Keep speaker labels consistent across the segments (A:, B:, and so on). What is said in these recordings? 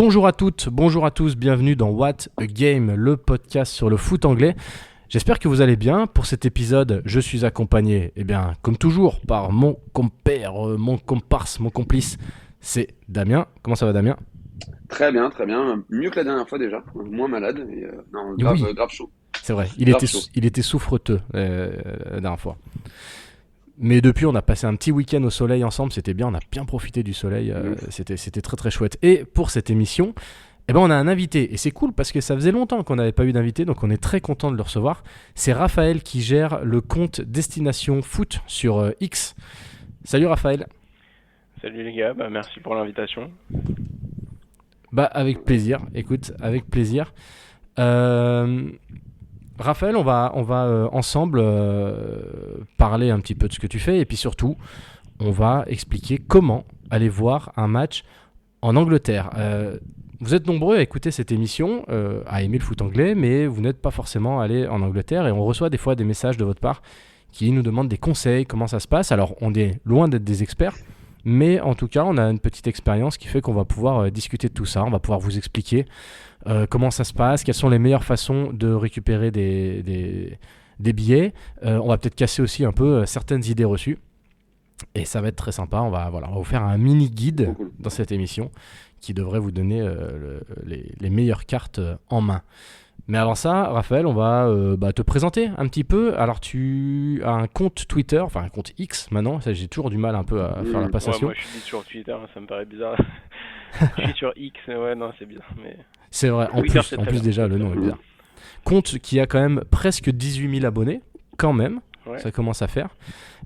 A: Bonjour à toutes, bonjour à tous, bienvenue dans What a Game, le podcast sur le foot anglais. J'espère que vous allez bien. Pour cet épisode, je suis accompagné, comme toujours, par mon compère, mon comparse, mon complice, c'est Damien. Comment ça va, Damien?
B: Très bien, très bien. Mieux que la dernière fois déjà. Moins malade. Et, non,
A: Oui,
B: grave chaud.
A: c'est vrai,
B: Grave chaud.
A: il était souffreteux la dernière fois. Mais depuis, on a passé un petit week-end au soleil ensemble, c'était bien, on a bien profité du soleil,
B: De ouf.
A: c'était très très chouette. Et pour cette émission, on a un invité, et c'est cool parce que ça faisait longtemps qu'on n'avait pas eu d'invité, donc on est très content de le recevoir. C'est Raphaël qui gère le compte Destination Foot sur X. Salut Raphaël.
C: Salut les gars, merci pour l'invitation.
A: Avec plaisir, écoute, avec plaisir. Euh, Raphaël, on va ensemble parler un petit peu de ce que tu fais, et puis surtout, on va expliquer comment aller voir un match en Angleterre. Vous êtes nombreux à écouter cette émission, à aimer le foot anglais, mais vous n'êtes pas forcément allés en Angleterre et on reçoit des fois des messages de votre part qui nous demandent des conseils, comment ça se passe. Alors, on est loin d'être des experts, mais en tout cas, on a une petite expérience qui fait qu'on va pouvoir discuter de tout ça. On va pouvoir vous expliquer comment ça se passe, quelles sont les meilleures façons de récupérer des billets. On va peut-être casser aussi un peu certaines idées reçues. Et ça va être très sympa. On va vous faire un mini guide
B: Trop cool.
A: dans cette émission qui devrait vous donner les meilleures cartes en main. Mais avant ça, Raphaël, on va te présenter un petit peu. Alors, tu as un compte Twitter, enfin un compte X maintenant. Ça, j'ai toujours du mal un peu à faire la
B: Mm.
C: Ouais,
A: passation.
C: moi je suis sur Twitter, ça me paraît bizarre. Je suis sur X, ouais, non, c'est bizarre, mais
A: C'est vrai,
C: Twitter c'est
A: en
C: très
A: plus
C: bien.
A: déjà, le nom est
B: Mm.
A: bizarre. Compte qui a quand même presque 18 000 abonnés, quand même.
C: Ouais.
A: Ça commence à faire.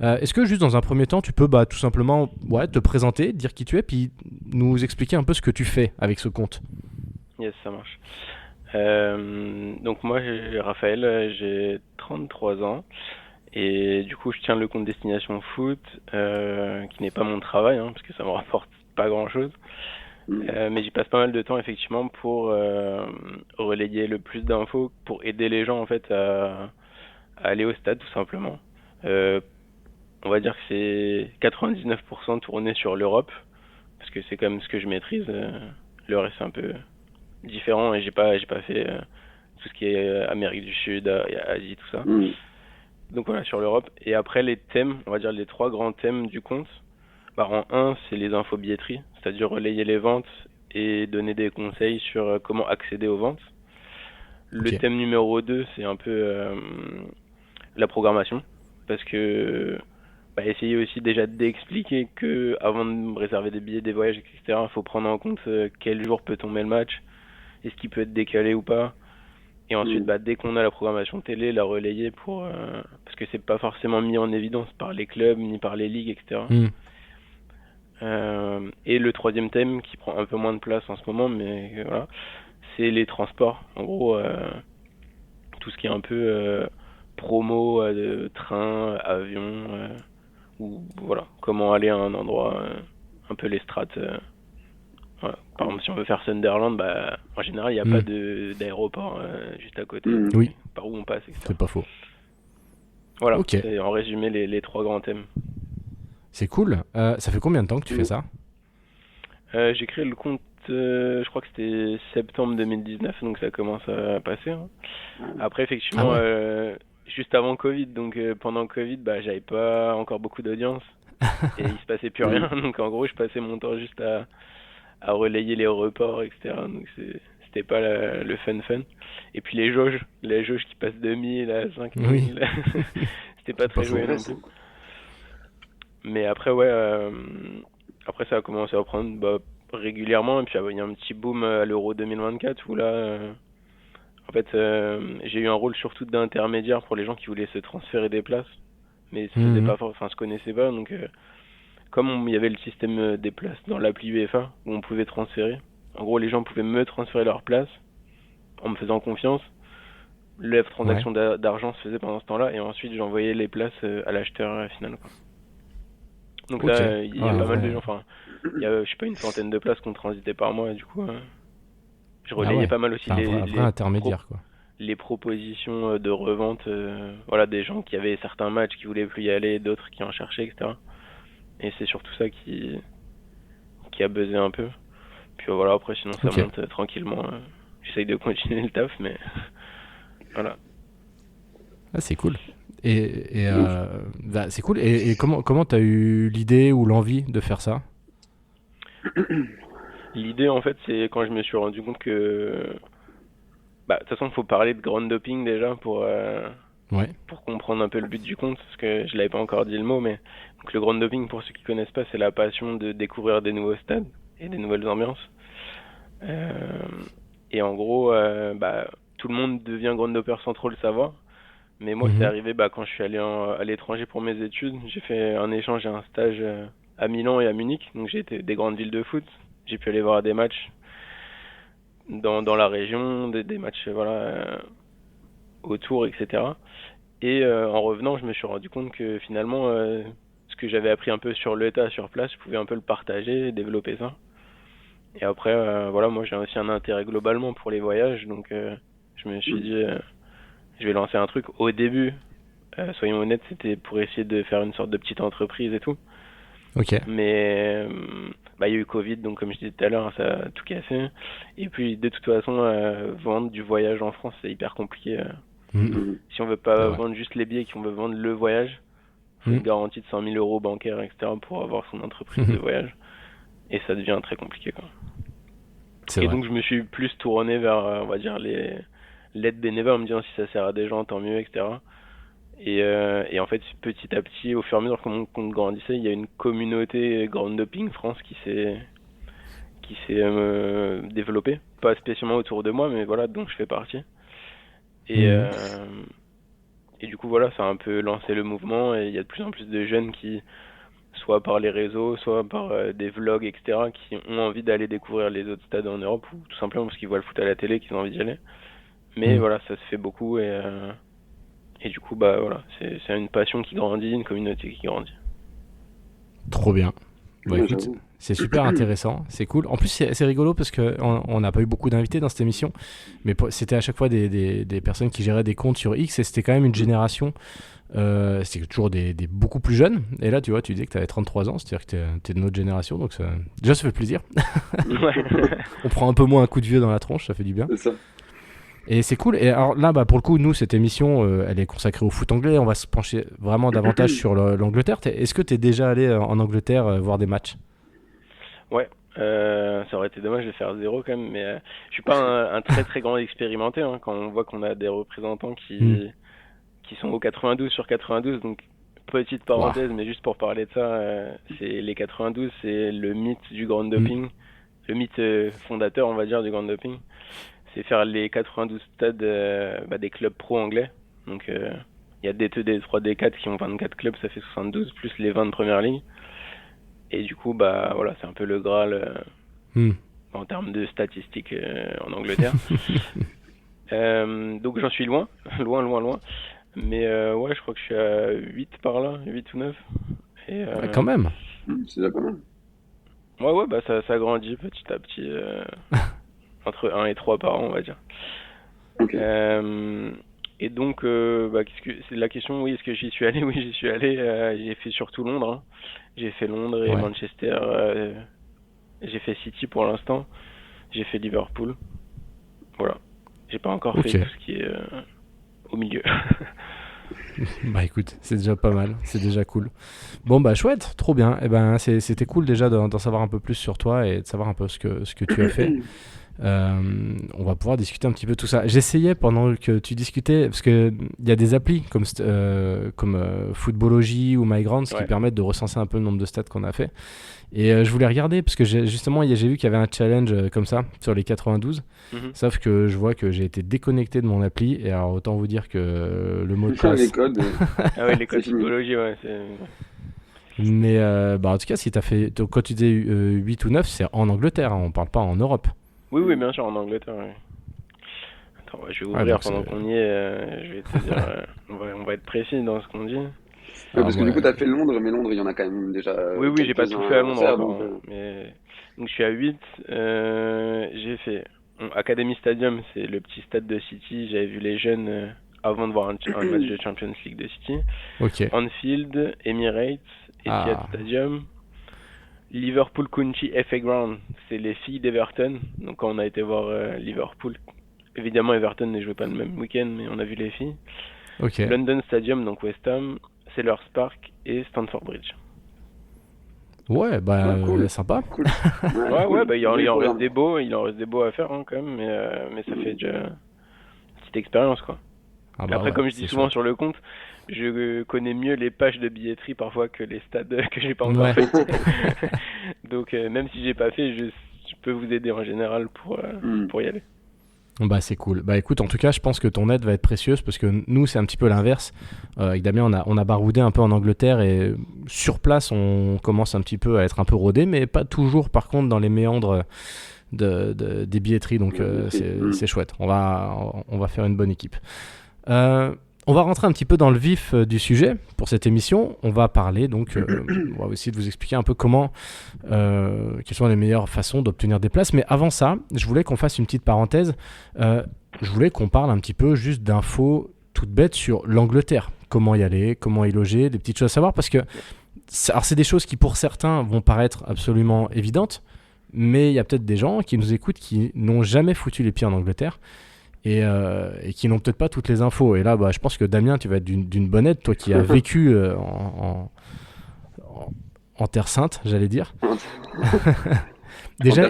A: Est-ce que juste dans un premier temps, tu peux tout simplement te présenter, dire qui tu es, puis nous expliquer un peu ce que tu fais avec ce compte?
C: Yes, ça marche. Donc moi, Raphaël, j'ai 33 ans et du coup, je tiens le compte Destination Foot, qui n'est pas mon travail, hein, parce que ça me rapporte pas grand-chose.
B: Mm.
C: Mais j'y passe pas mal de temps effectivement pour relayer le plus d'infos, pour aider les gens en fait à aller au stade tout simplement. Euh, on va dire que c'est 99% tourné sur l'Europe, parce que c'est quand même ce que je maîtrise. Le reste c'est un peu différent et j'ai pas fait tout ce qui est Amérique du Sud, Asie, tout ça.
B: Mm.
C: Donc voilà, sur l'Europe. Et après les thèmes, on va dire les trois grands thèmes du compte. En un, c'est les infos billetterie, c'est-à-dire relayer les ventes et donner des conseils sur comment accéder aux ventes. Le
A: Ok.
C: thème numéro 2, c'est un peu la programmation, parce que essayer aussi déjà d'expliquer que avant de réserver des billets, des voyages, etc., il faut prendre en compte quel jour peut tomber le match, est-ce qu'il peut être décalé ou pas. Et ensuite,
B: Mm.
C: dès qu'on a la programmation télé, la relayer pour parce que c'est pas forcément mis en évidence par les clubs ni par les ligues, etc.
A: Hmm.
C: Et le troisième thème qui prend un peu moins de place en ce moment, mais voilà, c'est les transports. En gros, tout ce qui est un peu promo de train, avion, ou voilà, comment aller à un endroit, un peu les strates. Voilà. Par exemple, si on veut faire Sunderland, en général, il n'y a pas
A: Hmm.
C: d'aéroport juste à côté,
B: Mm.
C: donc
A: Oui,
C: par où on passe, etc.
A: c'est pas faux.
C: Voilà,
A: Ok,
C: c'est en résumé les trois grands thèmes.
A: c'est cool. Ça fait combien de temps que tu fais
B: Mm.
A: ça?
C: J'ai créé le compte, je crois que c'était septembre 2019, donc ça commence à passer, hein. Après,
A: Ah
C: effectivement,
A: ouais.
C: juste avant Covid, donc pendant Covid, j'avais pas encore beaucoup d'audience et il se passait plus
B: Mm.
C: rien. Donc en gros, je passais mon temps juste à relayer les reports, etc. Donc c'était pas le fun. Et puis les jauges qui passent de 1000 à
A: Oui,
C: 5000, c'était pas
A: c'est pas
C: très
A: faux.
C: joyeux non plus.
B: Intéressant.
C: Mais après, ouais, après ça a commencé à prendre régulièrement. Et puis il y a un petit boom à l'Euro 2024 où là, en fait, j'ai eu un rôle surtout d'intermédiaire pour les gens qui voulaient se transférer des places, mais se faisaient
A: Mhm.
C: pas, enfin se connaissaient pas. Donc comme il y avait le système des places dans l'appli UEFA où on pouvait transférer, en gros les gens pouvaient me transférer leurs places en me faisant confiance. La
A: Ouais.
C: transaction d'argent se faisait pendant ce temps-là et ensuite j'envoyais les places à l'acheteur final, quoi. Donc là,
A: Ok.
C: il
A: Ouais,
C: y a
A: un
C: pas mal de
A: vrai.
C: gens, enfin, il y a, je sais pas, une centaine de places qu'on transitait par mois, et du coup, je
A: Ah
C: relayais
A: ouais.
C: pas mal aussi
A: C'est un vrai intermédiaire, quoi.
C: les propositions de revente, voilà, des gens qui avaient certains matchs qui voulaient plus y aller, d'autres qui en cherchaient, etc. Et c'est surtout ça qui a buzzé un peu. Puis voilà, après sinon ça
A: Ok.
C: monte tranquillement. J'essaye de continuer le taf, mais voilà.
A: Ah, c'est cool. Et c'est cool. Et comment t'as eu l'idée ou l'envie de faire ça?
C: L'idée en fait c'est quand je me suis rendu compte que bah de toute façon il faut parler de ground doping déjà
A: Ouais.
C: pour comprendre un peu le but du compte, parce que je l'avais pas encore dit le mot, mais donc le ground doping, pour ceux qui connaissent pas, c'est la passion de découvrir des nouveaux stades et des nouvelles ambiances. Euh, et en gros, bah, tout le monde devient ground dopper sans trop le savoir. Mais moi, c'est
A: Mhm.
C: arrivé bah, quand je suis allé à l'étranger pour mes études. J'ai fait un échange et un stage à Milan et à Munich, donc j'ai été des grandes villes de foot. J'ai pu aller voir des matchs dans la région, des matchs voilà, autour, etc. Et en revenant, je me suis rendu compte que finalement, ce que j'avais appris un peu sur l'état, sur place, je pouvais un peu le partager et développer ça. Et après, voilà, moi j'ai aussi un intérêt globalement pour les voyages, donc je me suis dit, je vais lancer un truc. Au début, soyons honnêtes, c'était pour essayer de faire une sorte de petite entreprise et tout.
A: Ok.
C: Mais bah, il y a eu Covid, donc comme je disais tout à l'heure, ça a tout cassé. Et puis de toute façon, vendre du voyage en France, c'est hyper compliqué.
A: Mhm.
C: Si on veut
A: C'est
C: pas
A: vrai.
C: vendre juste les billets, qu'on veut vendre le voyage, faut une
A: Mhm.
C: garantie de 100 000 euros bancaires, etc. pour avoir son entreprise de
A: Mhm.
C: voyage. Et ça devient très compliqué, quoi.
A: C'est
C: Et
A: vrai.
C: donc je me suis plus tourné vers, on va dire, l'aide bénévole en me disant si ça sert à des gens, tant mieux, etc. Et en fait, petit à petit, au fur et à mesure que mon compte grandissait, il y a une communauté Ground Doping France qui s'est développée. Pas spécialement autour de moi, mais voilà, dont je fais partie. Et,
A: Mhm.
C: et du coup, voilà, ça a un peu lancé le mouvement et il y a de plus en plus de jeunes qui, soit par les réseaux, soit par des vlogs, etc., qui ont envie d'aller découvrir les autres stades en Europe ou tout simplement parce qu'ils voient le foot à la télé, qu'ils ont envie d'y aller. Mais
A: Mhm.
C: voilà, ça se fait beaucoup et du coup, bah voilà, c'est une passion qui grandit, une communauté qui grandit.
A: Trop bien. Bah
B: Ouais,
A: écoute,
B: j'avoue.
A: c'est super intéressant, c'est cool. En plus, c'est rigolo parce qu'on n'a pas eu beaucoup d'invités dans cette émission, mais c'était à chaque fois des personnes qui géraient des comptes sur X et c'était quand même une génération, c'était toujours des beaucoup plus jeunes. Et là, tu vois, tu disais que tu avais 33 ans, c'est-à-dire que tu es de notre génération, donc déjà ça fait plaisir.
C: Ouais.
A: On prend un peu moins un coup de vieux dans la tronche, ça fait du bien.
B: C'est ça.
A: Et c'est cool. Et alors là, bah, pour le coup, nous, cette émission, elle est consacrée au foot anglais. On va se pencher vraiment davantage sur l'Angleterre. Est-ce que tu es déjà allé en Angleterre voir des matchs?
C: Ouais, ça aurait été dommage de faire zéro quand même, mais je suis pas un très très grand expérimenté hein, quand on voit qu'on a des représentants
A: Hmm.
C: qui sont au 92 sur 92, donc petite
A: Waouh.
C: parenthèse, mais juste pour parler de ça, c'est les 92, c'est le mythe du grand
A: Hmm.
C: doping, le mythe fondateur, on va dire, du grand doping. C'est faire les 92 stades bah, des clubs pro anglais. Donc il y a D2, D3, D4 qui ont 24 clubs, ça fait 72, plus les 20 de première ligue. Et du coup, bah voilà, c'est un peu le Graal
A: Hmm.
C: en termes de statistiques en Angleterre. Donc j'en suis loin, loin, loin, loin. Mais ouais, je crois que je suis à 8 par là, 8 ou 9. Et
A: Ouais, quand même.
B: C'est déjà pas mal.
C: ouais, ouais, bah ça grandit petit à petit, entre 1 et 3 par an, on va dire.
B: Ok.
C: Euh, et donc, bah, c'est la question, oui, est-ce que j'y suis allé? Oui, j'y suis allé. J'ai fait surtout Londres, hein. J'ai fait Londres et
A: Ouais.
C: Manchester. J'ai fait City pour l'instant. J'ai fait Liverpool. Voilà. J'ai pas encore fait
A: Ok.
C: tout ce qui est au milieu.
A: Bah écoute, c'est déjà pas mal. C'est déjà cool. Bon, bah chouette. Trop bien. Et ben, c'était cool déjà d'en savoir un peu plus sur toi et de savoir un peu ce que tu as fait. On va pouvoir discuter un petit peu tout ça. J'essayais pendant que tu discutais, parce qu'il y a des applis comme Footballogy ou MyGrounds qui
C: Ouais.
A: permettent de recenser un peu le nombre de stats qu'on a fait. Et je voulais regarder, parce que justement, j'ai vu qu'il y avait un challenge comme ça sur les 92.
C: Mhm.
A: Sauf que je vois que j'ai été déconnecté de mon appli. Et alors, autant vous dire que le mot de
B: Les
A: passe.
B: codes,
C: Ah ouais,
B: c'est
C: l'école
B: fini.
C: psychologie, ouais.
A: Mais bah, en tout cas, si tu as fait. Quand tu disais 8 ou 9, c'est en Angleterre, hein, on parle pas en Europe.
C: Oui, oui, bien sûr, en Angleterre, ouais. Attends, ouais, je vais
A: Ouais,
C: ouvrir
A: donc c'est.
C: pendant qu'on y est. Je vais te dire, on va être précis dans ce qu'on dit.
B: Ouais,
A: Ah,
B: parce que du coup,
A: ouais.
B: t'as fait Londres, mais Londres, il y en a quand même déjà
C: Oui, oui, j'ai pas tout fait à
B: quelques-uns à
C: Londres
B: faire,
C: encore,
B: donc
C: hein, mais donc je suis à 8. J'ai fait Academy Stadium, c'est le petit stade de City. J'avais vu les jeunes avant de voir un match de Champions League de City.
A: Ok.
C: Anfield, Emirates, Etihad
A: Ah.
C: Stadium, Liverpool County FA Ground, c'est les filles d'Everton. Donc quand on a été voir Liverpool, évidemment Everton ne jouait pas le même week-end, mais on a vu les filles.
A: Ok.
C: London Stadium, donc West Ham, Sellers Park et Stamford Bridge.
A: Ouais, bah,
B: Cool.
A: sympa.
B: Cool.
C: Ouais, bah, il en
B: Joli
C: reste
B: programme.
C: des beaux, à faire hein, quand même, mais ça fait déjà une petite expérience quoi.
A: Ah bah
C: Après,
A: ouais,
C: comme je
A: c'est
C: dis souvent
A: chouette.
C: sur le compte, je connais mieux les pages de billetterie parfois que les stades que j'ai pas encore
A: Ouais.
C: fait. Donc même si j'ai pas fait, je peux vous aider en général pour y aller.
A: Bah c'est cool. Bah écoute, en tout cas, je pense que ton aide va être précieuse parce que nous, c'est un petit peu l'inverse. Avec Damien, on a baroudé un peu en Angleterre et sur place, on commence un petit peu à être un peu rodé, mais pas toujours, par contre, dans les méandres des billetteries. Donc c'est chouette. On va faire une bonne équipe. On va rentrer un petit peu dans le vif du sujet pour cette émission. On va parler donc, on va essayer de vous expliquer un peu quelles sont les meilleures façons d'obtenir des places. Mais avant ça, je voulais qu'on fasse une petite parenthèse. Je voulais qu'on parle un petit peu juste d'infos toutes bêtes sur l'Angleterre. Comment y aller, comment y loger, des petites choses à savoir. Parce que alors c'est des choses qui pour certains vont paraître absolument évidentes, mais il y a peut-être des gens qui nous écoutent qui n'ont jamais foutu les pieds en Angleterre. Et qui n'ont peut-être pas toutes les infos. Et là, bah, je pense que Damien, tu vas être d'une bonne aide, toi qui as vécu en Terre Sainte, j'allais dire. Déjà,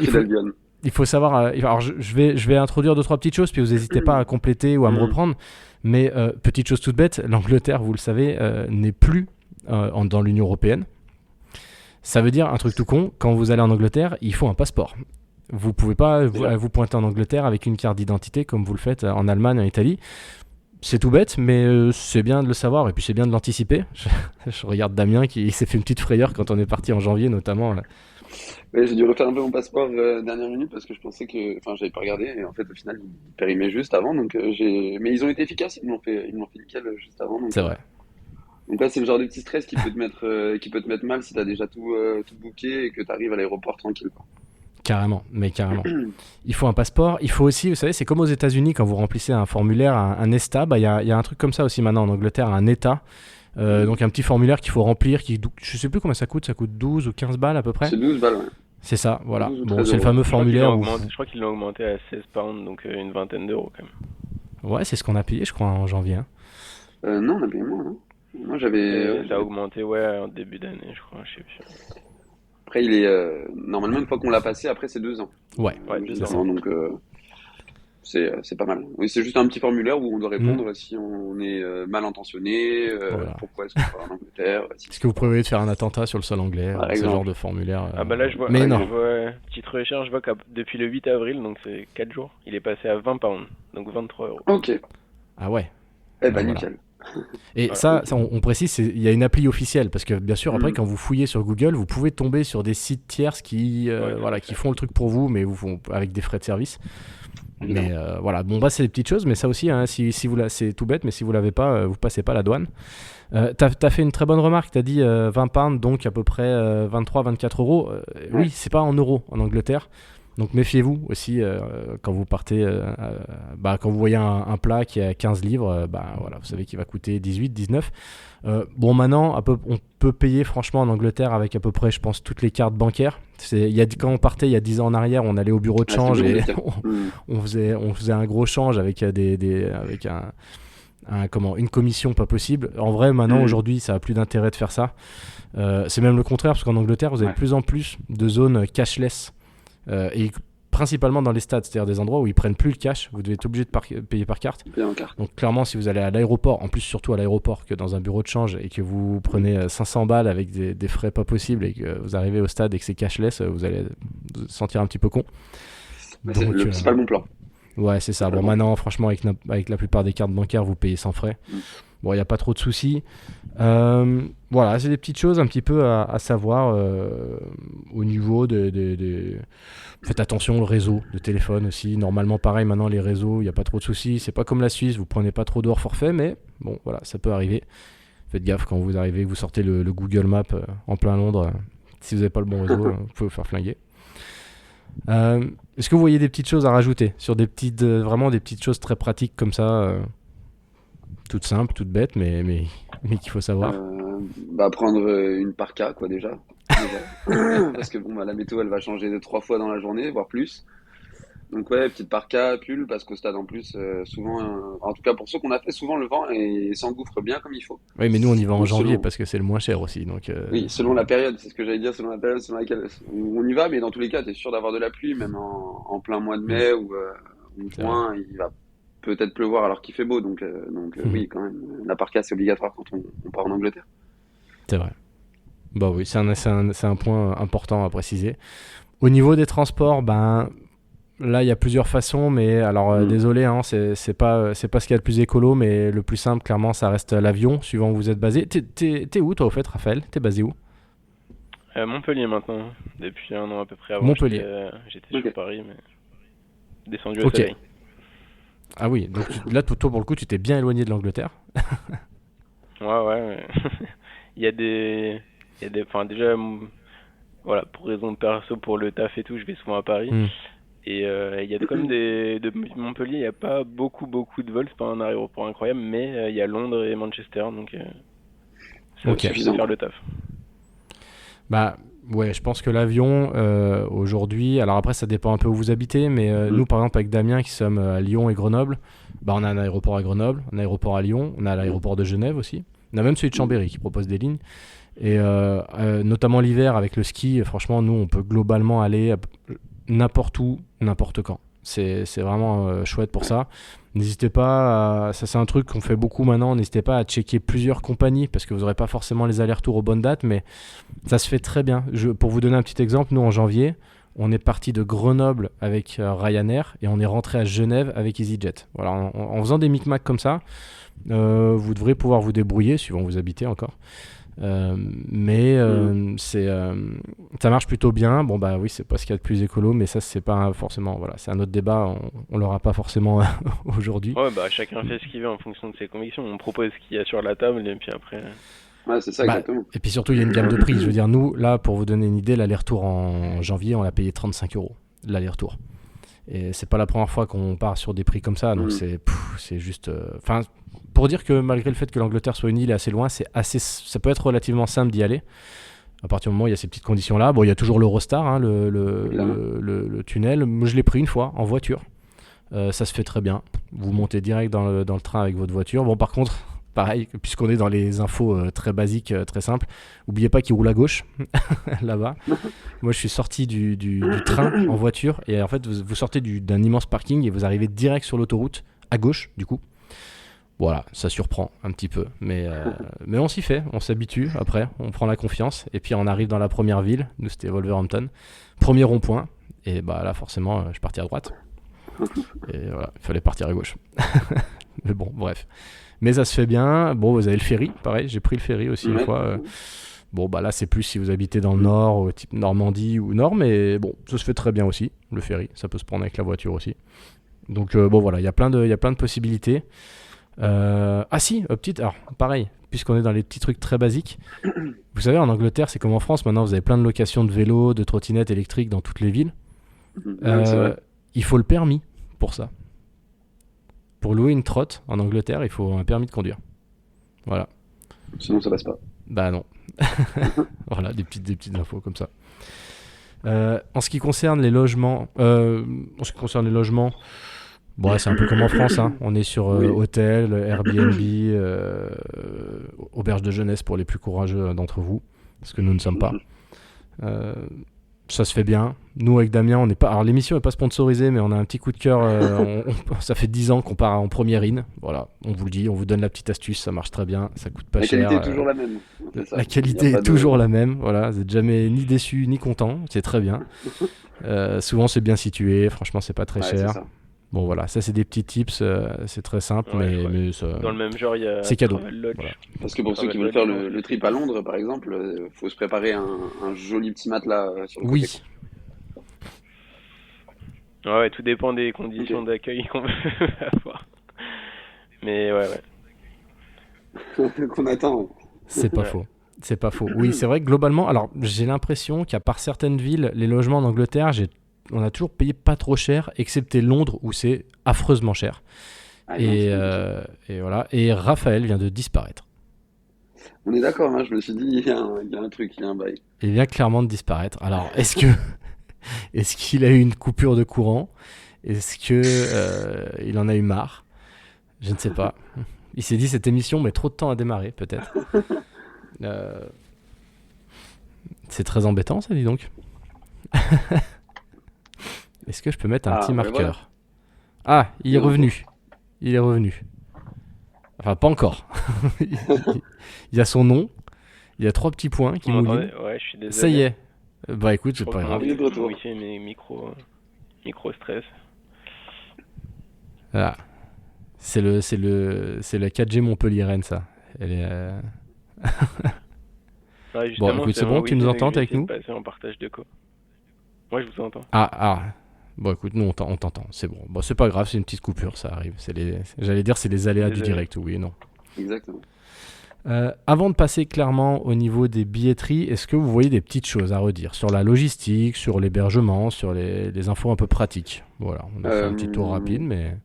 A: il faut savoir... alors, je vais introduire 2-3 petites choses, puis vous n'hésitez pas à compléter ou à me reprendre. Mais petite chose toute bête, l'Angleterre, vous le savez, n'est plus dans l'Union européenne. Ça veut dire un truc tout con, quand vous allez en Angleterre, il faut un passeport. Vous ne pouvez pas vous pointer en Angleterre avec une carte d'identité comme vous le faites en Allemagne, en Italie. C'est tout bête, mais c'est bien de le savoir et puis c'est bien de l'anticiper. Je regarde Damien qui s'est fait une petite frayeur quand on est parti en janvier notamment. Là.
B: Ouais, j'ai dû refaire un peu mon passeport dernière minute parce que je pensais que, enfin, j'avais pas regardé et en fait au final ils périmaient juste avant donc mais ils ont été efficaces, ils me l'ont fait nickel juste avant donc.
A: C'est vrai.
B: Donc là c'est le genre de petit stress qui peut te mettre mal si t'as déjà tout booké et que t'arrives à l'aéroport tranquille quoi.
A: Carrément, mais carrément. Il faut un passeport. Il faut aussi, vous savez, c'est comme aux États-Unis quand vous remplissez un formulaire, un ESTA. Bah, y a un truc comme ça aussi maintenant en Angleterre, un ETA. Donc un petit formulaire qu'il faut remplir. Je sais plus combien ça coûte 12 ou 15 balles à peu près.
B: C'est 12 balles, ouais.
A: C'est ça, voilà.
B: 12 ou
A: Bon,
B: 13
A: c'est le
B: euros.
A: fameux formulaire.
C: Je crois qu'ils l'ont augmenté à 16 pounds, donc une vingtaine d'euros quand même.
A: Ouais, c'est ce qu'on a payé, je crois, en janvier. Hein.
B: Non, on a payé moins, non? Moi j'avais.
C: Ça a augmenté, ouais, en début d'année, je crois, je sais plus.
B: Après, normalement, une fois qu'on l'a passé, après, c'est 2 ans.
A: Ouais,
B: c'est ça. Donc, c'est pas mal. Oui, c'est juste un petit formulaire où on doit répondre si on est mal intentionné,
A: voilà.
B: pourquoi est-ce qu'on va en Angleterre.
A: Est-ce que vous prévoyez de faire un attentat sur le sol anglais, ce genre de formulaire
C: Ah bah là, je vois,
A: mais non.
C: Petite recherche, je vois que depuis le 8 avril, donc c'est 4 jours, il est passé à 20 pounds, donc 23 euros.
B: Ok.
A: Ah ouais.
B: Eh ben, nickel.
A: Et ça on précise, il y a une appli officielle parce que bien sûr après quand vous fouillez sur Google vous pouvez tomber sur des sites tierces qui font le truc pour vous mais vous font avec des frais de service. Mais voilà, bon bah c'est des petites choses mais ça aussi hein, si vous c'est tout bête mais si vous l'avez pas vous passez pas la douane. T'as fait une très bonne remarque, t'as dit 20 pounds donc à peu près 23-24 euros. Oui, c'est pas en euros en Angleterre. Donc méfiez-vous aussi quand vous partez, quand vous voyez un plat qui est à 15 livres, voilà, vous savez qu'il va coûter 18, 19. Bon maintenant, on peut payer franchement en Angleterre avec à peu près, je pense, toutes les cartes bancaires. Quand on partait il y a 10 ans en arrière, on allait au bureau de change et on faisait un gros change avec avec une commission pas possible. En vrai, maintenant, aujourd'hui, ça n'a plus d'intérêt de faire ça. C'est même le contraire, parce qu'en Angleterre, vous avez de plus en plus de zones cashless. Et principalement dans les stades, c'est-à-dire des endroits où ils prennent plus le cash, vous devez être obligé de payer par carte. Donc clairement, si vous allez à l'aéroport, en plus surtout à l'aéroport que dans un bureau de change et que vous prenez 500 balles avec des frais pas possibles et que vous arrivez au stade et que c'est cashless, vous allez vous sentir un petit peu con.
B: Donc, c'est pas le bon plan.
A: Ouais, c'est ça. Bon, maintenant, franchement, avec la plupart des cartes bancaires, vous payez sans frais. Bon, il n'y a pas trop de soucis. Voilà, c'est des petites choses un petit peu à savoir au niveau de... Faites attention au réseau de téléphone aussi. Normalement, pareil, maintenant, les réseaux, il n'y a pas trop de soucis. C'est pas comme la Suisse, vous prenez pas trop de hors forfait, mais bon, voilà, ça peut arriver. Faites gaffe quand vous arrivez, vous sortez le Google Maps en plein Londres. Si vous n'avez pas le bon réseau, vous pouvez vous faire flinguer. Est-ce que vous voyez des petites choses à rajouter sur vraiment des petites choses très pratiques comme ça toutes simples, toutes bêtes, mais qu'il faut savoir.
B: Prendre une parka, quoi, déjà. déjà. Parce que bon, bah, la météo, elle va changer 2-3 fois dans la journée, voire plus. Donc ouais, petite parka, pull, parce qu'au stade en plus, souvent, en tout cas pour ceux qu'on a fait, souvent le vent s'engouffre bien comme il faut.
A: Oui, mais nous, on y va en
B: Donc
A: janvier
B: selon,
A: parce que c'est le moins cher aussi. Donc,
B: oui, selon la période, c'est ce que j'allais dire, selon la période selon laquelle on y va, mais dans tous les cas, tu es sûr d'avoir de la pluie, même en plein mois de
A: hmm,
B: mai ou
A: c'est vrai.
B: juin, il va peut-être pleuvoir alors qu'il fait beau, donc,
A: Mhm,
B: oui, quand même, la parka c'est obligatoire quand on part en Angleterre.
A: c'est vrai. Bah oui, c'est un point important à préciser. Au niveau des transports, ben là, il y a plusieurs façons, mais alors
B: Hmm.
A: désolé, hein, c'est pas ce qu'il y a de plus écolo, mais le plus simple, clairement, ça reste l'avion, suivant où vous êtes basé. T'es où, toi, au fait, Raphaël? T'es basé où?
C: Montpellier maintenant. Depuis un an à peu près. Avant,
A: Montpellier.
C: j'étais sur
B: Ok.
C: Paris, mais descendu au
A: Ok.
C: soleil.
A: Ah oui, donc là, toi, pour le coup, tu t'es bien éloigné de l'Angleterre.
C: Ouais, ouais. Il y a des, enfin déjà, voilà, pour raison de perso, pour le taf et tout, je vais souvent à Paris.
A: Hmm,
C: Et il y a comme de Montpellier, il n'y a pas beaucoup de vols, c'est pas un aéroport incroyable, mais il y a Londres et Manchester, donc ça
A: ok.
C: suffit de
B: Suffisant,
C: faire
B: quoi.
C: le taf.
A: Bah ouais, je pense que l'avion aujourd'hui, alors après ça dépend un peu où vous habitez, mais
B: Hmm.
A: nous par exemple avec Damien qui sommes à Lyon et Grenoble, bah on a un aéroport à Grenoble, un aéroport à Lyon, on a l'aéroport de Genève aussi, on a même celui de
B: Hmm.
A: Chambéry qui propose des lignes, et notamment l'hiver avec le ski, franchement nous on peut globalement aller n'importe où, n'importe quand. C'est vraiment chouette pour
B: Ouais.
A: ça. N'hésitez pas, ça c'est un truc qu'on fait beaucoup maintenant, n'hésitez pas à checker plusieurs compagnies parce que vous n'aurez pas forcément les allers-retours aux bonnes dates, mais ça se fait très bien. Pour vous donner un petit exemple, nous en janvier, on est parti de Grenoble avec Ryanair et on est rentré à Genève avec EasyJet. Voilà, en faisant des micmacs comme ça, vous devrez pouvoir vous débrouiller, suivant où vous habitez encore. Euh, mais
B: Hmm.
A: ça marche plutôt bien. Bon bah oui, c'est pas ce qu'il y a de plus écolo, mais ça c'est pas forcément. Voilà, c'est un autre débat. On l'aura pas forcément aujourd'hui.
C: Ouais, bah chacun fait ce qu'il veut en fonction de ses convictions. On propose ce qu'il y a sur la table, et puis après.
B: Ouais, c'est ça,
A: Bah,
B: exactement.
A: et puis surtout, il y a une gamme de prix. Je veux dire, nous, là, pour vous donner une idée, l'aller-retour en janvier, on l'a payé 35 euros, l'aller-retour. Et c'est pas la première fois qu'on part sur des prix comme ça, donc
B: Hmm.
A: c'est juste. Enfin, pour dire que malgré le fait que l'Angleterre soit une île et assez loin, ça peut être relativement simple d'y aller. À partir du moment où il y a ces petites conditions-là, bon, il y a toujours l'Eurostar, hein,
B: Évidemment.
A: le tunnel. Moi, je l'ai pris une fois en voiture. Ça se fait très bien. Vous montez direct dans le train avec votre voiture. Bon, par contre, pareil, puisqu'on est dans les infos très basiques, très simples, n'oubliez pas qu'il roule à gauche, là-bas. Moi, je suis sorti du train en voiture, et en fait, vous sortez d'un immense parking, et vous arrivez direct sur l'autoroute, à gauche, du coup. Voilà, ça surprend un petit peu, mais on s'y fait, on s'habitue après, on prend la confiance, et puis on arrive dans la première ville, nous c'était Wolverhampton, premier rond-point, et bah là forcément je partais à droite, et voilà, il fallait partir à gauche. Mais bon, bref. Mais ça se fait bien. Bon, vous avez le ferry, pareil, j'ai pris le ferry aussi une
B: Ouais.
A: fois. Bon, bah là, c'est plus si vous habitez dans le nord, type Normandie ou nord, mais bon, ça se fait très bien aussi, le ferry. Ça peut se prendre avec la voiture aussi. Donc, bon, voilà, il y a plein de possibilités. Ah si, petite, alors, pareil, puisqu'on est dans les petits trucs très basiques. Vous savez, en Angleterre, c'est comme en France, maintenant, vous avez plein de locations de vélos, de trottinettes électriques dans toutes les villes.
B: Ah oui, c'est
A: Euh,
B: vrai.
A: il faut le permis pour ça. Pour louer une trotte en Angleterre, il faut un permis de conduire. Voilà.
B: Sinon, ça passe pas.
A: Bah non. Voilà, des petites infos comme ça. En ce qui concerne les logements, bon, ouais, c'est un peu comme en France, hein. On est sur
B: Oui.
A: hôtel, Airbnb, auberge de jeunesse pour les plus courageux d'entre vous, parce que nous ne sommes pas. Euh, Ça se fait bien. Nous, avec Damien, on n'est pas. Alors, l'émission n'est pas sponsorisée, mais on a un petit coup de cœur. Ça fait 10 ans qu'on part en première in. Voilà, on vous le dit, on vous donne la petite astuce. Ça marche très bien, ça coûte pas
B: La
A: cher.
B: qualité est toujours la même. C'est ça.
A: La
B: Il n'y a
A: qualité
B: pas
A: est toujours
B: de.
A: la même. Voilà, vous n'êtes jamais ni déçu ni content. C'est très bien. Souvent, c'est bien situé. Franchement, c'est pas très
B: Ouais, c'est
A: cher.
B: ça.
A: Bon, voilà, ça, c'est des petits tips. C'est très simple,
C: Ouais, je crois.
A: mais
C: Dans le même genre, il y a
A: c'est cadeau.
C: Travel Lodge.
A: Voilà.
B: Parce que pour ceux qui
C: Travel
B: veulent
C: Lodge,
B: faire
C: je pense
B: le
C: aussi.
B: trip à Londres, par exemple, faut se préparer un joli petit matelas sur le côté, quoi.
A: Oui,
C: Ouais, ouais, tout dépend des
B: Ok.
C: conditions d'accueil qu'on veut avoir. Mais ouais, ouais.
B: Qu'on attend.
A: c'est pas
C: Ouais.
A: faux. C'est pas faux. Oui, c'est vrai que globalement, alors j'ai l'impression qu'à part certaines villes, les logements en Angleterre, on a toujours payé pas trop cher, excepté Londres où c'est affreusement cher.
B: Ah non, c'est pas possible.
A: Et voilà. Et Raphaël vient de disparaître.
B: On est d'accord, hein, je me suis dit, il y a un truc, il y a un bail.
A: Il vient clairement de disparaître. Alors, est-ce qu'il a eu une coupure de courant? Est-ce que il en a eu marre? Je ne sais pas. Il s'est dit cette émission met trop de temps à démarrer, peut-être. Euh, c'est très embêtant, ça, dis donc. Est-ce que je peux mettre un petit
B: Ah, mais voilà.
A: marqueur? Ah, il est
B: Il est retour.
A: revenu. Il est revenu. Enfin, pas encore. Il y a son nom. Il y a 3 petits points qui
C: Vous
A: moulinent.
C: m'entendez? Ouais, je suis
A: Ça y
C: désolé.
A: est. Bah écoute,
C: Je
A: c'est
C: crois
A: pas
C: que
A: grave.
B: Il est de
C: mon
B: retour.
C: wifi est micro stress.
A: Voilà. C'est la 4G Montpellier-Rennes, ça. Elle est,
C: Ouais,
A: Bon,
C: justement,
A: écoute,
C: c'est
A: c'est
C: mon
A: bon, tu nous
C: wifi, donc je
A: entends
C: vais
A: avec
C: essayer de
A: nous?
C: passer en partage de co. Moi, je vous entends.
A: Ah. Bon, écoute, nous, on t'entend. C'est bon. Bon, c'est pas grave, c'est une petite coupure, ça arrive. J'allais dire, c'est les aléas du
C: Désolé.
A: direct, oui et non.
B: Exactement.
A: Avant de passer clairement au niveau des billetteries, est-ce que vous voyez des petites choses à redire sur la logistique, sur l'hébergement, sur les infos un peu pratiques? Voilà, on a fait un petit tour rapide,
B: Euh,
A: mais...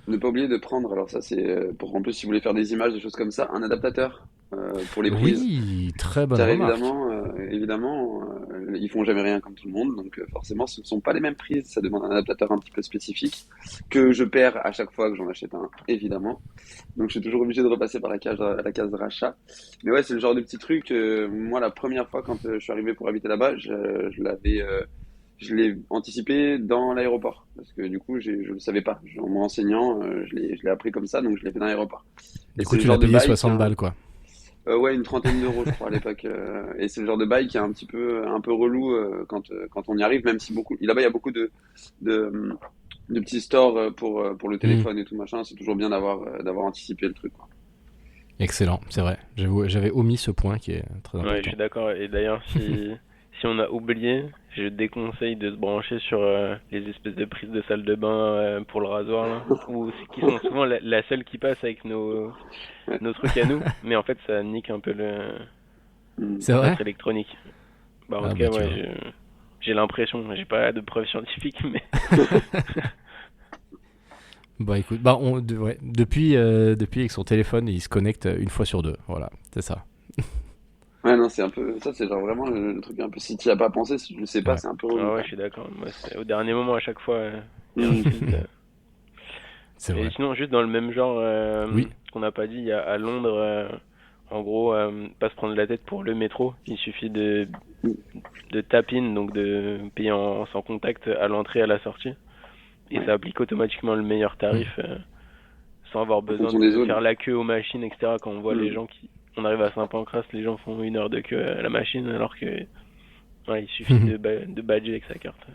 B: Ne pas oublier de prendre, alors ça c'est pour en plus si vous voulez faire des images, des choses comme ça, un adaptateur pour les prises.
A: Oui, très bonne
B: Car
A: remarque.
B: évidemment, ils font jamais rien comme tout le monde, donc forcément ce ne sont pas les mêmes prises, ça demande un adaptateur un petit peu spécifique que je perds à chaque fois que j'en achète un, évidemment. Donc je suis toujours obligé de repasser par la case rachat. Mais ouais, c'est le genre de petit truc. Moi, la première fois quand je suis arrivé pour habiter là-bas, je l'ai anticipé dans l'aéroport parce que du coup, je le savais pas. En m'enseignant, je l'ai appris comme ça, donc je l'ai fait dans l'aéroport. Et
A: Du coup,
B: c'est le
A: tu l'as
B: genre de
A: payé
B: bail
A: 60 balles, quoi.
B: ouais, une trentaine d'euros, je crois, à l'époque. Et c'est le genre de bail qui est un peu relou quand on y arrive, même si beaucoup, là-bas, il y a beaucoup de, de petits stores pour le
A: Hmm,
B: téléphone et tout machin. C'est toujours bien d'avoir anticipé le truc, quoi.
A: excellent, c'est vrai. J'avais omis ce point qui est très
C: Ouais, je
A: important.
C: suis d'accord. Et d'ailleurs, si on a oublié, je déconseille de se brancher sur les espèces de prises de salle de bain pour le rasoir, là, qui sont souvent la seule qui passe avec
B: Ouais.
C: nos trucs à nous, mais en fait, ça nique un peu
B: Mm.
A: C'est vrai?
C: notre électronique. Bah, en
A: Ah
C: tout
A: bah
C: cas,
A: tu
C: ouais,
A: vois.
C: j'ai l'impression, j'ai pas de preuves scientifiques, mais
A: Bah écoute, ouais, depuis avec son téléphone, il se connecte une fois sur deux. Voilà, c'est ça.
B: Ouais, non, c'est un peu, ça, c'est genre vraiment le truc un peu, si tu y as pas pensé, si tu le sais pas,
A: Ouais,
B: c'est un peu relou,
C: ah ouais,
B: quand
C: je
B: même.
C: suis d'accord. Moi, c'est au dernier moment à chaque fois, il y a un tilt.
B: Mm.
A: c'est
C: Et
A: vrai.
C: sinon, juste dans le même genre
A: Oui.
C: qu'on n'a pas dit, il y a à Londres, en gros, pas se prendre la tête pour le métro. Il suffit de tap in, donc de payer sans contact à l'entrée et à la sortie. Et
B: Ouais.
C: ça applique automatiquement le meilleur
A: Hmm.
C: tarif sans avoir
B: En
C: besoin
B: fonction des
C: de
B: zones.
C: faire la queue aux machines, etc. Quand on voit les
B: Mm.
C: gens qui... On arrive à Saint-Pancras, les gens font 1 heure de queue à la machine alors que ouais, il suffit de badger avec sa carte.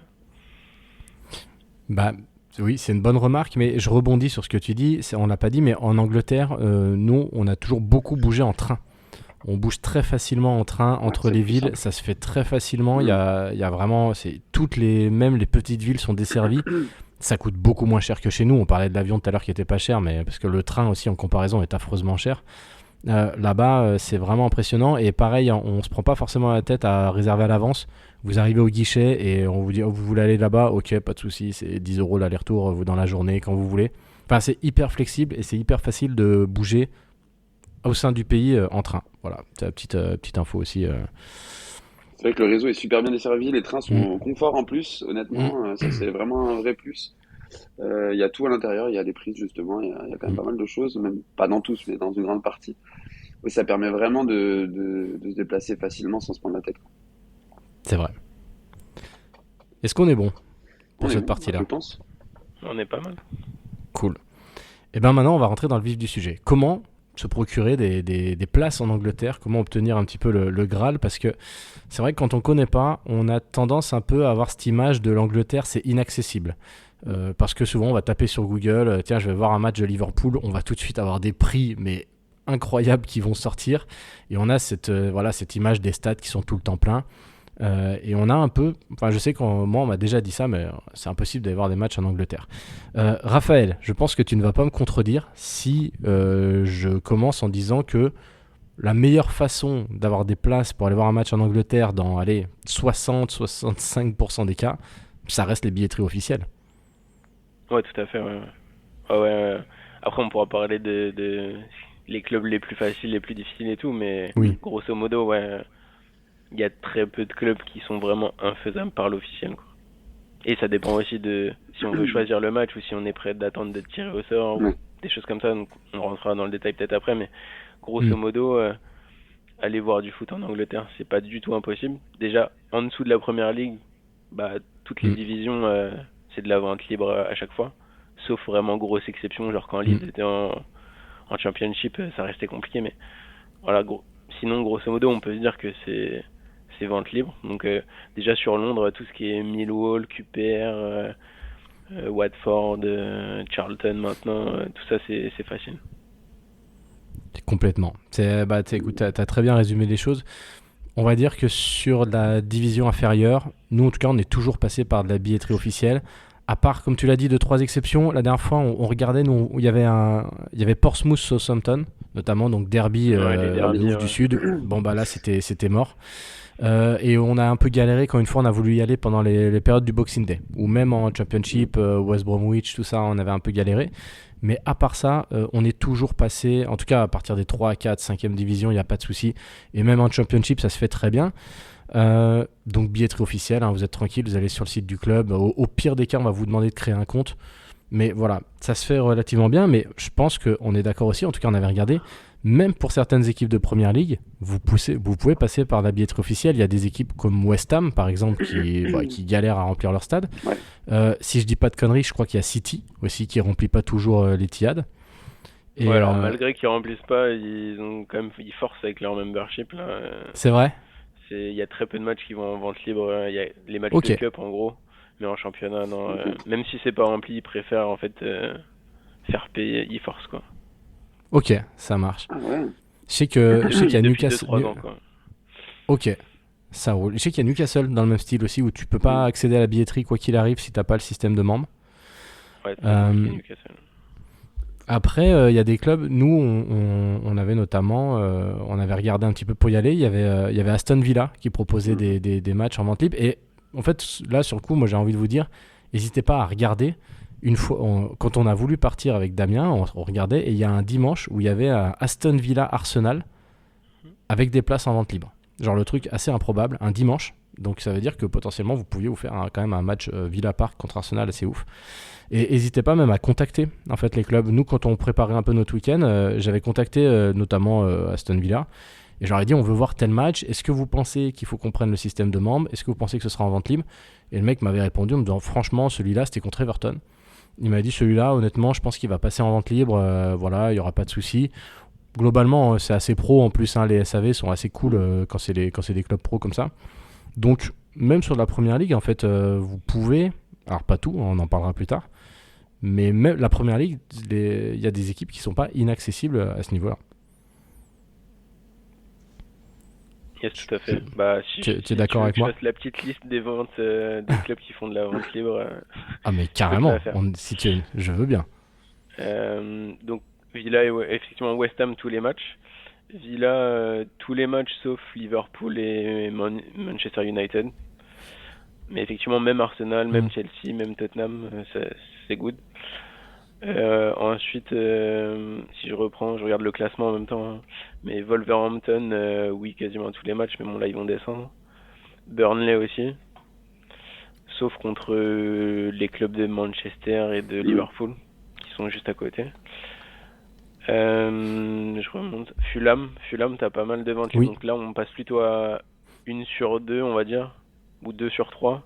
A: Bah oui, c'est une bonne remarque, mais je rebondis sur ce que tu dis. On l'a pas dit, mais en Angleterre, nous, on a toujours beaucoup bougé en train. On bouge très facilement en train
B: Ouais,
A: entre
B: c'est le
A: les
B: plus
A: villes,
B: simple.
A: ça se fait très facilement.
B: Mm.
A: Il y a vraiment, même les petites villes sont desservies. Ça coûte beaucoup moins cher que chez nous. On parlait de l'avion tout à l'heure qui était pas cher, mais parce que le train aussi en comparaison est affreusement cher. Là-bas, c'est vraiment impressionnant. Et pareil, on se prend pas forcément la tête à réserver à l'avance. Vous arrivez au guichet et on vous dit, oh, vous voulez aller là-bas? Ok, pas de souci, c'est 10 euros l'aller-retour, vous dans la journée, quand vous voulez. Enfin, c'est hyper flexible et c'est hyper facile de bouger au sein du pays en train. Voilà, c'est la petite info aussi.
B: C'est vrai que le réseau est super bien desservi, les trains sont
A: Mm,
B: en confort en plus,
A: mm,
B: honnêtement, ça c'est vraiment un vrai plus. Il y a tout à l'intérieur, il y a des prises justement, il y a quand même
A: mm.
B: pas mal de choses, même pas dans tous, mais dans une grande partie. Oui, ça permet vraiment de se déplacer facilement sans se prendre la tête, quoi.
A: C'est vrai. Est-ce qu'on est bon
B: On
A: pour
B: est
A: cette
B: bon, je
A: partie-là?
B: pense.
C: On est pas mal.
A: Cool. Et bien maintenant, on va rentrer dans le vif du sujet. Comment se procurer des places en Angleterre? Comment obtenir un petit peu le Graal? Parce que c'est vrai que quand on ne connaît pas, on a tendance un peu à avoir cette image de l'Angleterre, c'est inaccessible. Parce que souvent, on va taper sur Google, tiens, je vais voir un match de Liverpool, on va tout de suite avoir des prix, mais incroyables qui vont sortir. Et on a cette image des stades qui sont tout le temps pleins. Et on a un peu, enfin je sais que moi on m'a déjà dit ça, mais c'est impossible d'aller voir des matchs en Angleterre. Raphaël, je pense que tu ne vas pas me contredire si je commence en disant que la meilleure façon d'avoir des places pour aller voir un match en Angleterre dans, allez, 60-65% des cas, ça reste les billetteries officielles.
C: Ouais, tout à fait. Ouais, ouais. Ah ouais, ouais. Après, on pourra parler de les clubs les plus faciles, les plus difficiles et tout, mais
A: Oui.
C: grosso modo, ouais, il y a très peu de clubs qui sont vraiment infaisables par l'officiel, quoi. Et ça dépend aussi de si on veut choisir le match ou si on est prêt d'attendre d'être tiré au sort ou
B: Ouais.
C: des choses comme ça. Donc on rentrera dans le détail peut-être après, mais
A: Mm.
C: grosso modo, aller voir du foot en Angleterre, c'est pas du tout impossible. Déjà, en dessous de la première ligue, bah, toutes les
A: Mm.
C: divisions, c'est de la vente libre à chaque fois. Sauf vraiment grosse exception, genre quand Leeds
A: Mm.
C: était en Championship, ça restait compliqué. Mais voilà, sinon, grosso modo, on peut se dire que c'est vente libre. Donc déjà sur Londres, tout ce qui est Millwall, QPR, Watford, Charlton maintenant, tout ça c'est facile.
A: Complètement. Écoute, t'as très bien résumé les choses. On va dire que sur la division inférieure, nous en tout cas, on est toujours passé par de la billetterie officielle. À part, comme tu l'as dit, 2-3 exceptions. La dernière fois, on regardait, nous, il y avait Portsmouth Southampton, notamment, donc derby
C: Ouais, les
A: de
C: derbies,
A: ouf du Sud. Bon, bah là, c'était mort. Et on a un peu galéré quand une fois on a voulu y aller pendant les périodes du Boxing Day. Ou même en Championship, West Bromwich, tout ça, on avait un peu galéré. Mais à part ça, on est toujours passé, en tout cas à partir des 3, 4, 5e division, il n'y a pas de souci. Et même en Championship, ça se fait très bien. Donc billetterie officielle, hein, vous êtes tranquille, vous allez sur le site du club. Au pire des cas, on va vous demander de créer un compte. Mais voilà, ça se fait relativement bien. Mais je pense qu'on est d'accord aussi, en tout cas on avait regardé, même pour certaines équipes de Première Ligue, vous pouvez passer par la billetterie officielle. Il y a des équipes comme West Ham, par exemple, qui galèrent à remplir leur stade.
B: Ouais.
A: Si je dis pas de conneries, je crois qu'il y a City aussi qui remplit pas toujours l'Etihad. Et
C: ouais, alors malgré qu'ils remplissent pas, ils forcent avec leur membership là.
A: C'est vrai.
C: Il y a très peu de matchs qui vont en vente libre. Il y a les matchs
A: Ok.
C: de cup en gros, mais en championnat non. Même si c'est pas rempli, ils préfèrent en fait faire payer. Ils forcent quoi.
A: Ok, ça marche.
B: Ah ouais.
A: Je sais qu'il y a
C: Depuis
A: Newcastle.
C: 2-3 ans quoi.
A: Ok, ça roule. Je sais qu'il y a Newcastle dans le même style aussi où tu peux pas accéder à la billetterie quoi qu'il arrive si t'as pas le système de membres.
C: Ouais, c'est compliqué, Newcastle.
A: Après, il y a des clubs. Nous, on avait notamment, on avait regardé un petit peu pour y aller. Il y avait Aston Villa qui proposait des matchs en vente libre. Et en fait, là, sur le coup, moi, j'ai envie de vous dire, n'hésitez pas à regarder. Une fois, quand on a voulu partir avec Damien, on regardait et il y a un dimanche où il y avait Aston Villa Arsenal avec des places en vente libre. Genre le truc assez improbable, un dimanche. Donc ça veut dire que potentiellement vous pouviez vous faire quand même un match Villa Park contre Arsenal assez ouf. Et n'hésitez pas même à contacter en fait les clubs. Nous, quand on préparait un peu notre week-end, j'avais contacté notamment Aston Villa et j'aurais dit on veut voir tel match. Est-ce que vous pensez qu'il faut qu'on prenne le système de membres? Est-ce que vous pensez que ce sera en vente libre? Et le mec m'avait répondu en me disant franchement celui-là c'était contre Everton. Il m'a dit celui-là honnêtement je pense qu'il va passer en vente libre. Voilà, il y aura pas de souci. Globalement c'est assez pro en plus. Hein, les SAV sont assez cool quand c'est des clubs pro comme ça. Donc même sur la première ligue en fait vous pouvez, alors pas tout, on en parlera plus tard. Mais même la première ligue, il y a des équipes qui sont pas inaccessibles à ce niveau-là.
C: Yes, tout à fait. Bah, si
A: Tu es
C: si
A: d'accord
C: tu veux
A: avec
C: que je
A: moi?
C: fasse la petite liste des ventes des clubs qui font de la vente libre,
A: Ah mais
C: je peux te
A: carrément,
C: la faire.
A: je veux bien.
C: Donc Villa et effectivement West Ham tous les matchs. Villa tous les matchs sauf Liverpool et Manchester United. Mais effectivement même Arsenal, même Chelsea, même Tottenham, c'est good. Ensuite, si je regarde le classement en même temps, hein. Mais Wolverhampton, oui, quasiment tous les matchs, mais bon, là, ils vont descendre. Burnley aussi, sauf contre les clubs de Manchester et de Liverpool, qui sont juste à côté. Je remonte. Fulham, t'as pas mal de ventes libres,
A: Oui.
C: donc là, on passe plutôt à 1 sur 2, on va dire, ou 2 sur 3,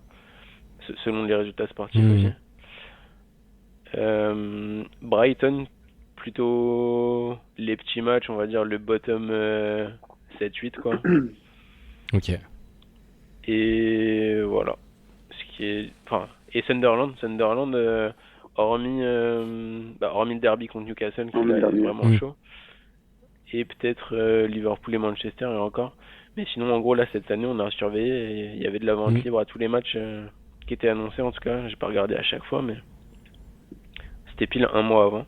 C: selon les résultats sportifs aussi. Brighton, plutôt les petits matchs, on va dire le bottom 7-8 quoi.
A: Ok.
C: Et voilà. Et Sunderland, hormis le derby contre Newcastle qui là, est vraiment chaud. Et peut-être Liverpool et Manchester et encore. Mais sinon en gros là cette année on a surveillé et il y avait de la vente libre à tous les matchs qui étaient annoncés en tout cas. J'ai pas regardé à chaque fois mais c'était pile un mois avant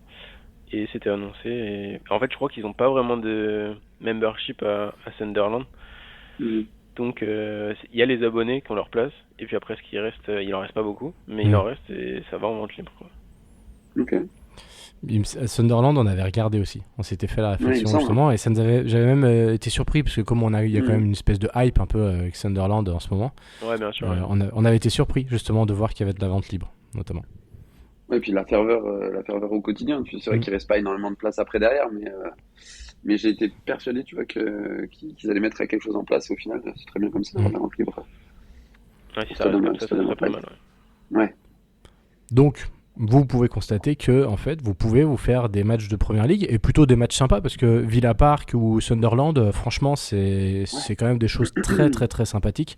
C: et c'était annoncé. Et en fait, je crois qu'ils n'ont pas vraiment de membership à Sunderland. Donc, il y a les abonnés qui ont leur place. Et puis après, ce qui reste, il en reste pas beaucoup. Mais il en reste et ça va en vente libre, quoi.
B: Ok.
A: Sunderland, on avait regardé aussi. On s'était fait la
B: Ouais, il me
A: réflexion
B: semble.
A: justement, et j'avais même été surpris parce que comme il y a quand même
B: Mm.
A: une espèce de hype un peu avec Sunderland en ce moment,
C: Ouais, bien sûr. Ouais.
A: on avait été surpris justement de voir qu'il y avait de la vente libre, notamment.
B: Ouais, et puis la ferveur au quotidien. C'est vrai
A: Mm.
B: qu'il reste pas énormément de place après derrière, mais j'ai été persuadé, tu vois, qu'ils allaient mettre quelque chose en place. Et au final, c'est très bien comme ça,
A: Mm.
B: la vente libre.
C: Ouais, si
B: On se
C: ça
B: fait
C: reste
B: bien,
C: comme
B: on se
C: ça,
B: fait
C: ça
B: bien
C: serait pas
B: après.
C: mal. Ouais.
B: Ouais.
A: Donc, vous pouvez constater que, en fait, vous pouvez vous faire des matchs de première ligue et plutôt des matchs sympas parce que Villa Park ou Sunderland, franchement, c'est quand même des choses très très très sympathiques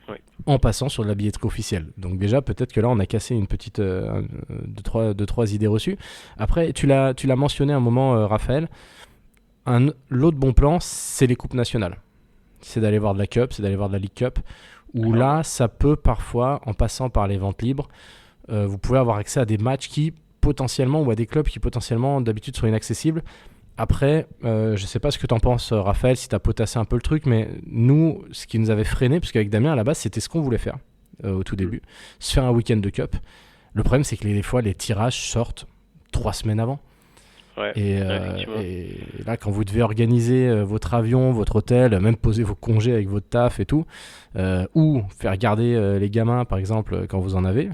C: Ouais.
A: en passant sur de la billetterie officielle. Donc déjà, peut-être que là, on a cassé une petite deux, trois idées reçues. Après, tu l'as mentionné un moment, Raphaël. L'autre bon plan, c'est les coupes nationales. C'est d'aller voir de la Cup, c'est d'aller voir de la League Cup. Où
C: Clairement.
A: là, ça peut parfois, en passant par les ventes libres, vous pouvez avoir accès à des matchs qui potentiellement, ou à des clubs qui potentiellement d'habitude sont inaccessibles. Après, je sais pas ce que t'en penses, Raphaël, si t'as potassé un peu le truc, mais nous, ce qui nous avait freiné, parce qu'avec Damien, à la base, c'était ce qu'on voulait faire au tout début, se faire un week-end de cup. Le problème, c'est que des fois, les tirages sortent 3 semaines avant.
C: Ouais, effectivement.
A: Et là, quand vous devez organiser votre avion, votre hôtel, même poser vos congés avec votre taf et tout, ou faire garder les gamins, par exemple, quand vous en avez,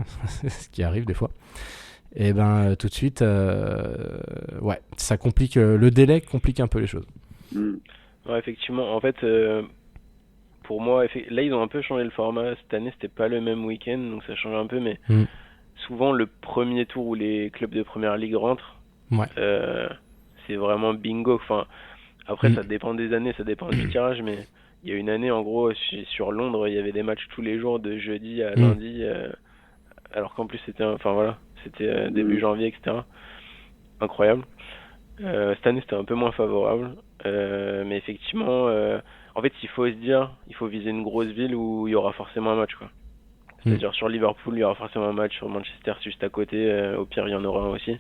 A: ce qui arrive des fois, et ben tout de suite, ouais, ça complique, le délai complique un peu les choses.
B: Mm.
C: Ouais, effectivement. En fait, pour moi, là, ils ont un peu changé le format. Cette année, c'était pas le même week-end, donc ça change un peu. Mais
A: Mm.
C: souvent, le premier tour où les clubs de première ligue rentrent,
A: Ouais.
C: c'est vraiment bingo. Enfin, après,
A: Mm.
C: ça dépend des années, ça dépend du tirage, mais il y a une année, en gros, sur Londres, il y avait des matchs tous les jours, de jeudi à
A: Mm.
C: lundi, alors qu'en plus, enfin voilà, c'était début
B: Mm.
C: janvier, etc. Incroyable. Cette année, c'était un peu moins favorable, mais effectivement, en fait, il faut viser une grosse ville où il y aura forcément un match, quoi.
A: Mm.
C: C'est-à-dire sur Liverpool, il y aura forcément un match, sur Manchester, juste à côté, au pire, il y en aura un aussi.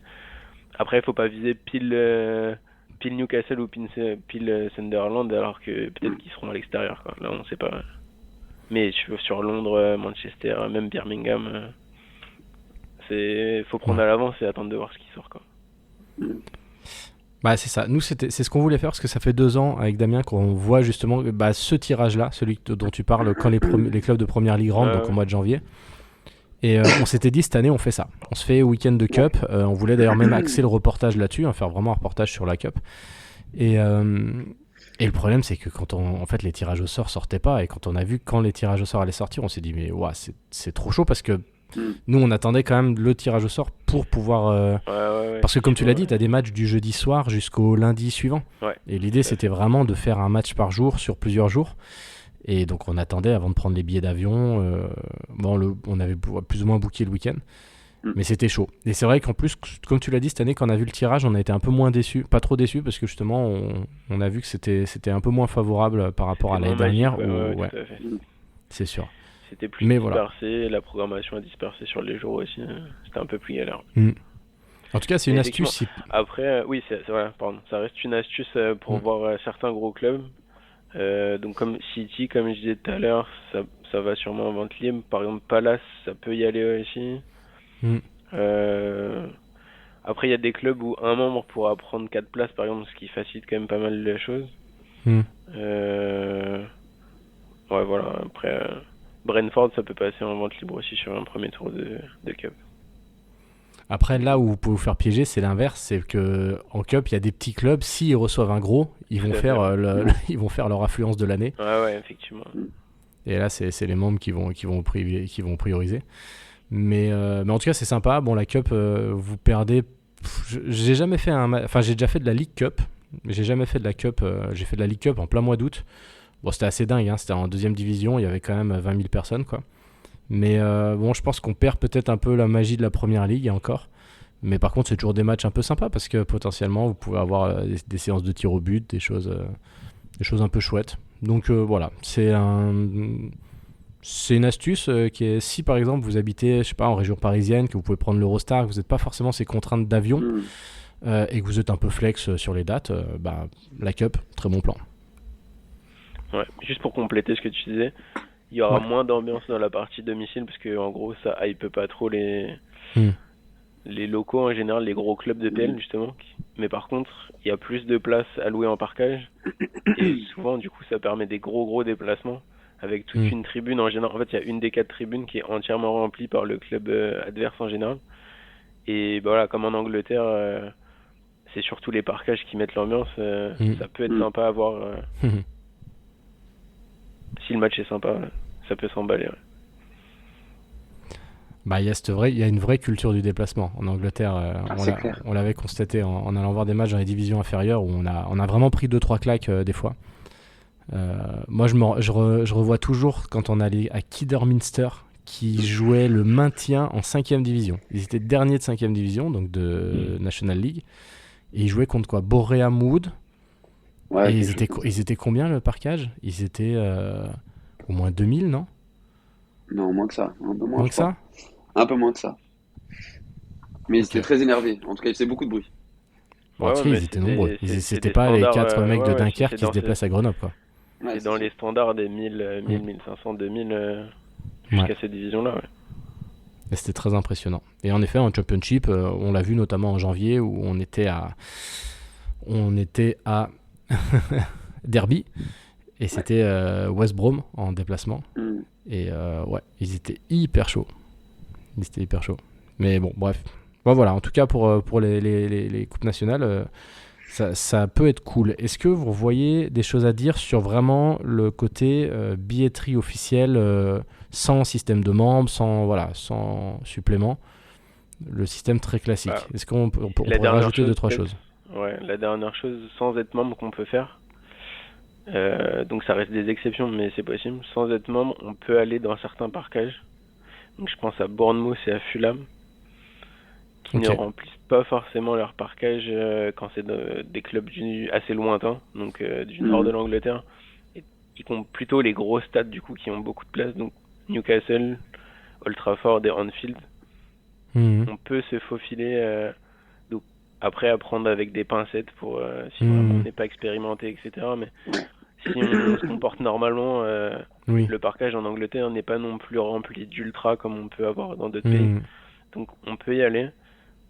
C: Après, il faut pas viser pile Newcastle ou pile Sunderland, alors que peut-être qu'ils seront à l'extérieur, quoi. Là, on sait pas. Mais sur Londres, Manchester, même Birmingham, faut prendre
A: Ouais.
C: à l'avance et attendre de voir ce qui sort, quoi.
A: Bah, c'est ça. Nous, c'est ce qu'on voulait faire parce que ça fait 2 ans avec Damien qu'on voit justement ce tirage-là, celui dont tu parles, quand les clubs de première ligue rentrent,
C: Ouais,
A: donc au
C: ouais.
A: mois de janvier. Et on s'était dit, cette année, on fait ça. On se fait week-end de Cup. On voulait d'ailleurs même axer le reportage là-dessus, faire vraiment un reportage sur la Cup. Et le problème, c'est que quand en fait, les tirages au sort sortaient pas, et quand on a vu quand les tirages au sort allaient sortir, on s'est dit, mais ouah, c'est trop chaud parce que
B: Mm.
A: nous, on attendait quand même le tirage au sort pour pouvoir.
C: Ouais,
A: Parce que comme tu l'as dit,
C: ouais.
A: tu as des matchs du jeudi soir jusqu'au lundi suivant.
C: Ouais,
A: Et l'idée,
C: tout à
A: c'était
C: fait.
A: vraiment de faire un match par jour sur plusieurs jours. Et donc, on attendait avant de prendre les billets d'avion. On avait plus ou moins booké le week-end.
B: Mm.
A: Mais c'était chaud. Et c'est vrai qu'en plus, comme tu l'as dit, cette année, quand on a vu le tirage, on a été un peu moins déçus. Pas trop déçus, parce que justement, on a vu que c'était un peu moins favorable par rapport à
C: C'était
A: l'année
C: moins magique,
A: dernière.
C: ouais,
A: Ouais,
C: tout à fait.
A: c'est sûr.
C: C'était plus
A: Mais voilà.
C: dispersé, la programmation est dispersée sur les jours aussi. C'était un peu plus galère.
A: Mm. En tout cas, c'est
C: Mais
A: une
C: effectivement,
A: astuce.
C: après, oui, voilà, pardon, ça reste une astuce pour
A: Mm.
C: voir certains gros clubs. Donc comme City, comme je disais tout à l'heure, ça va sûrement en vente libre. Par exemple, Palace, ça peut y aller aussi.
A: Mm.
C: Après, il y a des clubs où un membre pourra prendre 4 places, par exemple, ce qui facilite quand même pas mal les choses.
A: Mm.
C: Ouais, voilà. Après, Brentford, ça peut passer en vente libre aussi sur un premier tour de Cup.
A: Après, là où vous pouvez vous faire piéger, c'est l'inverse. C'est que en Cup, il y a des petits clubs. S'ils reçoivent un gros, ils
C: Tout
A: vont
C: à
A: faire,
C: fait.
A: ils vont faire leur affluence de l'année.
C: Ouais, effectivement.
A: Et là, c'est les membres qui vont prioriser. Mais en tout cas, c'est sympa. Bon, la Cup, vous perdez. J'ai jamais fait Enfin, j'ai déjà fait de la League Cup. Mais j'ai jamais fait de la Cup. J'ai fait de la League Cup en plein mois d'août. Bon, c'était assez dingue. C'était en deuxième division. Il y avait quand même 20 000 personnes, quoi. Mais bon, je pense qu'on perd peut-être un peu la magie de la première ligue, et encore. Mais par contre, c'est toujours des matchs un peu sympas parce que potentiellement, vous pouvez avoir des séances de tir au but, des choses un peu chouettes. Donc voilà, c'est une astuce qui est, si par exemple vous habitez, je sais pas, en région parisienne, que vous pouvez prendre l'Eurostar, que vous n'êtes pas forcément ces contraintes d'avion et que vous êtes un peu flex sur les dates, la Cup, très bon plan.
C: Ouais, juste pour compléter ce que tu disais, il y aura
A: Ouais.
C: moins d'ambiance dans la partie domicile parce que en gros ça hype pas trop les locaux en général, les gros clubs de PL justement. Mais par contre, il y a plus de places allouées en parkage et souvent du coup ça permet des gros déplacements avec toute une tribune en général. En fait, il y a une des 4 tribunes qui est entièrement remplie par le club adverse en général. Et bah, voilà, comme en Angleterre, c'est surtout les parkages qui mettent l'ambiance. Ça peut être sympa à voir. Si le match est sympa, ça peut s'emballer. Ouais.
A: Bah, il y a une vraie culture du déplacement en Angleterre. On l'avait constaté en allant voir des matchs dans les divisions inférieures où on a vraiment pris 2-3 claques des fois. Moi, je revois toujours quand on allait à Kidderminster qui jouait le maintien en 5e division. Ils étaient derniers de 5e division, donc de National League. Et ils jouaient contre quoi? Boreham Wood.
B: Ouais,
A: et ils étaient combien le parkage? Ils étaient au moins 2000, non?
B: Non, moins que ça. Un peu moins,
A: Moins
B: je
A: que
B: crois.
A: ça?
B: Un peu moins que ça. Mais ils
A: Ok.
B: étaient très énervés. En tout cas, ils faisaient beaucoup de bruit.
A: Bon, en tout cas,
C: mais
A: ils étaient nombreux.
C: c'est
A: C'était
C: des
A: pas les
C: standards.
A: 4 mecs de
C: Ouais,
A: Dunkerque qui se déplacent à Grenoble, quoi.
B: Ouais,
C: c'est
B: c'est
C: dans
B: sûr.
C: les standards des 1000, 1500, 2000
A: Ouais.
C: jusqu'à ces divisions-là. Ouais.
A: Et c'était très impressionnant. Et en effet, en Championship, on l'a vu notamment en janvier où on était à Derby et c'était West Brom en déplacement. Et ouais, ils étaient hyper chauds. Mais bon, bref. Bon, voilà, en tout cas pour les coupes nationales, ça peut être cool. Est-ce que vous voyez des choses à dire sur vraiment le côté billetterie officielle sans système de membres, sans supplément, le système très classique?
C: Bah,
A: Est-ce qu'on on
C: la
A: pourrait
C: dernière
A: rajouter
C: chose,
A: 2-3
C: peut-être.
A: choses?
C: Ouais, la dernière chose, sans être membre, qu'on peut faire. Donc ça reste des exceptions, mais c'est possible. Sans être membre, on peut aller dans certains parkages. Donc je pense à Bournemouth et à Fulham, qui ne
A: Ok.
C: remplissent pas forcément leur parkage quand c'est des clubs assez lointains, donc du nord de l'Angleterre, et qui comptent plutôt les gros stades du coup qui ont beaucoup de place, donc Newcastle, Old Trafford et Anfield.
A: Mhm.
C: On peut se faufiler, donc après à prendre avec des pincettes pour si vraiment on n'est pas expérimenté, etc. Mais si on se comporte normalement,
A: Oui.
C: le parkage en Angleterre n'est pas non plus rempli d'ultra comme on peut avoir dans d'autres pays. Donc on peut y aller,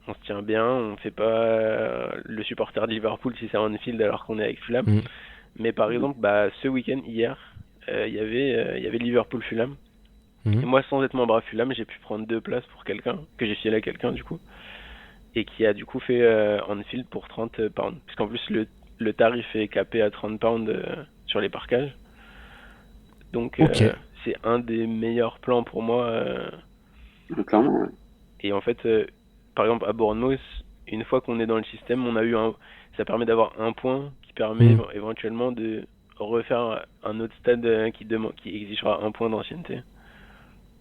C: on se tient bien, on fait pas le supporter de Liverpool si c'est Anfield alors qu'on est avec Fulham. Mais par exemple, ce week-end, hier, il y avait Liverpool-Fulham. Et moi, sans être membre à Fulham, j'ai pu prendre 2 places pour quelqu'un, que j'ai filé à quelqu'un du coup, et qui a du coup fait Anfield pour 30 pounds. Puisqu'en plus, le tarif est capé à 30 pounds sur les parkages. Donc,
A: Ok.
C: c'est un des meilleurs plans pour moi.
B: Clairement, ouais.
C: Et en fait, par exemple, à Bournemouth, une fois qu'on est dans le système, ça permet d'avoir un point qui permet éventuellement de refaire un autre stade qui exigera un point d'ancienneté.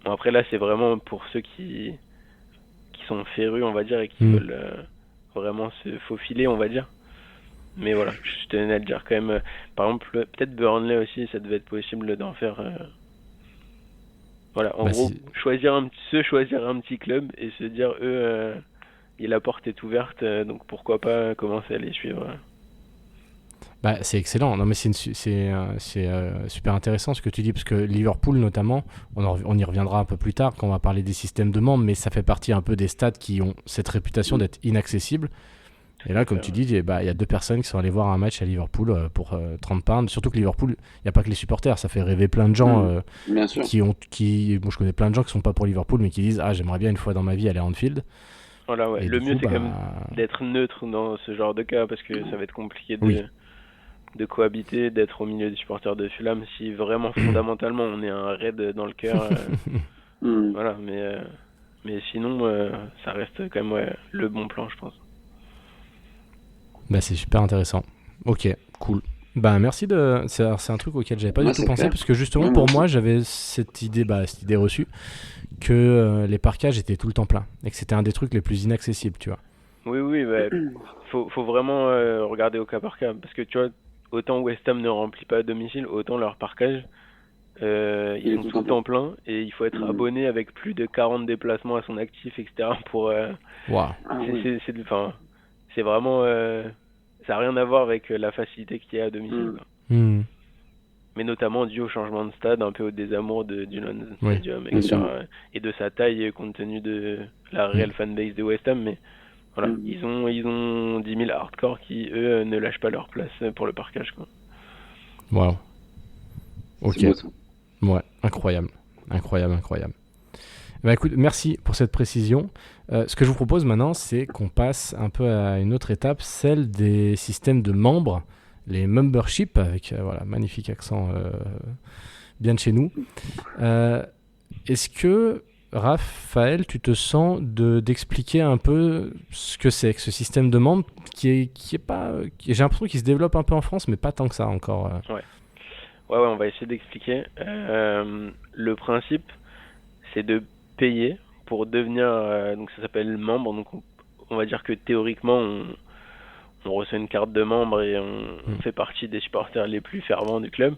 C: Bon, après, là, c'est vraiment pour ceux qui sont férus, on va dire, et qui veulent vraiment se faufiler, on va dire. Mais voilà, je tenais à le dire quand même. Par exemple, peut-être Burnley aussi, ça devait être possible d'en faire. Voilà, en gros, choisir un petit club et se dire, eux, la porte est ouverte, donc pourquoi pas commencer à les suivre.
A: Bah, c'est excellent. Non, mais c'est super intéressant ce que tu dis, parce que Liverpool, notamment, on y reviendra un peu plus tard quand on va parler des systèmes de membres, mais ça fait partie un peu des stades qui ont cette réputation d'être inaccessibles. Et là, comme tu dis, il y a 2 personnes qui sont allées voir un match à Liverpool pour 30 pounds. Surtout que Liverpool, il n'y a pas que les supporters, ça fait rêver plein de gens
B: Bien sûr.
A: moi, je connais plein de gens qui ne sont pas pour Liverpool, mais qui disent « Ah, j'aimerais bien une fois dans ma vie aller à Anfield ».
C: Voilà, ouais. Le mieux, c'est quand même d'être neutre dans ce genre de cas, parce que ça va être compliqué de cohabiter, d'être au milieu des supporters de Fulham si vraiment fondamentalement on est un raid dans le cœur. Voilà, mais sinon, ça reste quand même le bon plan, je pense.
A: Bah, c'est super intéressant. Ok, cool. Bah, merci c'est un truc auquel j'avais pas du tout pensé, parce que justement pour moi j'avais cette idée reçue que les parkages étaient tout le temps pleins et que c'était un des trucs les plus inaccessibles, tu vois.
C: Oui, faut vraiment regarder au cas par cas, parce que tu vois, autant West Ham ne remplit pas à domicile, autant leur parkage ils sont tout le temps pleins, et il faut être abonné avec plus de 40 déplacements à son actif, etc. pour c'est vraiment ça n'a rien à voir avec la facilité qu'il y a à domicile, quoi. mais notamment dû au changement de stade, un peu au désamour du London
A: Oui,
C: Stadium,
A: bien
C: etc.
A: sûr.
C: Et de sa taille compte tenu de la
A: Mm.
C: réelle fanbase de West Ham. Mais voilà,
B: Mm.
C: ils ont 10 000 hardcore qui, eux, ne lâchent pas leur place pour le parquage, quoi.
A: Wow.
B: C'est
A: Ok.
B: beau ça.
A: Ouais, incroyable. Incroyable, incroyable. Bah écoute, merci pour cette précision. Ce que je vous propose maintenant, c'est qu'on passe un peu à une autre étape, celle des systèmes de membres, les memberships, avec voilà, magnifique accent bien de chez nous. Euh, Est-ce que, Raphaël, tu te sens d'expliquer un peu ce que c'est que ce système de membres qui est pas... j'ai l'impression qu'il se développe un peu en France, mais pas tant que ça encore.
C: Ouais. Ouais, on va essayer d'expliquer. Le principe, c'est de payer pour devenir, donc ça s'appelle membre, donc on va dire que théoriquement, on reçoit une carte de membre et on fait partie des supporters les plus fervents du club.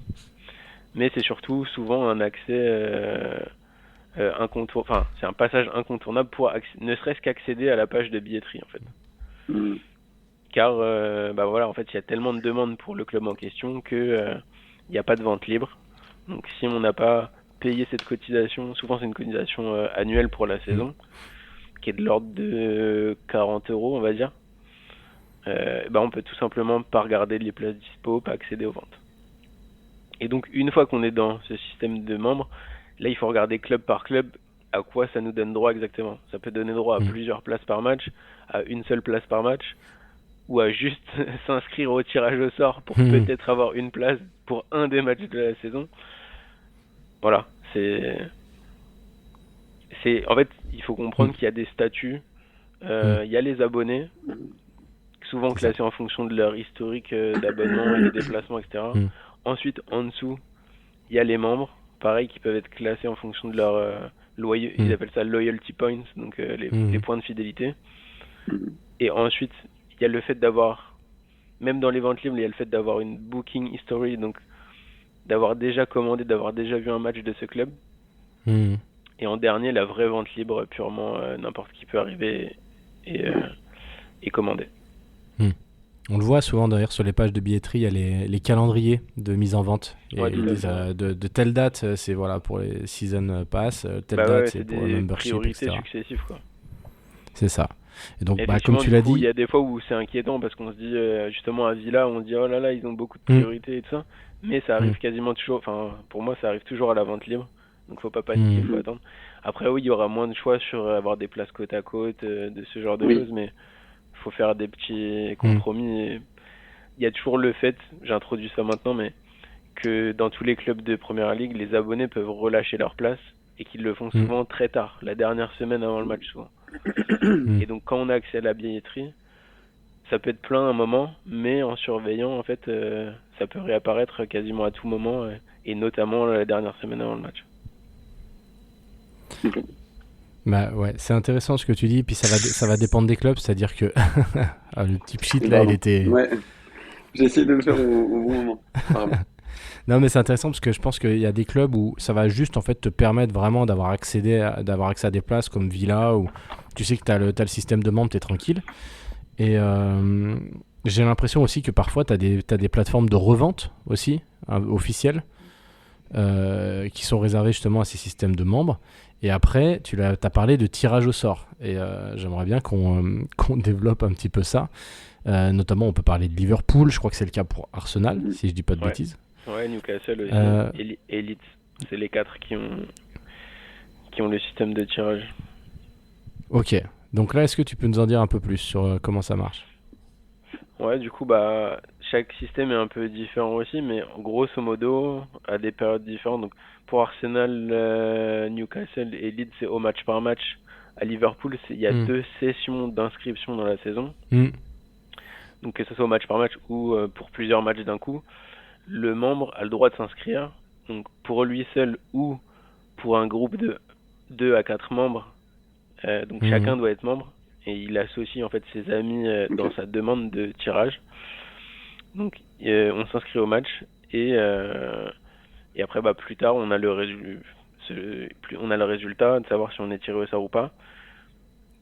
C: Mais c'est surtout souvent un accès enfin, c'est un passage incontournable pour ne serait-ce qu'accéder à la page de billetterie, en fait.
B: Mm.
C: Car, bah voilà, en fait, il y a tellement de demandes pour le club en question que il n'y a pas de vente libre. Donc, si on n'a pas payé cette cotisation, souvent c'est une cotisation annuelle pour la saison, qui est de l'ordre de 40 euros, on va dire. Bah on peut tout simplement pas regarder les places dispo, pas accéder aux ventes. Et donc, une fois qu'on est dans ce système de membres, là, il faut regarder club par club à quoi ça nous donne droit exactement. Ça peut donner droit à plusieurs places par match, à une seule place par match, ou à juste s'inscrire au tirage au sort pour peut-être avoir une place pour un des matchs de la saison. Voilà, en fait, il faut comprendre qu'il y a des statuts. Il y a les abonnés, souvent classés en fonction de leur historique d'abonnement et de déplacement, etc. Ensuite, en dessous, il y a les membres, pareil, qui peuvent être classés en fonction de leur ils appellent ça loyalty points, donc les points de fidélité. Et ensuite, il y a le fait d'avoir, même dans les ventes libres, il y a le fait d'avoir une booking history, donc d'avoir déjà commandé, d'avoir déjà vu un match de ce club. Et en dernier, la vraie vente libre, purement n'importe qui peut arriver et commander.
A: On le voit souvent d'ailleurs sur les pages de billetterie, il y a les calendriers de mise en vente. Et
C: Ouais,
A: de telle date, c'est voilà, pour les season pass, telle
C: bah
A: date,
C: ouais,
A: c'est pour le
C: des
A: membership,
C: priorités
A: etc.
C: successives, quoi.
A: C'est ça. Et donc,
C: Et
A: bah, comme
C: effectivement,
A: tu
C: du
A: l'as
C: coup, il y
A: dit,
C: a des fois où c'est inquiétant parce qu'on se dit, justement, à Villa, on se dit, oh là là, ils ont beaucoup de priorités et tout ça. Mais ça arrive quasiment toujours, enfin, pour moi, ça arrive toujours à la vente libre. Donc, faut pas paniquer, faut attendre. Après, oui, il y aura moins de choix sur avoir des places côte à côte, de ce genre de choses, mais faut faire des petits compromis. Et il y a toujours le fait, j'introduis ça maintenant, mais que dans tous les clubs de Première Ligue, les abonnés peuvent relâcher leur place et qu'ils le font souvent très tard, la dernière semaine avant le match souvent. Et donc quand on a accès à la billetterie, ça peut être plein à un moment, mais en surveillant, en fait, ça peut réapparaître quasiment à tout moment, et notamment la dernière semaine avant le match.
A: bah ouais, c'est intéressant ce que tu dis, puis ça va dépendre des clubs, c'est-à-dire que le type shit là, il était...
B: Ouais, j'ai essayé de le faire au bon moment.
A: Non, mais c'est intéressant parce que je pense qu'il y a des clubs où ça va juste en fait te permettre vraiment d'avoir accès à des places comme Villa, où tu sais que tu as le système de membres, tu es tranquille. Et j'ai l'impression aussi que parfois t'as des plateformes de revente aussi, officielles, qui sont réservées justement à ces systèmes de membres. Et après, t'as parlé de tirage au sort. Et j'aimerais bien qu'on développe un petit peu ça. Notamment, on peut parler de Liverpool, je crois que c'est le cas pour Arsenal, si je dis pas de bêtises.
C: Ouais, Newcastle aussi, et Leeds, c'est les 4 qui ont le système de tirage.
A: Ok, donc là, est-ce que tu peux nous en dire un peu plus sur comment ça marche ?
C: Ouais, du coup, bah, chaque système est un peu différent aussi, mais grosso modo, à des périodes différentes. Donc, pour Arsenal, Newcastle et Leeds, c'est au match par match. À Liverpool, il y a 2 sessions d'inscription dans la saison. Donc, que ce soit au match par match ou pour plusieurs matchs d'un coup, le membre a le droit de s'inscrire. Donc, pour lui seul ou pour un groupe de 2 à 4 membres. Donc, chacun doit être membre. Et il associe en fait ses amis dans sa demande de tirage. Donc on s'inscrit au match et après bah plus tard on a le résultat de savoir si on est tiré au sort ou pas.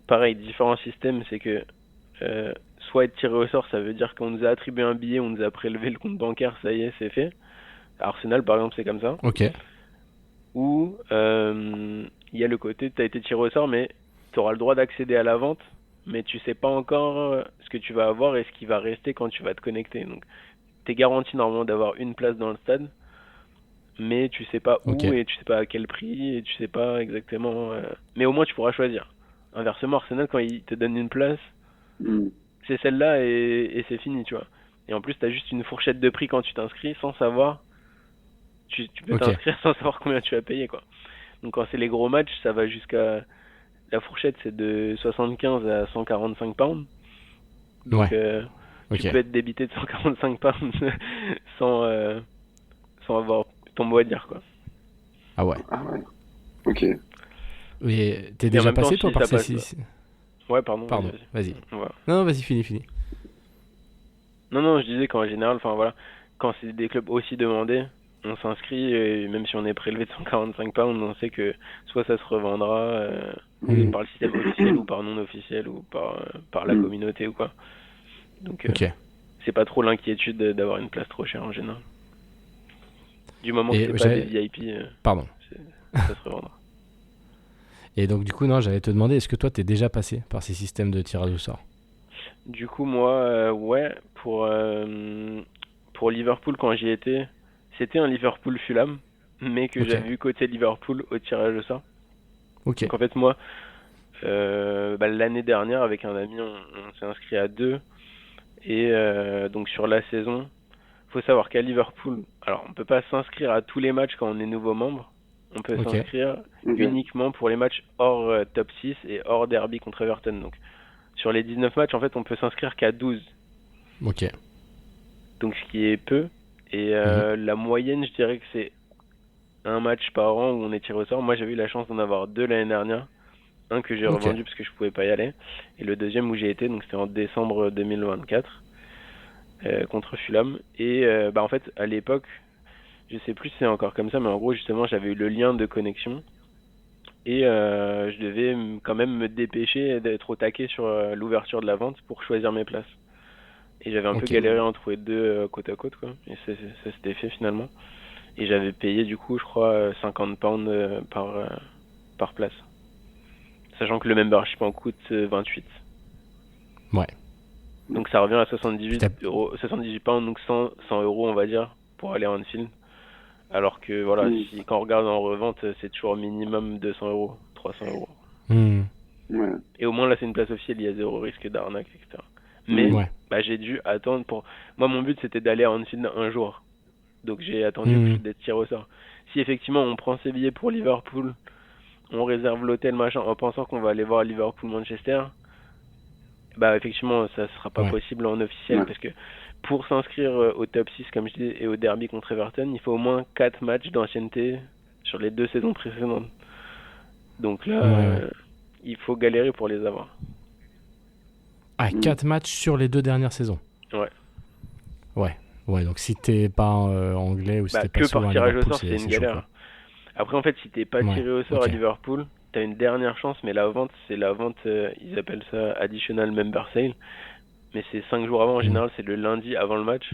C: Pareil, différents systèmes, c'est que soit être tiré au sort, ça veut dire qu'on nous a attribué un billet, on nous a prélevé le compte bancaire, ça y est, c'est fait. Arsenal, par exemple, c'est comme ça.
A: Ok.
C: Où il y a le côté, tu as été tiré au sort, mais tu auras le droit d'accéder à la vente, mais tu sais pas encore ce que tu vas avoir et ce qui va rester quand tu vas te connecter. Donc, tu es garanti normalement d'avoir une place dans le stade, mais tu sais pas
A: Ok.
C: où et tu sais pas à quel prix et tu sais pas exactement. Mais au moins, tu pourras choisir. Inversement, Arsenal, quand il te donne une place,
B: Mm.
C: c'est celle-là et c'est fini, tu vois. Et en plus, tu as juste une fourchette de prix quand tu t'inscris sans savoir. Tu peux
A: Ok.
C: t'inscrire sans savoir combien tu vas payer, quoi. Donc quand c'est les gros matchs, ça va jusqu'à... La fourchette, c'est de 75 à 145 pounds. Donc
A: Ouais.
C: tu
A: Ok.
C: peux être débité de 145 pounds sans, sans avoir ton mot à dire, quoi.
A: Ah ouais.
B: Ah ouais. Ok.
A: Et t'es
C: Et en
A: déjà
C: même temps,
A: passé toi
C: si
A: par
C: ça
A: ces
C: passe...
A: six.
C: Ouais, pardon, vas-y,
A: Pardon.
C: vas-y.
A: Vas-y.
C: Voilà.
A: Non, vas-y, fini.
C: Non, non, je disais qu'en général, enfin voilà, quand c'est des clubs aussi demandés, on s'inscrit et même si on est prélevé de 145 pounds, on sait que soit ça se revendra
B: Mm.
C: par le système officiel ou par non officiel ou par la
B: Mm.
C: communauté ou quoi. Donc
A: Ok.
C: c'est pas trop l'inquiétude d'avoir une place trop chère en général. Du moment que
A: Et
C: t'es pas des
A: j'ai.
C: VIP,
A: Pardon.
C: ça se revendra.
A: Et donc du coup non, j'allais te demander, est-ce que toi t'es déjà passé par ces systèmes de tirage au sort?
C: Du coup, moi, ouais, pour Liverpool, quand j'y étais, c'était un Liverpool-Fulham, mais que
A: Ok.
C: j'avais vu côté Liverpool au tirage au sort.
A: Ok.
C: Donc en fait, moi, l'année dernière, avec un ami, on s'est inscrit à deux. Et donc sur la saison, faut savoir qu'à Liverpool, alors on peut pas s'inscrire à tous les matchs quand on est nouveau membre. On peut
A: Ok.
C: s'inscrire
B: Ok.
C: uniquement pour les matchs hors top 6 et hors derby contre Everton. Donc sur les 19 matchs, en fait, on peut s'inscrire qu'à 12.
A: Ok.
C: Donc ce qui est peu. Et
A: Mhm.
C: la moyenne, je dirais que c'est un match par an où on est tiré au sort. Moi, j'ai eu la chance d'en avoir deux l'année dernière. Un que j'ai
A: Ok.
C: revendu parce que je pouvais pas y aller. Et le deuxième où j'ai été, donc c'était en décembre 2024 contre Fulham. Et en fait, à l'époque, je sais plus si c'est encore comme ça, mais en gros, justement, j'avais eu le lien de connexion. Et je devais quand même me dépêcher d'être au taquet sur l'ouverture de la vente pour choisir mes places. Et j'avais un peu
A: Ok.
C: galéré à en trouver deux côte à côte, quoi. Et ça s'était fait finalement. Et j'avais payé du coup, je crois, 50 pounds par place. Sachant que le membership en coûte 28.
A: Ouais.
C: Donc ça revient à
A: Puis t'as.
C: 78 pounds, donc 100 euros on va dire, pour aller à Anfield. Alors que voilà,
B: Mm.
C: si quand on regarde en revente, c'est toujours minimum 200 euros, 300 euros.
A: Hmm.
B: Ouais.
C: Et au moins là c'est une place officielle, il y a zéro risque d'arnaque, etc. Mais
B: Mm.
A: Ouais.
C: j'ai dû attendre pour... Moi mon but c'était d'aller à Anfield un jour. Donc j'ai attendu
A: Hmm.
C: d'être tiré au sort. Si effectivement on prend ses billets pour Liverpool, on réserve l'hôtel machin en pensant qu'on va aller voir Liverpool-Manchester, bah effectivement ça sera pas
A: Ouais.
C: possible en officiel
B: Ouais.
C: parce que pour s'inscrire au top 6 comme je dis et au derby contre Everton, il faut au moins 4 matchs d'ancienneté sur les deux saisons précédentes. Donc là,
A: Ouais.
C: il faut galérer pour les avoir.
A: Ah,
B: Mm.
A: 4 matchs sur les 2 dernières saisons.
C: Ouais.
A: Ouais. Ouais, donc si t'es pas anglais ou si t'es pas
C: Que par
A: souvent à
C: tirage au
A: Liverpool,
C: sort, c'est une
A: c'est chaud quoi.
C: galère. Après, en fait, si t'es pas
A: Ouais.
C: tiré au sort à
A: Ok.
C: Liverpool, t'as une dernière chance, mais la vente, c'est la vente, ils appellent ça additional member sale. Mais c'est 5 jours avant, en
A: Hmm.
C: général, c'est le lundi avant le match.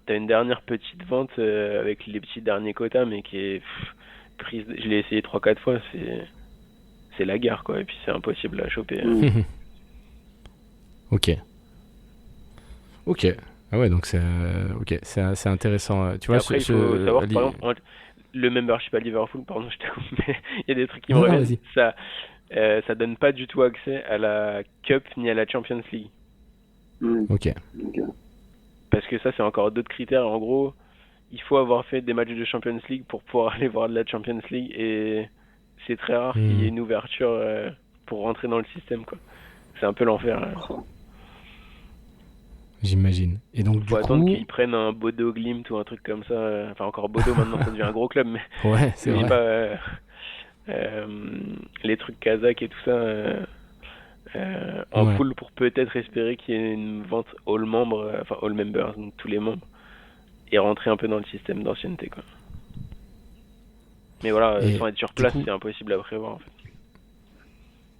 C: T'as une dernière petite vente avec les petits derniers quotas, mais qui est prise. Je l'ai essayé 3-4 fois, c'est la guerre, quoi. Et puis c'est impossible à choper.
B: Mm.
A: Ok. Ok. Ah ouais, donc c'est ok, c'est intéressant. Tu
C: Et
A: vois,
C: après, il faut savoir que, par exemple, le membership à Liverpool, pardon, je te coupe, mais il y a des trucs qui me
A: Non, non,
C: reviennent.
A: vas-y.
C: Ça donne pas du tout accès à la Cup ni à la Champions League.
B: Mm.
A: Ok.
B: Ok.
C: Parce que ça, c'est encore d'autres critères. En gros, il faut avoir fait des matchs de Champions League pour pouvoir aller voir de la Champions League. Et c'est très rare qu'il y ait
A: Hmm.
C: une ouverture pour rentrer dans le système, quoi. C'est un peu l'enfer.
B: Oh.
A: J'imagine. Et donc du
C: Faut attendre
A: coup,
C: qu'ils prennent un Bodo Glimt ou un truc comme ça. Enfin, encore Bodo, maintenant, ça devient un gros club, mais
A: ouais, c'est
C: n'oublie
A: vrai.
C: pas euh, les trucs kazakhs et tout ça en
A: Ouais.
C: pool pour peut-être espérer qu'il y ait une vente all membres, enfin all members, donc tous les membres, et rentrer un peu dans le système d'ancienneté, quoi. Mais voilà,
A: Et
C: sans être sur
A: du
C: place,
A: coup,
C: c'est impossible à prévoir, en fait.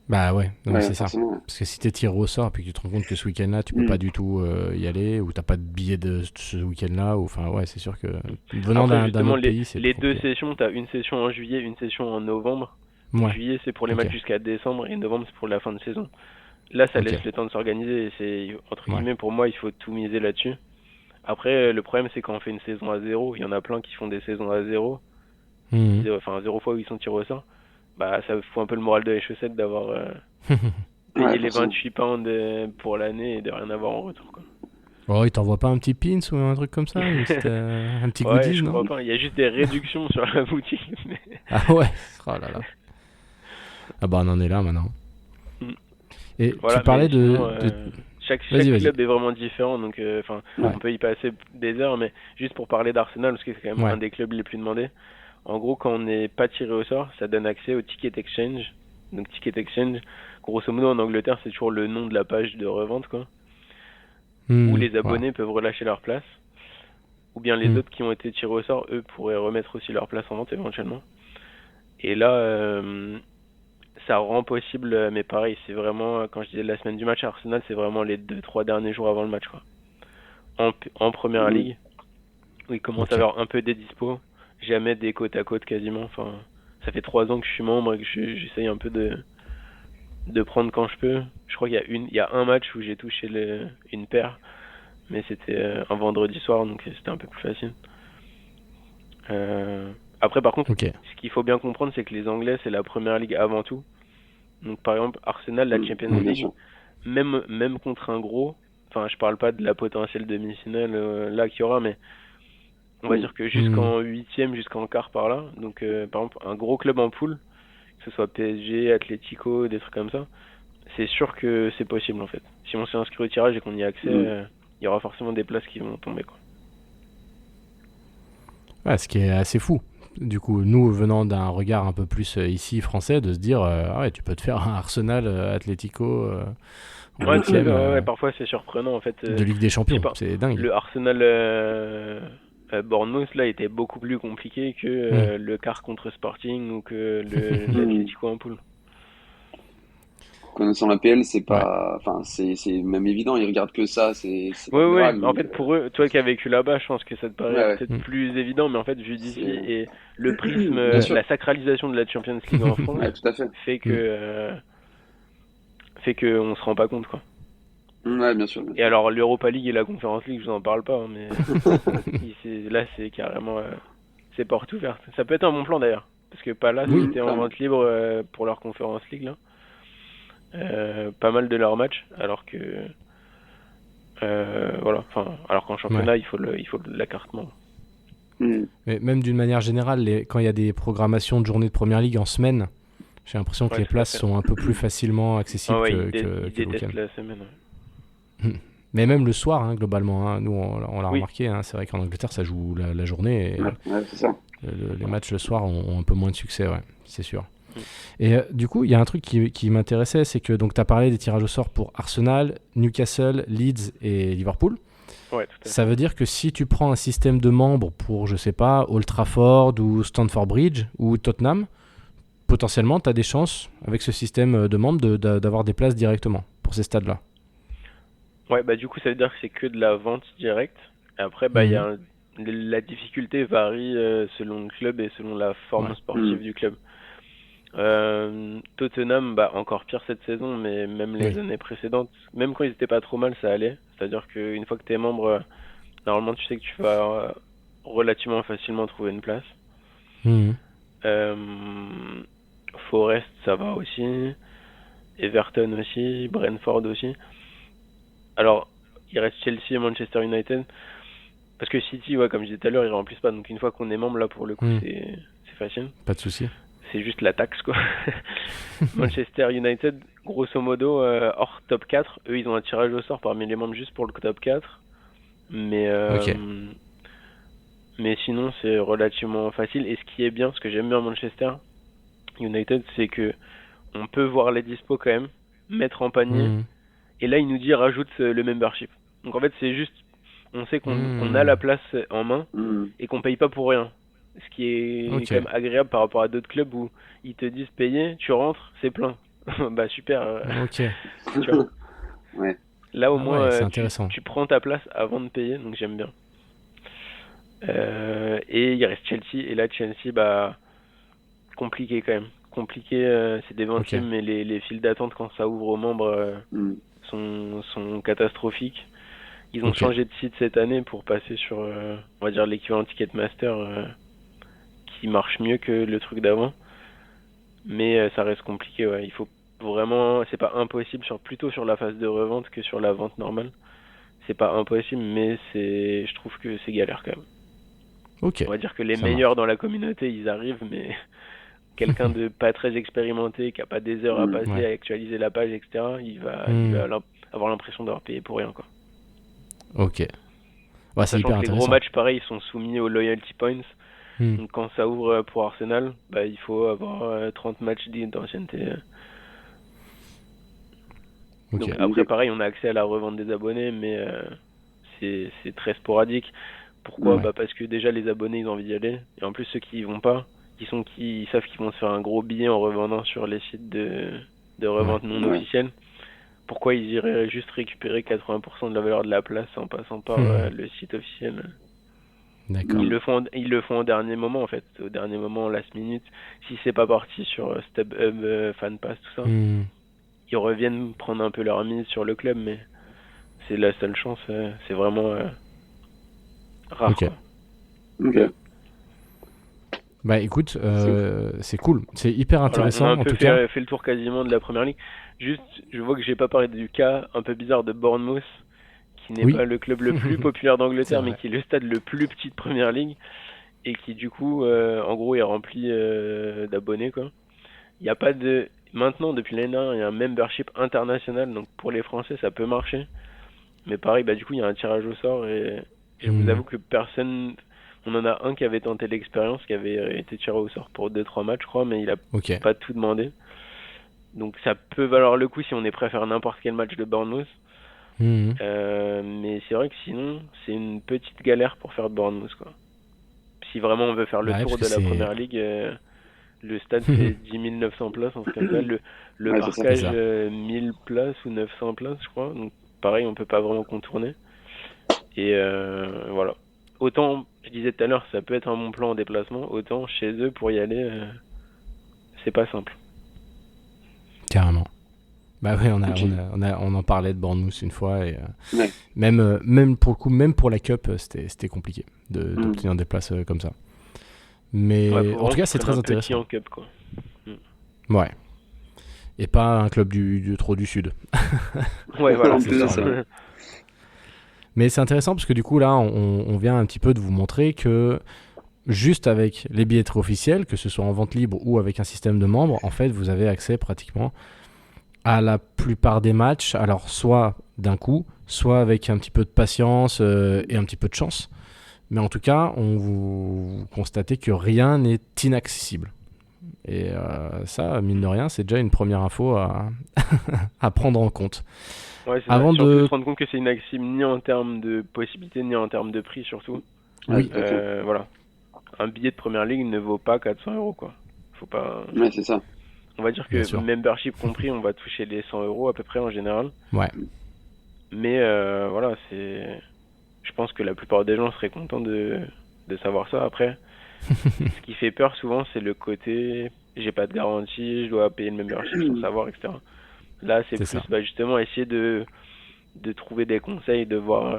A: Bah ouais, non, mais
B: Ouais,
A: c'est ça.
B: forcément.
A: Parce que si t'es tiré au sort et puis que tu te rends compte que ce week-end-là, tu peux pas
B: Mm.
A: du tout y aller, ou t'as pas de billet de ce week-end-là, ou enfin ouais, c'est sûr que venant
C: Après,
A: d'un
C: justement,
A: autre pays, c'est
C: les
A: plus
C: deux
A: compliqué.
C: sessions, t'as une session en juillet, une session en novembre. Donc
A: Ouais,
C: juillet, c'est pour les
A: ok,
C: matchs jusqu'à décembre et novembre, c'est pour la fin de saison. Là, ça
A: ok,
C: laisse le temps de s'organiser et c'est, entre
A: ouais.
C: guillemets, pour moi, il faut tout miser là-dessus. Après, le problème, c'est quand on fait une saison à zéro, il y en a plein qui font des saisons à zéro,
A: Mhm.
C: enfin, zéro fois où ils sont tirés au sort. Bah, ça fout un peu le moral de les chaussettes d'avoir
B: Ouais,
C: payé les
B: forcément.
C: 28 pounds pour l'année et de rien avoir en retour, quoi.
A: Oh, il t'envoie pas un petit pins ou un truc comme ça, un petit
C: Ouais,
A: goodies,
C: je
A: non?
C: crois pas. Il y a juste des réductions sur la boutique. Mais...
A: Ah ouais, oh là là. Ah bah on en est là maintenant. Et tu
C: Voilà, mais
A: parlais
C: sinon,
A: de...
C: chaque
A: Vas-y, vas-y.
C: club est vraiment différent, donc enfin,
B: Ouais.
C: on peut y passer des heures, mais juste pour parler d'Arsenal, parce que c'est quand même un
A: Ouais.
C: des clubs les plus demandés. En gros, quand on n'est pas tiré au sort, ça donne accès au Ticket Exchange. Donc Ticket Exchange, grosso modo en Angleterre, c'est toujours le nom de la page de revente, quoi, où
A: Mhm.
C: les
A: Ouais.
C: abonnés peuvent relâcher leur place, ou bien les
A: Mhm.
C: autres qui ont été tirés au sort, eux, pourraient remettre aussi leur place en vente éventuellement. Et là, ça rend possible, mais pareil, c'est vraiment, quand je disais la semaine du match à Arsenal, c'est vraiment les 2-3 derniers jours avant le match, quoi. En première
B: Mm.
C: ligue, où il commence à
A: Ok.
C: avoir un peu des dispos, jamais des côte à côte quasiment. Enfin, ça fait 3 ans que je suis membre et que j'essaye un peu de prendre quand je peux. Je crois il y a un match où j'ai touché une paire, mais c'était un vendredi soir, donc c'était un peu plus facile. Après, par contre,
A: Ok.
C: ce qu'il faut bien comprendre, c'est que les Anglais, c'est la première ligue avant tout. Donc, par exemple, Arsenal, la
B: Mm.
C: Champions
B: Ouais, bien
C: League,
B: sûr.
C: même contre un gros, enfin, je parle pas de la potentielle demi-finale là qu'il y aura, mais on va
B: Mm.
C: dire que
A: Mhm.
C: jusqu'en huitième, jusqu'en quart par là. Donc, par exemple, un gros club en poule, que ce soit PSG, Atlético, des trucs comme ça, c'est sûr que c'est possible en fait. Si on s'est inscrit au tirage et qu'on y a accès,
B: Mm.
C: il y aura forcément des places qui vont tomber, quoi.
A: Ouais, ce qui est assez fou. Du coup, nous, venant d'un regard un peu plus ici français, de se dire, ah ouais, tu peux te faire un Arsenal Atlético en
C: Ouais, tout à fait.
A: huitième
C: Ouais, ouais, parfois c'est surprenant en fait.
A: de Ligue des
C: Je sais
A: Champions.
C: pas.
A: C'est dingue.
C: Le Arsenal Bournemouth là était beaucoup plus compliqué que
A: Hmm.
C: le quart contre Sporting ou que
B: Mm.
C: l'Atlético en poule.
B: Connaissant la PL, c'est
A: Ouais.
B: pas, enfin, c'est même évident. Ils regardent que ça, c'est leur
C: Ouais, ouais.
B: Graal.
C: En
B: Donc,
C: fait, pour eux, toi qui as vécu là-bas, je pense que ça te
B: ouais,
C: paraît
B: ouais.
C: peut-être
A: Hmm.
C: plus évident, mais en fait, vu d'ici
B: C'est,
C: et le prisme,
B: bien sûr.
C: la sacralisation de la Champions League en France
B: Ouais, tout à fait.
C: fait
A: Hmm.
C: que on se rend pas compte, quoi.
B: Ouais, bien sûr, bien
C: Et
B: sûr.
C: alors, l'Europa League et la Conference League, je vous en parle pas, hein, mais là, c'est carrément, c'est porte ouverte. Ça peut être un bon plan d'ailleurs, parce que Palace
A: Oui.
C: était en
B: Clairement.
C: vente libre pour leur Conference League là, pas mal de leurs matchs, alors que voilà, enfin, alors qu'en
A: Ouais.
C: championnat, il faut l'écartement.
B: Mm.
A: Mais même d'une manière générale, quand il y a des programmations de journées de première ligue en semaine, j'ai l'impression que
C: Ouais,
A: les
C: tout à
A: places
C: fait.
A: sont un peu plus facilement
C: Ah
A: accessibles
C: ouais, ils
A: que le week-end.
C: détestent la semaine. Ouais.
A: Mais même le soir, hein, globalement, hein, nous on l'a
C: Oui,
A: remarqué, hein, c'est vrai qu'en Angleterre ça joue la journée et
B: Ouais, ouais, c'est ça.
A: les matchs le soir ont un peu moins de succès, ouais, c'est sûr.
C: Mm.
A: Et du coup, il y a un truc qui m'intéressait, c'est que donc tu as parlé des tirages au sort pour Arsenal, Newcastle, Leeds et Liverpool.
C: Ouais, tout à
A: Ça
C: fait.
A: veut dire que si tu prends un système de membres pour, je sais pas, Old Trafford ou Stamford Bridge ou Tottenham, potentiellement tu as des chances avec ce système de membres d'avoir des places directement pour ces stades-là.
C: Ouais, bah du coup, ça veut dire que c'est que de la vente directe. Et après, bah
A: Mhm.
C: la difficulté varie selon le club et selon la forme
A: Ouais.
C: sportive
B: Mm.
C: du club. Tottenham, bah encore pire cette saison, mais même les
A: Oui.
C: années précédentes, même quand ils étaient pas trop mal, ça allait. C'est-à-dire qu'une fois que t'es membre, normalement tu sais que tu vas relativement facilement trouver une place.
A: Mhm.
C: Euh, Forest, ça va aussi. Everton aussi. Brentford aussi. Alors, il reste Chelsea et Manchester United. Parce que City, ouais, comme je disais tout à l'heure, ils remplissent pas. Donc une fois qu'on est membre, là, pour le coup,
A: Mhm.
C: c'est facile.
A: Pas de souci.
C: C'est juste la taxe, quoi. Manchester United, grosso modo, hors top 4, eux, ils ont un tirage au sort parmi les membres juste pour le top 4. Mais,
A: Ok.
C: mais sinon, c'est relativement facile. Et ce qui est bien, ce que j'aime bien à Manchester United, c'est que on peut voir les dispos quand même, mettre en panier.
A: Mhm.
C: Et là, il nous dit rajoute le membership. Donc en fait, c'est juste, on sait qu'on a
A: Mhm.
C: la place en main
B: Mm.
C: et qu'on paye pas pour rien. Ce qui est
A: Ok.
C: quand même agréable par rapport à d'autres clubs où ils te disent payer, tu rentres, c'est plein. Bah super,
A: Ok.
C: tu vois.
B: Ouais.
C: Là au
A: Ah
C: moins
A: ouais, c'est
C: tu,
A: intéressant.
C: tu prends ta place avant de payer, donc j'aime bien. Et il reste Chelsea, et là Chelsea, bah compliqué quand même. Compliqué, c'est des 20e,
A: Ok.
C: mais les files d'attente quand ça ouvre aux membres
B: Mm.
C: sont catastrophiques. Ils ont
A: Ok.
C: changé de site cette année pour passer sur, on va dire, l'équivalent Ticketmaster qui marche mieux que le truc d'avant. Mais ça reste compliqué, ouais. Il faut vraiment, c'est pas impossible, plutôt sur la phase de revente que sur la vente normale. C'est pas impossible, mais je trouve que c'est galère quand même.
A: Ok.
C: On va dire que les
A: Ça marche.
C: meilleurs dans la communauté, ils arrivent, mais quelqu'un de pas très expérimenté, qui a pas des heures à
B: Mm.
C: passer
A: Ouais.
C: à actualiser la page, etc., il
A: Hmm.
C: va avoir l'impression d'avoir payé pour rien, quoi.
A: Ok. Ouais, c'est
C: Sachant
A: hyper
C: que les gros
A: intéressant.
C: matchs, pareil, ils sont soumis aux loyalty points.
A: Hmm.
C: Donc quand ça ouvre pour Arsenal, bah, il faut avoir 30 matchs d'ancienneté.
A: Ok.
C: Donc après,
B: Ok.
C: pareil, on a accès à la revente des abonnés, mais c'est très sporadique. Pourquoi?
B: Mm.
A: Ouais.
C: Bah parce que déjà les abonnés ils ont envie d'y aller, et en plus ceux qui y vont pas, ils savent qu'ils vont se faire un gros billet en revendant sur les sites de
A: Ouais.
C: revente non
B: Ouais.
C: officiels. Pourquoi ils iraient juste récupérer 80% de la valeur de la place en passant par
A: Hmm.
C: le site officiel?
A: D'accord.
B: Mm.
C: Ils le font au dernier moment en fait, au dernier moment, last minute. Si c'est pas parti sur StubHub, FanPass, tout ça,
A: Hmm.
C: ils reviennent prendre un peu leur mise sur le club, mais c'est la seule chance. C'est vraiment rare,
A: Ok.
C: quoi.
B: Ok.
A: Bah écoute,
B: C'est ouf.
A: c'est cool. C'est hyper
C: Voilà, on a
A: intéressant
C: un
A: en
C: peu
A: tout cas.
C: fait le tour quasiment de la première ligue. Juste, je vois que j'ai pas parlé du cas un peu bizarre de Bournemouth, qui n'est
A: Oui.
C: pas le club le plus populaire
A: C'est
C: d'Angleterre, mais
A: vrai.
C: qui est le stade le plus petit de première ligue, et qui du coup, en gros, est rempli d'abonnés, quoi. Il y a pas de Maintenant, depuis l'année dernière, il y a un membership international, donc pour les Français, ça peut marcher. Mais pareil, bah du coup, il y a un tirage au sort, et je vous
A: Hmm.
C: avoue que personne. On en a un qui avait tenté l'expérience, qui avait été tiré au sort pour 2-3 matchs, je crois, mais il a
A: Ok.
C: pas tout demandé. Donc ça peut valoir le coup si on est prêt à faire n'importe quel match de Bournemouth.
A: Hmm.
C: Mais c'est vrai que sinon, c'est une petite galère pour faire Bournemouth, quoi. Si vraiment on veut faire le
A: Bah ouais, parce
C: tour
A: que
C: de la
A: c'est.
C: première ligue, le stade fait 10 900 places, un truc comme ça. Le
B: Ouais, c'est ça.
A: C'est
C: parcage,
A: ça.
C: 1000 places ou 900 places, je crois. Donc pareil, on peut pas vraiment contourner. Et voilà. Autant, je disais tout à l'heure, ça peut être un bon plan en déplacement, autant chez eux, pour y aller, c'est pas simple.
A: Carrément. Bah ouais,
B: Ok.
A: on en parlait de Bournemouth une fois et
B: Ouais.
A: même pour le coup, même pour la Cup, c'était compliqué
B: Mm.
A: d'obtenir des places comme ça.
C: Ouais,
A: Mais
C: faut
A: en
C: vraiment
A: tout cas,
C: qu'ils
A: c'est
C: prennent
A: très
C: un petit
A: intéressant.
C: en cup, quoi. Mm.
A: Ouais. Et pas un club trop du sud.
C: Ouais, voilà,
B: En
A: C'est
C: c'est
B: plus de
C: ça.
A: sûr.
B: ça.
A: Mais c'est intéressant parce que du coup, là, on vient un petit peu de vous montrer que juste avec les billetteries officielles, que ce soit en vente libre ou avec un système de membres, en fait, vous avez accès pratiquement à la plupart des matchs. Alors, soit d'un coup, soit avec un petit peu de patience et un petit peu de chance. Mais en tout cas, vous constatez que rien n'est inaccessible. Et ça, mine de rien, c'est déjà une première info à prendre en compte.
C: Ouais, c'est ça.
A: Avant
C: Surtout
A: de...
C: se rendre compte que c'est inaccessible ni en termes de possibilités, ni en termes de prix, surtout.
B: Ouais,
A: Oui,
B: tout à fait.
C: Voilà. Un billet de première ligue ne vaut pas 400 € quoi. Faut pas.
B: Ouais, c'est ça.
C: On va dire
A: bien
C: que
A: sûr.
C: membership compris, on va toucher les 100 € à peu près en général.
A: Ouais.
C: Mais voilà, c'est. Je pense que la plupart des gens seraient contents de savoir ça. Après, ce qui fait peur souvent, c'est le côté j'ai pas de garantie, je dois payer le membership sans savoir, etc. Là, c'est
A: C'est
C: plus
A: ça.
C: bah, justement essayer de trouver des conseils, de voir.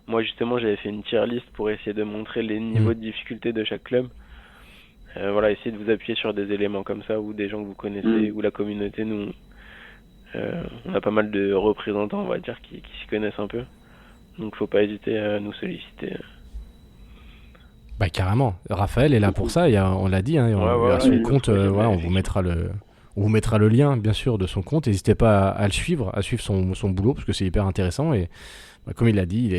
C: Moi, justement, j'avais fait une tier list pour essayer de montrer les
A: Hmm.
C: niveaux de difficulté de chaque club. Voilà, essayer de vous appuyer sur des éléments comme ça, ou des gens que vous connaissez,
B: Mm.
C: ou la communauté. Nous, on a pas mal de représentants, on va dire, qui s'y connaissent un peu. Donc, faut pas hésiter à nous solliciter.
A: Bah carrément. Raphaël est là pour ça. On l'a dit, hein,
C: Ouais,
A: il y a
C: voilà,
A: son
C: il le
A: compte.
C: trouvait
A: Voilà,
C: jamais, effectivement.
A: on vous mettra le lien, bien sûr, de son compte. N'hésitez pas à le suivre, à suivre son boulot, parce que c'est hyper intéressant. Et bah, comme il l'a dit,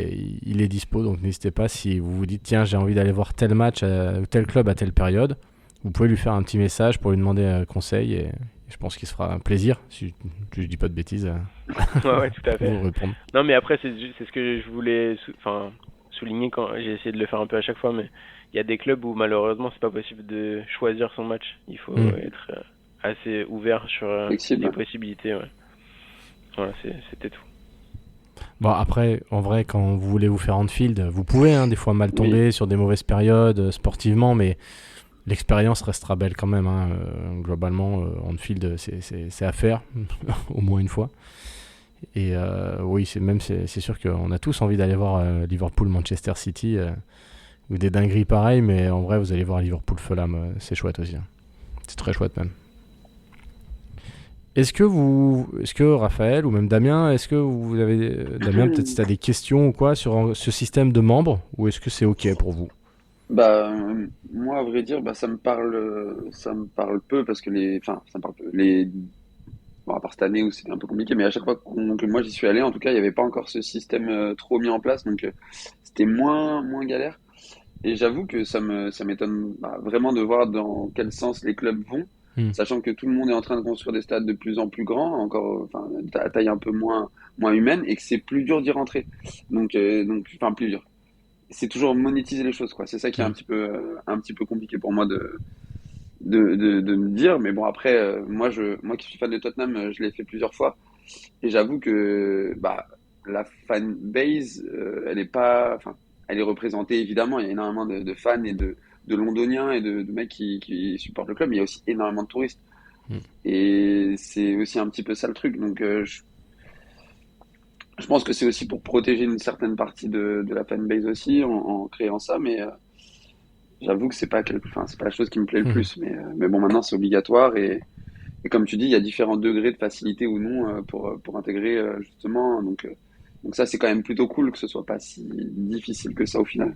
A: il est dispo. Donc n'hésitez pas si vous vous dites, tiens, j'ai envie d'aller voir tel match, ou tel club à telle période. Vous pouvez lui faire un petit message pour lui demander conseil. Et je pense qu'il se fera un plaisir, si je dis pas de bêtises,
C: Ouais, ouais, tout à fait.
A: vous répondre.
C: Non, mais après, c'est ce que je voulais souligner quand j'ai essayé de le faire un peu à chaque fois, mais il y a des clubs où malheureusement c'est pas possible de choisir son match. Il faut
A: Hmm.
C: être assez ouvert sur
B: Flexible.
C: les
B: Ouais.
C: possibilités. Ouais. Voilà, c'était tout.
A: Bon, après, en vrai, quand vous voulez vous faire on-field, vous pouvez des fois mal
B: Oui,
A: tomber sur des mauvaises périodes sportivement, mais l'expérience restera belle quand même. Globalement, on-field, c'est à faire, au moins une fois. Et oui, c'est sûr qu'on a tous envie d'aller voir Liverpool-Manchester City ou des dingueries pareilles, mais en vrai, vous allez voir Liverpool-Fulham, c'est chouette aussi. C'est très chouette même. Est-ce que Raphaël ou même Damien, est-ce que vous avez Damien, peut-être si tu as des questions ou quoi sur ce système de membres, ou est-ce que c'est ok pour vous?
B: bah moi à vrai dire, bah ça me parle peu parce que enfin ça me parle peu. Bon, à part cette année où c'était un peu compliqué, mais à chaque fois que moi j'y suis allé, en tout cas, il n'y avait pas encore ce système trop mis en place, donc c'était moins galère. Et j'avoue que ça m'étonne vraiment de voir dans quel sens les clubs vont,
A: Hmm.
B: sachant que tout le monde est en train de construire des stades de plus en plus grands, encore, enfin, à taille un peu moins humaine, et que c'est plus dur d'y rentrer. Enfin, plus dur. C'est toujours monétiser les choses, quoi. C'est ça qui est
A: Hmm.
B: un petit peu compliqué pour moi de me dire. Mais bon, après, moi qui suis fan de Tottenham, je l'ai fait plusieurs fois. Et j'avoue que la fan base, elle est pas, enfin, elle est représentée évidemment. Il y a énormément de fans et de Londoniens et de mecs qui supportent le club, mais il y a aussi énormément de touristes.
A: Hmm.
B: Et c'est aussi un petit peu ça le truc. Donc je pense que c'est aussi pour protéger une certaine partie de la fan base aussi en créant ça, mais j'avoue que enfin, c'est pas la chose qui me plaît le
A: Hmm.
B: plus. Mais bon, maintenant c'est obligatoire et comme tu dis, il y a différents degrés de facilité ou non pour intégrer justement. Donc ça, c'est quand même plutôt cool que ce soit pas si difficile que ça au final.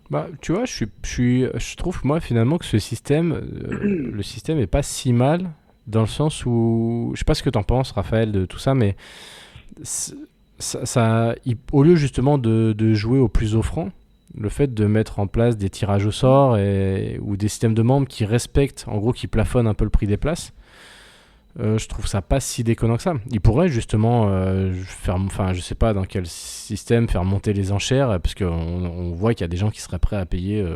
A: Bah, tu vois, je trouve moi finalement que ce système, le système est pas si mal dans le sens où, je sais pas ce que t'en penses, Raphaël, de tout ça, mais c'est- au lieu justement de jouer au plus offrant, le fait de mettre en place des tirages au sort ou des systèmes de membres qui respectent, en gros, qui plafonnent un peu le prix des places, je trouve ça pas si déconnant que ça. Ils pourraient justement enfin, je sais pas dans quel système faire monter les enchères, parce qu'on voit qu'il y a des gens qui seraient prêts à payer
B: Ouais,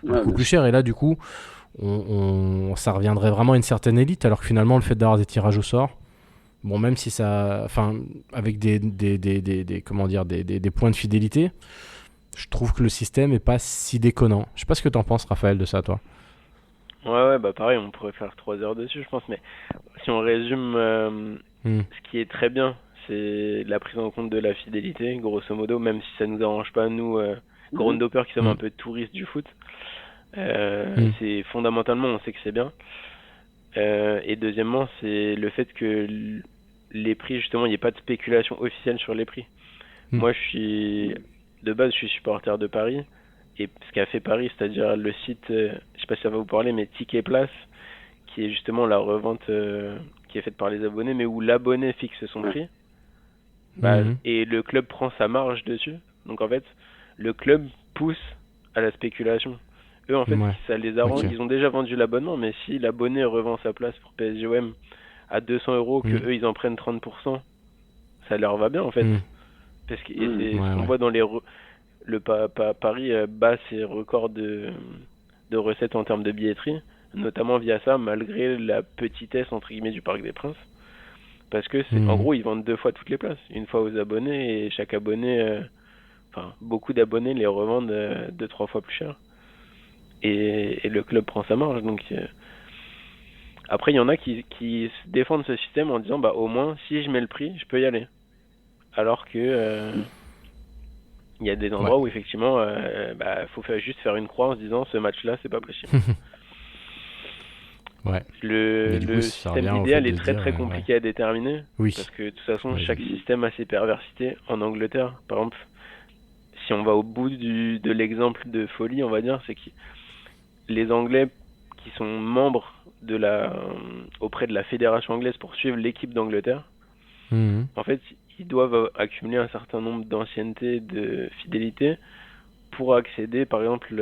A: beaucoup
B: bien
A: plus
B: sûr.
A: cher. Et là, du coup, ça reviendrait vraiment à une certaine élite, alors que finalement, le fait d'avoir des tirages au sort, bon, même si ça, enfin, avec comment dire, des points de fidélité, je trouve que le système est pas si déconnant. Je sais pas ce que t'en penses, Raphaël, de ça, toi.
C: Ouais, ouais, bah pareil, on pourrait faire 3 heures dessus, je pense. Mais si on résume,
A: Hmm.
C: ce qui est très bien, c'est la prise en compte de la fidélité, grosso modo, même si ça nous arrange pas, nous,
B: Mhm.
C: groundhoppers qui sommes
A: Hmm.
C: un peu touristes du foot.
A: Hmm.
C: C'est fondamentalement, on sait que c'est bien. Et deuxièmement, c'est le fait que les prix, justement, il n'y ait pas de spéculation officielle sur les prix.
A: Hmm.
C: Moi, de base, je suis supporter de Paris. Et ce qu'a fait Paris, c'est-à-dire le site, je sais pas si ça va vous parler, mais Ticket Place, qui est justement la revente qui est faite par les abonnés, mais où l'abonné fixe son
B: Ouais.
C: prix, bah,
A: Hmm.
C: et le club prend sa marge dessus. Donc en fait, le club pousse à la spéculation. Eux, en fait,
A: Ouais.
C: ça les arrange.
A: Ok.
C: Ils ont déjà vendu l'abonnement, mais si l'abonné revend sa place pour PSGOM à 200 €, que
A: Hmm.
C: eux ils en prennent 30%, ça leur va bien en fait.
A: Hmm.
C: Parce que, et
B: Mhm.
C: c'est ce
A: Ouais,
C: qu'on
A: ouais.
C: voit dans Paris bat ses records de recettes en termes de billetterie, notamment via ça, malgré la petitesse entre guillemets du Parc des Princes. Parce que en
A: Hmm.
C: gros, ils vendent 2 fois toutes les places, une fois aux abonnés et chaque abonné, enfin beaucoup d'abonnés les revendent 2-3 fois plus cher. Et le club prend sa marge. Donc après, il y en a qui défendent ce système en disant bah au moins si je mets le prix, je peux y aller. Alors que il y a des
A: Ouais.
C: endroits où effectivement, bah, faut juste faire une croix en se disant ce match-là, c'est pas possible.
A: Ouais. Mais du coup,
C: Le
A: ça
C: système
A: revient au fait
C: idéal
A: de
C: est
A: se
C: très
A: dire,
C: très
A: ouais.
C: compliqué à déterminer
A: Oui,
C: parce que de toute façon, chaque
A: j'imagine.
C: système a ses perversités. En Angleterre, par exemple, si on va au bout de l'exemple de folie, on va dire, c'est que les Anglais qui sont membres auprès de la fédération anglaise pour suivre l'équipe d'Angleterre,
A: Mhm.
C: en fait, ils doivent accumuler un certain nombre d'anciennetés, de fidélité pour accéder, par exemple,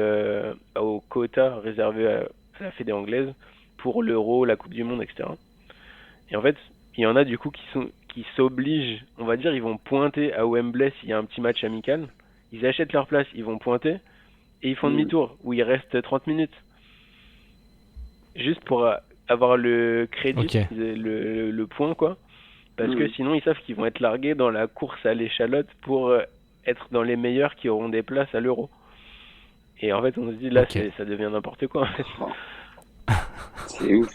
C: aux quotas réservés à la fédé anglaise pour l'Euro, la Coupe du Monde, etc. Et en fait, il y en a du coup qui s'obligent, on va dire, ils vont pointer à Wembley s'il y a un petit match amical. Ils achètent leur place, ils vont pointer et ils font
B: Mhm.
C: demi-tour où il reste 30 minutes juste pour avoir le crédit,
A: Ok.
C: le point, quoi. Parce que sinon, ils savent qu'ils vont être largués dans la course à l'échalote pour être dans les meilleurs qui auront des places à l'Euro. Et en fait, on se dit, là,
A: Ok.
C: ça devient n'importe quoi, en fait.
B: Oh, c'est ouf.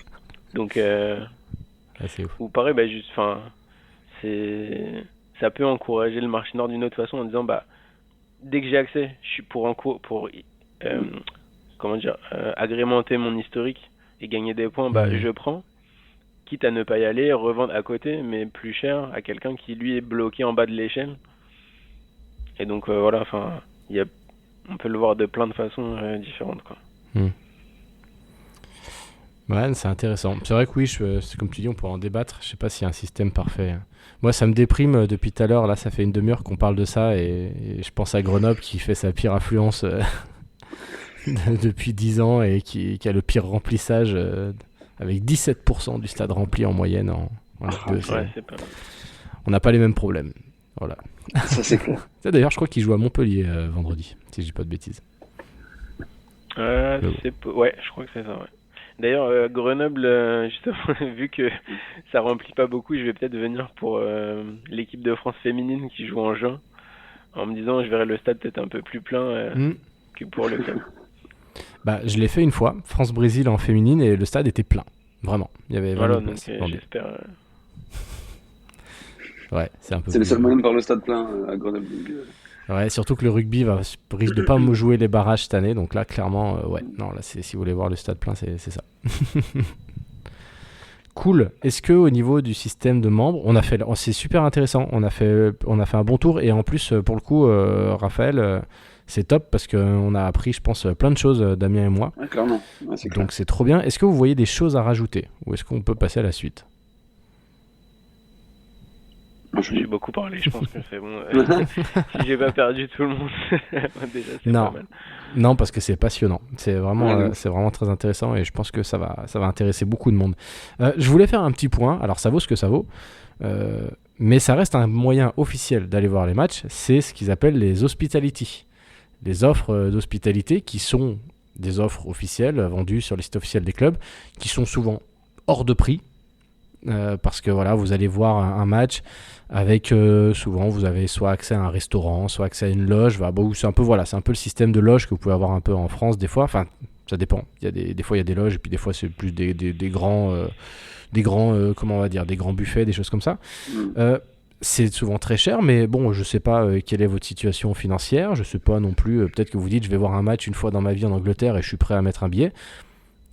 C: Donc,
A: Ah, c'est ouf.
C: ou pareil, bah, juste, enfin, ça peut encourager le marché noir d'une autre façon en disant, bah, dès que j'ai accès, je suis pour comment dire, agrémenter mon historique et gagner des points, bah, je prends, quitte à ne pas y aller, revendre à côté, mais plus cher à quelqu'un qui lui est bloqué en bas de l'échelle. Et donc voilà, enfin, on peut le voir de plein de façons différentes, quoi.
A: Ouais, c'est intéressant. C'est vrai que oui, c'est comme tu dis, on pourrait en débattre. Je sais pas s'il y a un système parfait. Moi, ça me déprime depuis tout à l'heure. Là, ça fait une demi-heure qu'on parle de ça et je pense à Grenoble qui fait sa pire affluence depuis 10 ans et qui a le pire remplissage avec 17% du stade rempli en moyenne en Ligue 2.
C: Ouais, c'est pas...
A: On n'a pas les mêmes problèmes. Voilà.
B: Ça, c'est clair.
A: D'ailleurs, je crois qu'il joue à Montpellier vendredi, si je dis pas de bêtises.
C: Ouais, je crois que c'est ça, ouais. D'ailleurs, Grenoble, justement, vu que ça remplit pas beaucoup, je vais peut-être venir pour l'équipe de France féminine qui joue en juin, en me disant je verrai le stade peut-être un peu plus plein que pour le club.
A: Bah, je l'ai fait une fois, France-Brésil en féminine, et le stade était plein. Vraiment. Il y avait 20 000
C: Voilà, donc
A: places vendues.
C: j'espère.
A: Ouais, c'est un peu
B: C'est le
A: plus-
B: seul moyen de voir le stade plein à Grenoble.
A: Ouais, surtout que le rugby risque de pas me jouer les barrages cette année, donc là, clairement, ouais. Non, là, si vous voulez voir le stade plein, c'est ça. Cool. Est-ce que au niveau du système de membres, c'est super intéressant. On a fait un bon tour et en plus, pour le coup, Raphaël, c'est top parce qu'on a appris, je pense, plein de choses, Damien et moi.
B: Ouais, clairement. Ouais, c'est clair.
A: Donc c'est trop bien. Est-ce que vous voyez des choses à rajouter ou est-ce qu'on peut passer à la suite?
C: J'ai beaucoup parlé, je pense que c'est bon. Si j'ai pas perdu tout le monde, déjà c'est
A: Non.
C: pas mal.
A: Non, parce que c'est passionnant. C'est vraiment,
B: Ouais,
A: c'est vraiment très intéressant et je pense que ça va intéresser beaucoup de monde. Je voulais faire un petit point. Alors, ça vaut ce que ça vaut. Mais ça reste un moyen officiel d'aller voir les matchs. C'est ce qu'ils appellent les hospitality. Les offres d'hospitalité qui sont des offres officielles vendues sur les sites officiels des clubs qui sont souvent hors de prix. Parce que voilà, vous allez voir un match avec souvent vous avez soit accès à un restaurant, soit accès à une loge. C'est un peu le système de loge que vous pouvez avoir un peu en France des fois. Enfin, ça dépend. Il y a des fois il y a des loges et puis des fois c'est plus des grands comment on va dire, des grands buffets, des choses comme ça. C'est souvent très cher, mais bon, je sais pas quelle est votre situation financière. Je sais pas non plus. Peut-être que vous dites je vais voir un match une fois dans ma vie en Angleterre et je suis prêt à mettre un billet.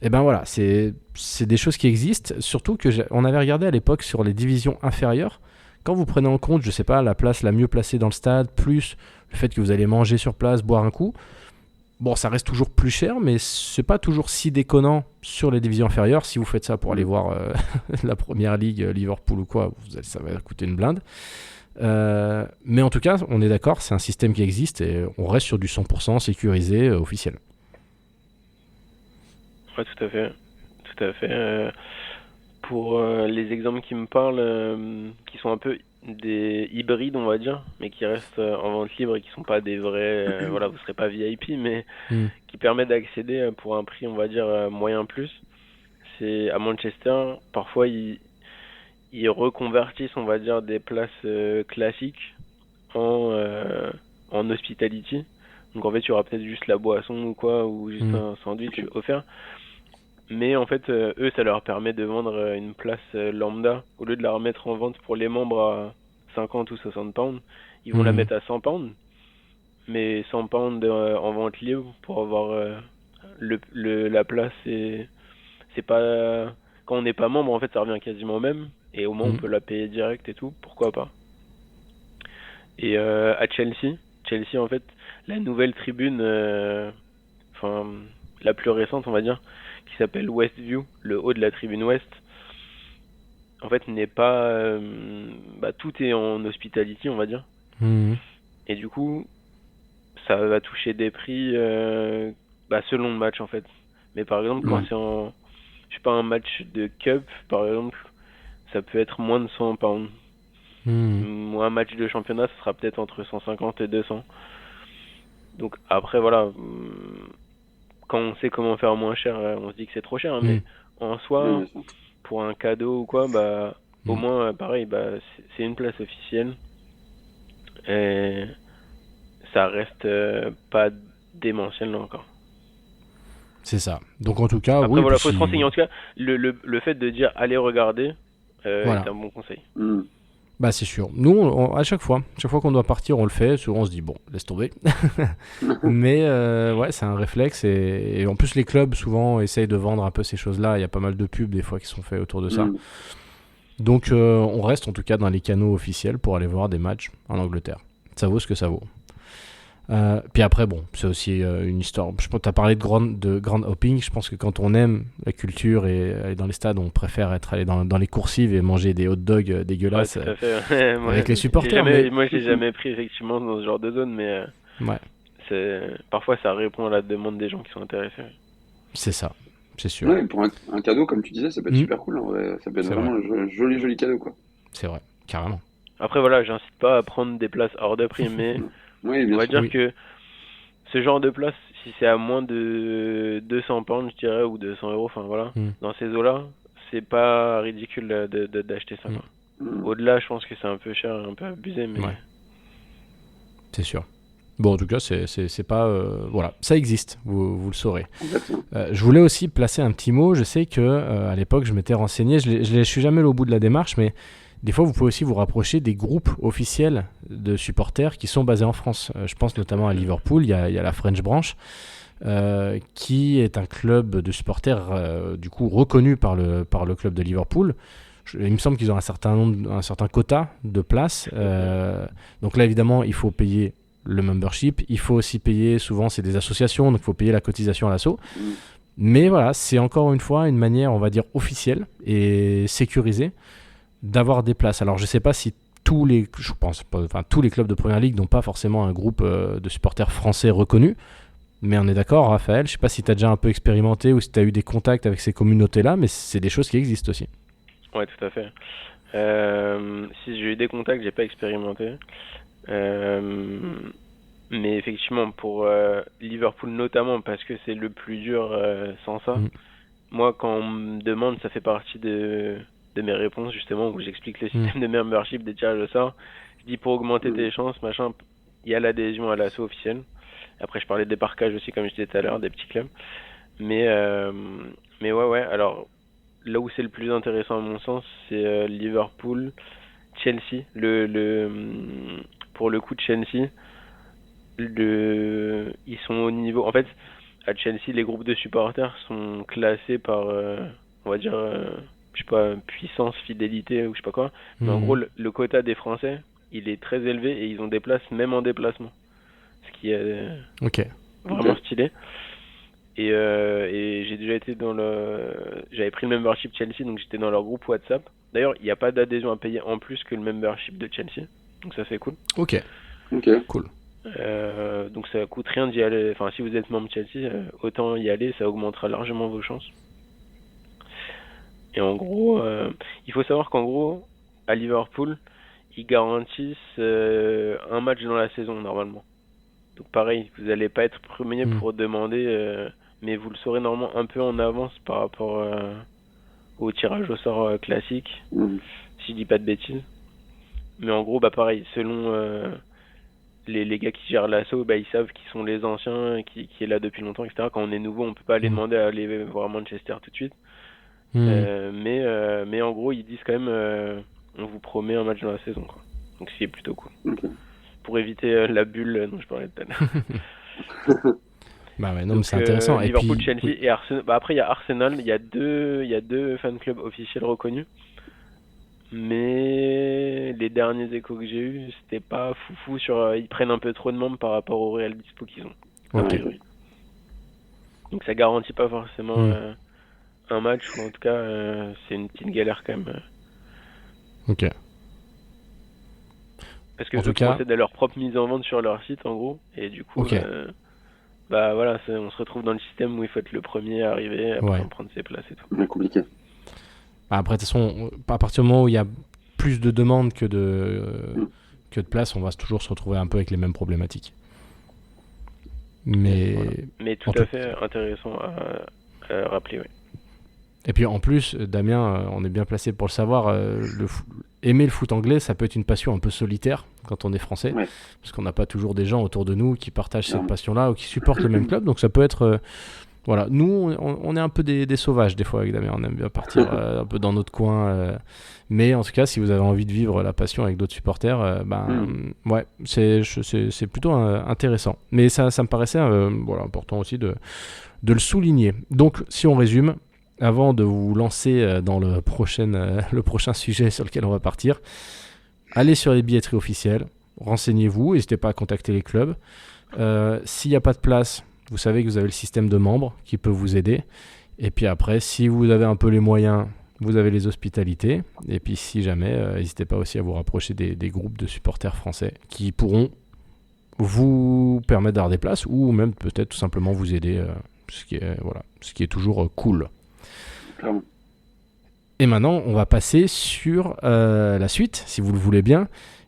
A: Et ben voilà, c'est des choses qui existent, surtout que on avait regardé à l'époque sur les divisions inférieures. Quand vous prenez en compte, je sais pas, la place la mieux placée dans le stade, plus le fait que vous allez manger sur place, boire un coup, bon, ça reste toujours plus cher, mais c'est pas toujours si déconnant sur les divisions inférieures. Si vous faites ça pour aller voir la première ligue, Liverpool ou quoi, ça va coûter une blinde. Mais en tout cas, on est d'accord, c'est un système qui existe et on reste sur du 100% sécurisé officiel.
C: Ouais, tout à fait. Tout à fait. Pour les exemples qui me parlent, qui sont un peu des hybrides, on va dire, mais qui restent en vente libre et qui sont pas des vrais, voilà, vous serez pas VIP, mais qui permettent d'accéder pour un prix, on va dire, moyen plus. C'est à Manchester, parfois ils reconvertissent, on va dire, des places classiques en hospitality. Donc en fait, il y aura peut-être juste la boisson ou quoi, ou juste un sandwich offert. Mais en fait, eux, ça leur permet de vendre une place lambda. Au lieu de la remettre en vente pour les membres à 50 ou 60 pounds, ils vont la mettre à 100 pounds. Mais 100 pounds en vente libre pour avoir la place. C'est pas... Quand on n'est pas membre, en fait, ça revient quasiment au même. Et au moins, on peut la payer direct et tout. Pourquoi pas. Et à Chelsea, en fait, la nouvelle tribune, la plus récente, on va dire, qui s'appelle Westview, le haut de la tribune ouest, en fait, n'est pas... tout est en hospitality, on va dire. Et du coup, ça va toucher des prix selon le match, en fait. Mais par exemple, quand c'est un match de cup, par exemple, ça peut être moins de 100 pounds. Un match de championnat, ça sera peut-être entre 150 et 200. Donc après, voilà, quand on sait comment faire moins cher, on se dit que c'est trop cher, mais en
B: Oui,
C: soi,
B: bien sûr.
C: pour un cadeau ou quoi, au moins, pareil, c'est une place officielle et ça reste pas démentiel là encore.
A: C'est ça. Donc en tout cas,
C: Après,
A: oui, puis
C: voilà, faut se renseigner.
A: si.
C: En tout cas, le fait de dire allez regarder est
A: Voilà.
C: un bon conseil.
A: Bah c'est sûr. Nous, à chaque fois qu'on doit partir, on le fait. Souvent, on se dit bon, laisse tomber. Mais ouais, c'est un réflexe et en plus les clubs souvent essayent de vendre un peu ces choses-là. Il y a pas mal de pubs des fois qui sont faits autour de ça. Donc on reste en tout cas dans les canaux officiels pour aller voir des matchs en Angleterre. Ça vaut ce que ça vaut. Puis après, bon, c'est aussi une histoire. Je pense que tu as parlé de grand hopping. Je pense que quand on aime la culture et aller dans les stades, on préfère aller dans les coursives et manger des hot dogs
C: Ouais,
A: dégueulasses
C: tout à fait. Moi,
A: avec les supporters. Mais
C: moi, j'ai jamais pris effectivement dans ce genre de zone, mais
A: ouais,
C: parfois ça répond à la demande des gens qui sont intéressés.
A: c'est ça, c'est sûr.
B: Ouais, pour un cadeau, comme tu disais, ça peut être super cool. En vrai. Ça peut être
A: C'est vrai,
B: vraiment un joli, joli cadeau, quoi.
A: c'est vrai, carrément.
C: Après, voilà, j'incite pas à prendre des places hors de prix, mais
B: Oui,
C: on
B: bien
C: va
B: sûr.
C: dire
A: Oui.
C: que ce genre de place, si c'est à moins de 200 pounds, je dirais, ou 200 euros, enfin voilà, dans ces eaux-là, c'est pas ridicule d'acheter ça, quoi. Au-delà, je pense que c'est un peu cher, un peu abusé, mais
A: Ouais. C'est sûr. Bon, en tout cas, c'est pas... voilà, ça existe, vous le saurez.
B: Exactement.
A: Je voulais aussi placer un petit mot. Je sais que à l'époque, je m'étais renseigné. Je suis jamais allé au bout de la démarche, mais des fois, vous pouvez aussi vous rapprocher des groupes officiels de supporters qui sont basés en France. Je pense notamment à Liverpool. Il y a la French Branch, qui est un club de supporters du coup reconnu par le club de Liverpool. Il me semble qu'ils ont un certain quota de places. Donc là, évidemment, il faut payer le membership. Il faut aussi payer, souvent, c'est des associations, donc il faut payer la cotisation à l'asso. Mais voilà, c'est encore une fois une manière, on va dire, officielle et sécurisée d'avoir des places. Alors, je ne sais pas si tous les clubs de Première Ligue n'ont pas forcément un groupe de supporters français reconnu. Mais on est d'accord, Raphaël, je ne sais pas si tu as déjà un peu expérimenté ou si tu as eu des contacts avec ces communautés-là, mais c'est des choses qui existent aussi.
C: ouais, tout à fait. Si j'ai eu des contacts, j'ai pas expérimenté. Mais effectivement, pour Liverpool notamment, parce que c'est le plus dur sans ça, moi, quand on me demande, ça fait partie de mes réponses, justement, où j'explique le système de membership, des tirages au sort. Je dis pour augmenter tes chances, machin, il y a l'adhésion à l'asso officielle. Après, je parlais des parkages aussi, comme je disais tout à l'heure, des petits clubs. Mais ouais, alors, là où c'est le plus intéressant à mon sens, c'est Liverpool, Chelsea. Pour le coup de Chelsea, ils sont au niveau... En fait, à Chelsea, les groupes de supporters sont classés par, on va dire, je sais pas, puissance, fidélité ou je sais pas quoi. Mais en gros, le quota des Français, il est très élevé et ils ont des places même en déplacement. Ce qui est vraiment stylé. Et j'ai déjà été j'avais pris le membership Chelsea, donc j'étais dans leur groupe WhatsApp. D'ailleurs, il n'y a pas d'adhésion à payer en plus que le membership de Chelsea. Donc ça, c'est cool.
A: Ok, cool.
C: Donc ça coûte rien d'y aller. Enfin, si vous êtes membre Chelsea, autant y aller, ça augmentera largement vos chances. Et en gros, il faut savoir qu'en gros, à Liverpool, ils garantissent un match dans la saison normalement. Donc pareil, vous n'allez pas être premier pour demander, mais vous le saurez normalement un peu en avance par rapport au tirage au sort classique, si je dis pas de bêtises. Mais en gros, pareil, selon les gars qui gèrent l'asso, ils savent qui sont les anciens, qui est là depuis longtemps, etc. Quand on est nouveau, on peut pas aller demander à aller voir Manchester tout de suite. Mais en gros, ils disent quand même, on vous promet un match dans la saison, quoi. Donc c'est plutôt cool. Pour éviter la bulle dont je parlais tout à l'heure.
A: Bah ouais, non, mais c'est intéressant.
C: Liverpool,
A: et puis,
C: Chelsea et Arsenal. Après, il y a Arsenal, il y a deux fan clubs officiels reconnus. Mais les derniers échos que j'ai eus, c'était pas foufou sur. Ils prennent un peu trop de membres par rapport au réel dispo qu'ils ont. Donc ça garantit pas forcément un match, ou en tout cas, c'est une petite galère quand même.
A: Ok.
C: Parce que eux procèdent à leur propre mise en vente sur leur site, en gros, et du coup, voilà, on se retrouve dans le système où il faut être le premier à arriver, après prendre ses places et tout.
B: C'est compliqué.
A: Après, de toute façon, à partir du moment où il y a plus de demandes que de places, on va toujours se retrouver un peu avec les mêmes problématiques. Mais
C: tout à fait intéressant à rappeler, oui.
A: Et puis en plus, Damien, on est bien placé pour le savoir, aimer le foot anglais, ça peut être une passion un peu solitaire quand on est français,
B: Ouais.
A: parce qu'on n'a pas toujours des gens autour de nous qui partagent cette
B: Non.
A: passion-là ou qui supportent le même club, donc ça peut être... voilà, nous, on est un peu des sauvages des fois avec Damien, on aime bien partir un peu dans notre coin, mais en tout cas, si vous avez envie de vivre la passion avec d'autres supporters, ouais, c'est plutôt intéressant. Mais ça me paraissait voilà, important aussi de le souligner. Donc, si on résume, avant de vous lancer dans le prochain sujet sur lequel on va partir, allez sur les billetteries officielles, renseignez-vous, n'hésitez pas à contacter les clubs. S'il n'y a pas de place, vous savez que vous avez le système de membres qui peut vous aider. Et puis après, si vous avez un peu les moyens, vous avez les hospitalités. Et puis si jamais, n'hésitez pas aussi à vous rapprocher des groupes de supporters français qui pourront vous permettre d'avoir des places ou même peut-être tout simplement vous aider, ce qui est toujours cool.
B: Clairement.
A: Et maintenant, on va passer sur la suite, si vous le voulez bien.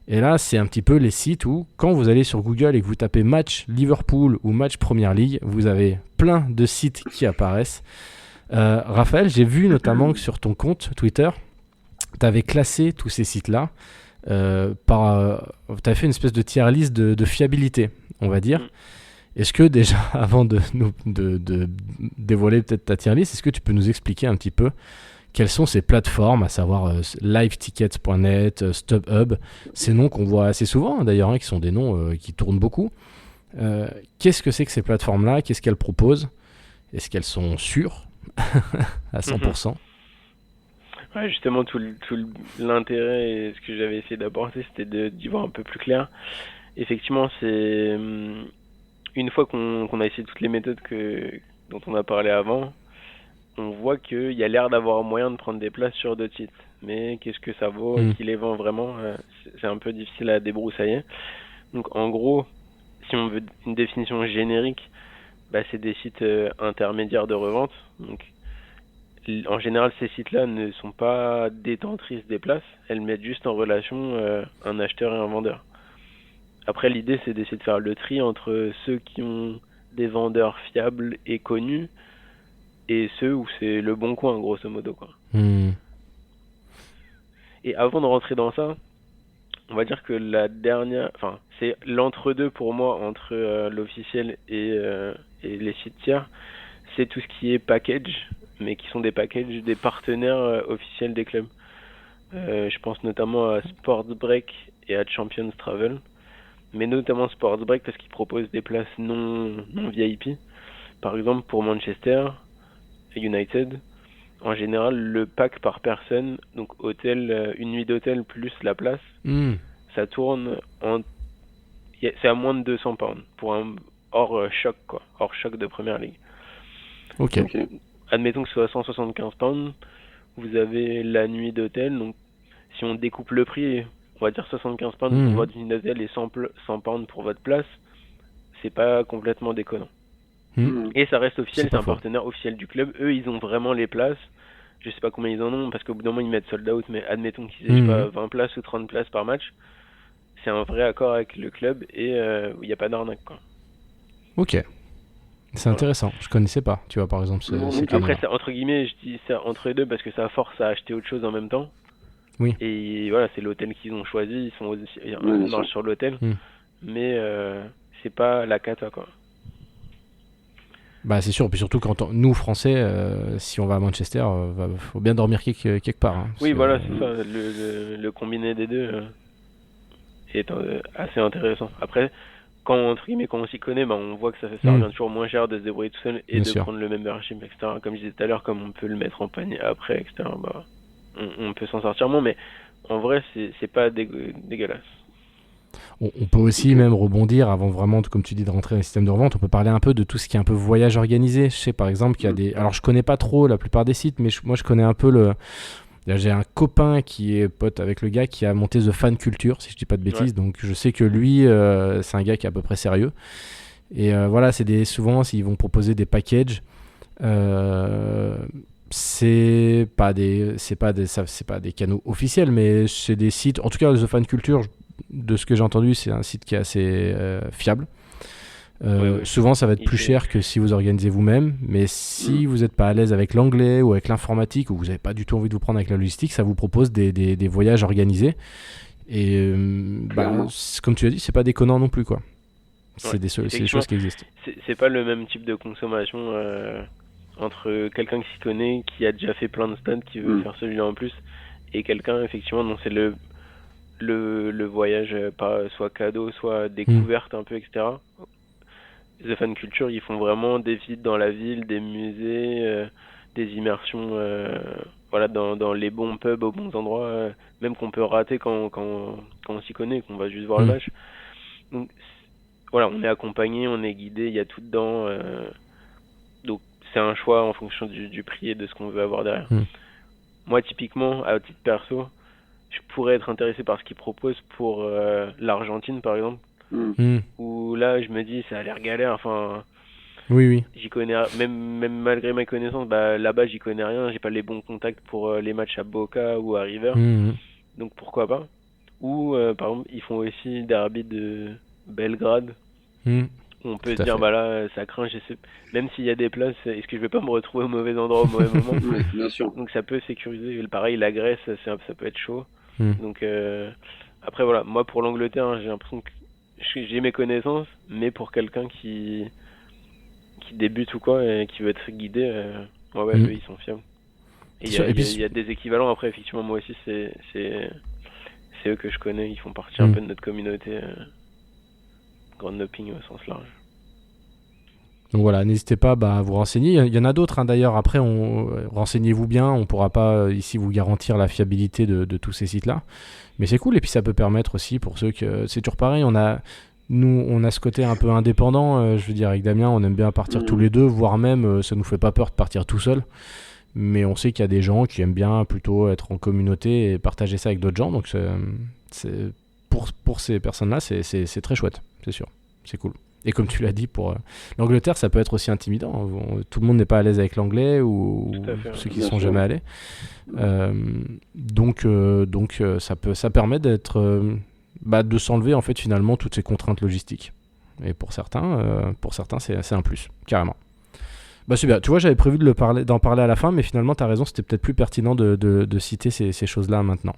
A: Et là, c'est un petit peu les sites où, quand vous allez sur Google et que vous tapez match Liverpool ou match Premier League, vous avez plein de sites qui apparaissent. Raphaël, j'ai vu notamment que sur ton compte Twitter, tu avais classé tous ces sites-là. Tu avais fait une espèce de tier list de fiabilité, on va dire. Est-ce que déjà, avant de dévoiler peut-être ta tier list, est-ce que tu peux nous expliquer un petit peu quelles sont ces plateformes, à savoir livetickets.net, StubHub, ces noms qu'on voit assez souvent d'ailleurs, qui sont des noms qui tournent beaucoup. Qu'est-ce que c'est que ces plateformes-là? Qu'est-ce qu'elles proposent? Est-ce qu'elles sont sûres à 100%?
C: Ouais, justement, tout l'intérêt et ce que j'avais essayé d'apporter, c'était d'y voir un peu plus clair. Effectivement, c'est une fois qu'on a essayé toutes les méthodes dont on a parlé avant, on voit qu'il y a l'air d'avoir moyen de prendre des places sur d'autres sites. Mais qu'est-ce que ça vaut? Qui les vend vraiment? C'est un peu difficile à débroussailler. Donc en gros, si on veut une définition générique, c'est des sites intermédiaires de revente. Donc en général, ces sites-là ne sont pas détentrices des places. Elles mettent juste en relation un acheteur et un vendeur. Après, l'idée, c'est d'essayer de faire le tri entre ceux qui ont des vendeurs fiables et connus et ceux où c'est le bon coin, grosso modo, quoi. Et avant de rentrer dans ça, on va dire que c'est l'entre-deux pour moi entre l'officiel et les sites tiers. C'est tout ce qui est package, mais qui sont des packages des partenaires officiels des clubs. Je pense notamment à Sports Break et à Champions Travel, mais notamment Sports Break parce qu'ils proposent des places non VIP. Par exemple, pour Manchester United, en général, le pack par personne, donc hôtel, une nuit d'hôtel plus la place, ça tourne c'est à moins de 200 pounds pour un hors choc de Première Ligue.
A: Ok.
C: Donc, admettons que ce soit 175 pounds, vous avez la nuit d'hôtel, donc si on découpe le prix, on va dire 75 pounds pour votre nuit d'hôtel et 100 pounds pour votre place, c'est pas complètement déconnant. Et ça reste officiel, c'est un partenaire officiel du club. Eux, ils ont vraiment les places. Je sais pas combien ils en ont, parce qu'au bout d'un moment, ils mettent sold out, mais admettons qu'ils aient pas 20 places ou 30 places par match. C'est un vrai accord avec le club et il n'y a pas d'arnaque, quoi.
A: Ok. C'est intéressant. Je connaissais pas, tu vois, par exemple.
C: Après, entre guillemets, je dis ça entre les deux parce que ça force à acheter autre chose en même temps.
A: Oui.
C: Et voilà, c'est l'hôtel qu'ils ont choisi. Ils sont aussi sur l'hôtel. Mais c'est pas la cata, quoi.
A: C'est sûr, puis surtout quand nous Français, si on va à Manchester, faut bien dormir quelque part.
C: Oui, voilà, c'est ça. Le combiné des deux est assez intéressant. Après, quand on s'y connaît, on voit que ça revient toujours moins cher de se débrouiller tout seul et de prendre le membership, etc. Comme je disais tout à l'heure, comme on peut le mettre en panier après, etc. On peut s'en sortir moins, mais en vrai, c'est pas dégueulasse.
A: On peut aussi même rebondir avant vraiment, comme tu dis, de rentrer dans le système de revente. On peut parler un peu de tout ce qui est un peu voyage organisé. Je sais par exemple qu'il y a des... Alors je connais pas trop la plupart des sites, mais moi je connais un peu j'ai un copain qui est pote avec le gars qui a monté The Fan Culture, si je dis pas de bêtises. Ouais. Donc je sais que lui, c'est un gars qui est à peu près sérieux. Et voilà, souvent, ils vont proposer des packages. C'est pas des canaux officiels, mais c'est des sites. En tout cas, The Fan Culture, de ce que j'ai entendu, c'est un site qui est assez fiable.
C: Ouais.
A: Souvent, ça va être
C: Il
A: plus
C: fait-
A: cher que si vous organisez vous-même, mais si vous n'êtes pas à l'aise avec l'anglais ou avec l'informatique, ou vous n'avez pas du tout envie de vous prendre avec la logistique, ça vous propose des voyages organisés. Et
B: Clairement.
A: comme tu as dit, c'est pas déconnant non plus, quoi.
C: Ouais.
A: C'est des
C: Effectivement,
A: choses qui existent.
C: c'est pas le même type de consommation entre quelqu'un qui s'y connaît, qui a déjà fait plein de stunts, qui veut
B: Mm.
C: faire celui-là en plus, et quelqu'un effectivement dont c'est le voyage pas soit cadeau, soit découverte un peu, etc. The Fan Culture, ils font vraiment des visites dans la ville, des musées, des immersions voilà, dans les bons pubs, aux bons endroits, même qu'on peut rater quand on s'y connaît, qu'on va juste voir le
A: Mm.
C: match. Donc voilà, on est accompagné, on est guidé, il y a tout dedans. Donc c'est un choix en fonction du prix et de ce qu'on veut avoir derrière.
A: Mm.
C: Moi, typiquement, à titre perso, je pourrais être intéressé par ce qu'ils proposent pour l'Argentine, par exemple,
B: Mm.
A: Mm.
C: où là, je me dis, ça a l'air galère. Enfin,
A: Oui.
C: j'y connais même malgré mes connaissances, bah là-bas, j'y connais rien. J'ai pas les bons contacts pour les matchs à Boca ou à River,
A: Mm.
C: donc pourquoi pas. Ou par exemple, ils font aussi Derby de Belgrade.
A: Mm.
C: On peut
A: Tout
C: se
A: à
C: dire,
A: fait.
C: bah là, ça craint, même s'il y a des places, est-ce que je vais pas me retrouver au mauvais endroit au mauvais moment?
B: Ouais, bien sûr.
C: Donc ça peut sécuriser. Pareil, la Grèce, ça peut être chaud.
A: Mm.
C: Donc après, voilà, moi pour l'Angleterre, hein, j'ai l'impression que j'ai mes connaissances, mais pour quelqu'un qui débute ou quoi, et qui veut être guidé, ouais, eux, ils sont fiables. Et
A: Sûr. Et puis,
C: il y a des équivalents, après, effectivement, moi aussi, c'est eux que je connais, ils font partie un peu de notre communauté, Grand Noping au sens large.
A: donc voilà, n'hésitez pas à vous renseigner. Il y en a d'autres, hein, d'ailleurs. Après, renseignez-vous bien. On ne pourra pas ici vous garantir la fiabilité de tous ces sites-là. Mais c'est cool. Et puis ça peut permettre aussi pour ceux que... C'est toujours pareil. Nous, on a ce côté un peu indépendant. Je veux dire, avec Damien, on aime bien partir tous les deux, voire même, ça nous fait pas peur de partir tout seul. Mais on sait qu'il y a des gens qui aiment bien plutôt être en communauté et partager ça avec d'autres gens. Donc pour ces personnes-là, c'est très chouette, c'est sûr. C'est cool. Et comme tu l'as dit, pour l'Angleterre, ça peut être aussi intimidant. Tout le monde n'est pas à l'aise avec l'anglais ou
C: Tout à fait,
A: ceux qui
B: bien
A: ne sont
B: sûr.
A: jamais allés. Donc ça permet de s'enlever en fait finalement toutes ces contraintes logistiques. Et pour certains, c'est un plus, carrément. C'est bien. Tu vois, j'avais prévu d'en parler à la fin, mais finalement, tu as raison, c'était peut-être plus pertinent de citer ces choses-là maintenant.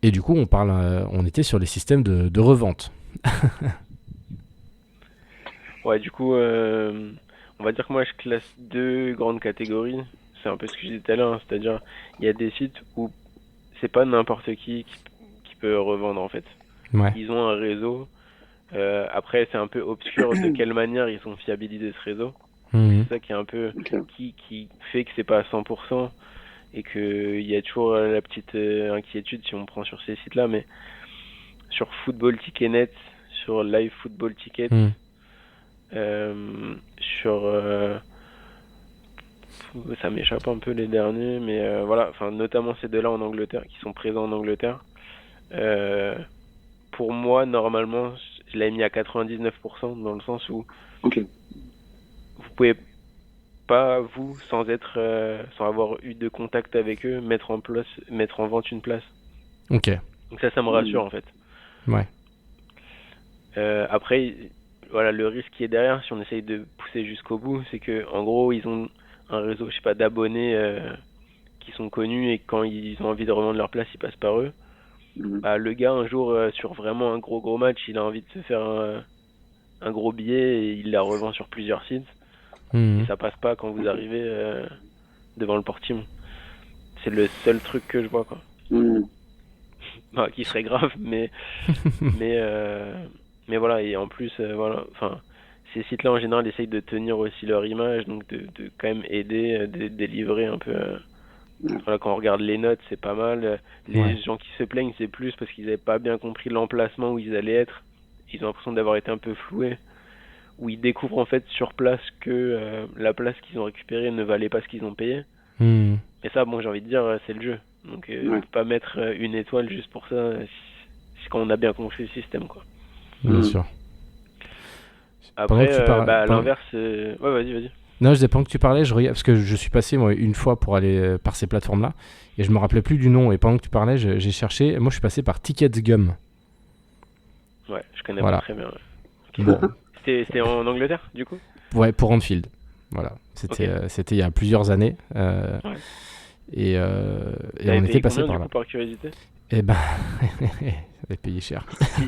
A: Et du coup, on était sur les systèmes de revente.
C: Ouais, du coup, on va dire que moi, je classe deux grandes catégories. C'est un peu ce que je disais tout à l'heure, hein, c'est-à-dire, il y a des sites où c'est pas n'importe qui peut revendre, en fait.
A: Ouais.
C: Ils ont un réseau. Après, c'est un peu obscur de quelle manière ils ont fiabilisé ce réseau.
A: Mhm.
C: C'est ça qui est un peu
B: Ok.
C: qui fait que c'est pas à 100% et qu'il y a toujours la petite inquiétude si on prend sur ces sites-là. Mais sur Football Ticket Net, sur Live Football Ticket,
A: Mhm.
C: sur ça m'échappe un peu les derniers, mais voilà, enfin notamment ces deux-là en Angleterre, qui sont présents en Angleterre. Pour moi, normalement, je l'avais mis à 99% dans le sens où
B: Ok.
C: vous pouvez pas, vous, sans avoir eu de contact avec eux, mettre en vente une place.
A: Ok.
C: Donc ça me rassure en fait.
A: Ouais.
C: Après, voilà, le risque qui est derrière, si on essaye de pousser jusqu'au bout, c'est que en gros, ils ont un réseau, je sais pas, d'abonnés qui sont connus et quand ils ont envie de revendre leur place, ils passent par eux. Bah, le gars, un jour, sur vraiment un gros match, il a envie de se faire un gros billet et il la revend sur plusieurs sites.
A: Mhm.
C: Et ça passe pas quand vous arrivez devant le portiment. C'est le seul truc que je vois, quoi. Bah, qui serait grave, mais voilà. Et en plus, voilà, enfin, ces sites-là en général essayent de tenir aussi leur image, donc de quand même aider, de délivrer un peu. Voilà, quand on regarde les notes, c'est pas mal. Les gens qui se plaignent, c'est plus parce qu'ils n'avaient pas bien compris l'emplacement où ils allaient être. Ils ont l'impression d'avoir été un peu floués. Où ils découvrent en fait sur place que la place qu'ils ont récupérée ne valait pas ce qu'ils ont payé.
A: Mhm.
C: Et ça, bon, j'ai envie de dire, c'est le jeu. Donc, on peut pas mettre une étoile juste pour ça, quand on a bien compris le système, quoi.
A: Bien sûr.
C: Après,
A: pendant...
C: l'inverse, ouais, vas-y.
A: Non, je disais pendant que tu parlais, je regarde parce que je suis passé moi une fois pour aller par ces plateformes-là et je me rappelais plus du nom et pendant que tu parlais, j'ai cherché. Moi, je suis passé par Tickets Gum.
C: Ouais, je connais
A: Voilà.
C: pas très bien. Ouais.
A: Bon,
C: C'était en Angleterre, du coup?
A: Ouais, pour Anfield. Voilà.
C: Ok.
A: C'était il y a plusieurs années.
C: Ouais.
A: Et
C: T'avais
A: on était
C: payé
A: passé
C: combien,
A: par
C: du
A: là.
C: coup, par curiosité?
A: Et ben, on avait payé cher.
C: Si, si, si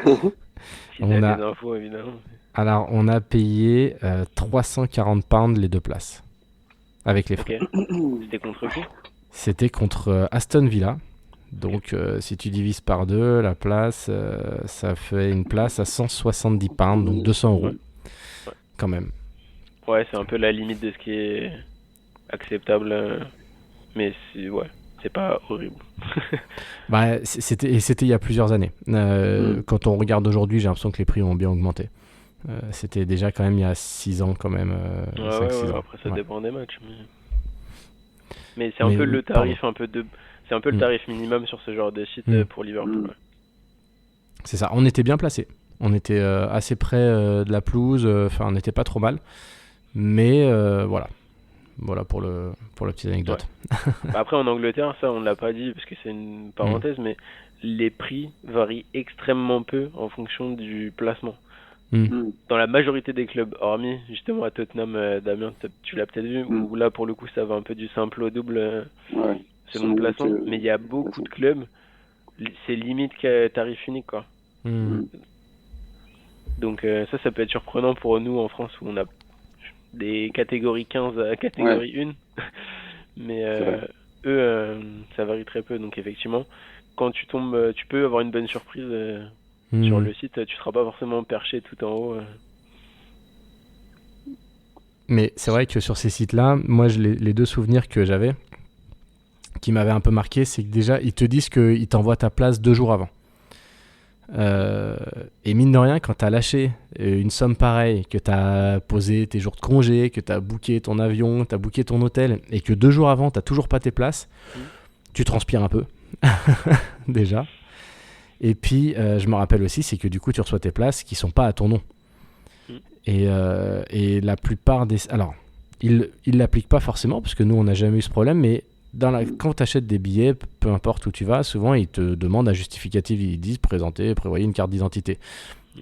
C: t'as
A: On
C: des
A: a,
C: infos, évidemment.
A: alors, on a payé 340 pounds les deux places, avec les
C: Ok.
A: frais.
C: C'était contre qui?
A: C'était contre Aston Villa.
C: Ok.
A: Donc, si tu divises par deux, la place, ça fait une place à 170 pounds, donc 200 euros,
C: Ouais. Ouais.
A: quand même.
C: Ouais, c'est un peu la limite de ce qui est acceptable, mais ouais, c'est pas horrible.
A: Bah, c'était il y a plusieurs années. Quand on regarde aujourd'hui, j'ai l'impression que les prix ont bien augmenté. C'était déjà quand même il y a 6 ans, quand même,
C: Ouais,
A: 5-6
C: ouais,
A: ans.
C: après ça
A: Ouais.
C: dépend des matchs, mais c'est un
A: Mais
C: peu
A: oui,
C: le
A: pardon.
C: tarif c'est un peu le
A: Mm.
C: tarif minimum sur ce genre de site
A: Mm.
C: pour Liverpool. Ouais.
A: C'est ça, on était bien placés. On était assez près de la pelouse, enfin on n'était pas trop mal. Mais voilà pour la petite
C: Ouais.
A: anecdote.
C: Bah après en Angleterre, ça on l'a pas dit parce que c'est une
A: Mm.
C: parenthèse, mais les prix varient extrêmement peu en fonction du placement.
A: Mm.
C: Dans la majorité des clubs, hormis justement à Tottenham, Damien, tu l'as peut-être vu, où là pour le coup ça va un peu du simple au double
B: Ouais,
C: selon le
B: selon
C: placement,
B: que.
C: mais il y a beaucoup de clubs, c'est limite que tarif unique quoi.
A: Mm.
C: Donc ça peut être surprenant pour nous en France où on a des catégories 15 à
B: Ouais,
C: catégorie 1, mais
B: c'est vrai.
C: eux ça varie très peu, donc effectivement quand tu tombes, tu peux avoir une bonne surprise sur
A: Mm.
C: le site, tu seras pas forcément perché tout en haut.
A: Mais c'est vrai que sur ces sites-là, moi les deux souvenirs que j'avais, qui m'avaient un peu marqué, c'est que déjà ils te disent qu'ils t'envoient ta place 2 jours avant. Et mine de rien, quand tu as lâché une somme pareille, que tu as posé tes jours de congé, que tu as booké ton avion, tu as booké ton hôtel, et que 2 jours avant, tu toujours pas tes places, tu transpires un peu, déjà. Et puis, je me rappelle aussi, c'est que du coup, tu reçois tes places qui sont pas à ton nom.
C: Mm.
A: Et la plupart des... Alors, ils l'appliquent pas forcément, parce que nous, on n'a jamais eu ce problème, mais quand tu achètes des billets, peu importe où tu vas, souvent ils te demandent un justificatif, ils disent prévoyez une carte d'identité.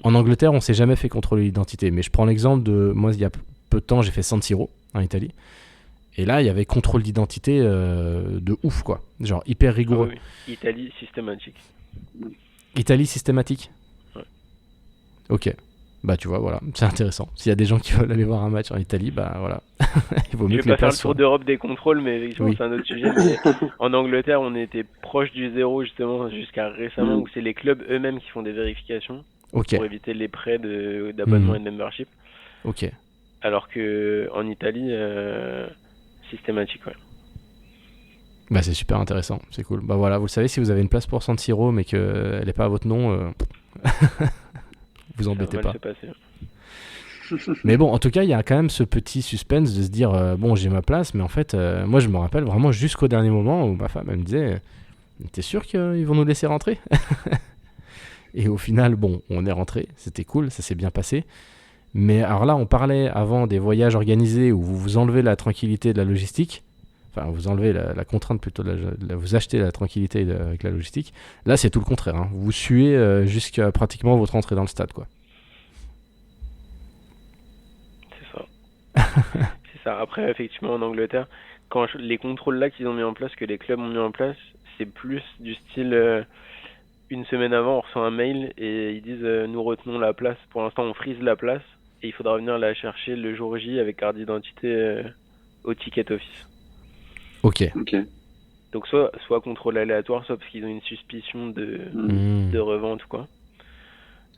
A: En Angleterre, on s'est jamais fait contrôler l'identité, mais je prends l'exemple de moi, il y a peu de temps, j'ai fait San Siro en Italie, et là, il y avait contrôle d'identité de ouf, quoi, genre hyper
C: Ah
A: rigoureux.
C: oui, oui. Italie systématique.
A: Italie systématique.
C: Ouais.
A: Ok. Bah tu vois, voilà, c'est intéressant. S'il y a des gens qui veulent aller voir un match en Italie, bah voilà, il vaut
C: Je
A: mieux
C: vais
A: que les
C: pas faire le
A: places
C: tour
A: soient.
C: d'Europe des contrôles, mais effectivement
A: Oui.
C: c'est un autre sujet. Mais en Angleterre, on était proche du zéro justement jusqu'à récemment, où c'est les clubs eux-mêmes qui font des vérifications
A: Ok.
C: pour éviter les prêts d'abonnement et de membership.
A: Ok.
C: Alors que en Italie, systématique, ouais.
A: Bah c'est super intéressant, c'est cool. Bah voilà, vous le savez, si vous avez une place pour San Siro mais qu'elle n'est pas à votre nom, vous
C: Ça va
A: embêtez
C: mal
A: pas.
C: se passer.
A: Mais bon, en tout cas, il y a quand même ce petit suspense de se dire bon, j'ai ma place, mais en fait, moi je me rappelle vraiment jusqu'au dernier moment où ma femme elle me disait t'es sûr qu'ils vont nous laisser rentrer? Et au final, bon, on est rentré, c'était cool, ça s'est bien passé. Mais alors là, on parlait avant des voyages organisés où vous vous enlevez la tranquillité de la logistique. Enfin, vous enlevez la contrainte plutôt, vous achetez la tranquillité avec la logistique. Là, c'est tout le contraire. Hein. Vous suez jusqu'à pratiquement votre entrée dans le stade, quoi.
C: C'est ça. C'est ça. Après, effectivement, en Angleterre, les contrôles là qu'ils ont mis en place, que les clubs ont mis en place, c'est plus du style une semaine avant, on reçoit un mail et ils disent nous retenons la place. Pour l'instant, on frise la place et il faudra venir la chercher le jour J avec carte d'identité au ticket office.
A: Ok.
C: Donc soit contrôle aléatoire, soit parce qu'ils ont une suspicion de revente ou quoi.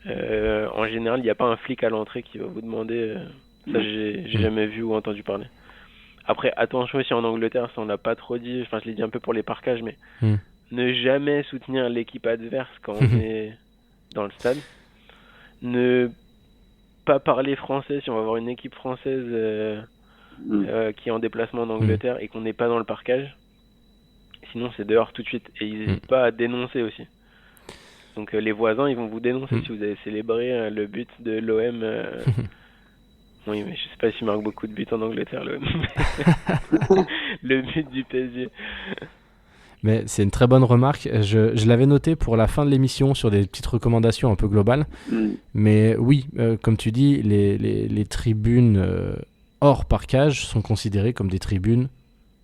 C: En général, il n'y a pas un flic à l'entrée qui va vous demander. Ça, j'ai jamais vu ou entendu parler. Après, attention aussi en Angleterre, ça on l'a pas trop dit. Enfin, je l'ai dit un peu pour les parkages, mais ne jamais soutenir l'équipe adverse quand on est dans le stade. Ne pas parler français si on va avoir une équipe française qui est en déplacement en Angleterre et qu'on n'est pas dans le parkage. Sinon, c'est dehors tout de suite. Et ils n'hésitent pas à dénoncer aussi. Donc les voisins, ils vont vous dénoncer si vous avez célébré le but de l'OM. Oui, mais je sais pas s'il marque beaucoup de buts en Angleterre, l'OM. Le but du PSG.
A: Mais c'est une très bonne remarque. Je l'avais noté pour la fin de l'émission sur des petites recommandations un peu globales. Mais oui, comme tu dis, les tribunes hors parkage sont considérées comme des tribunes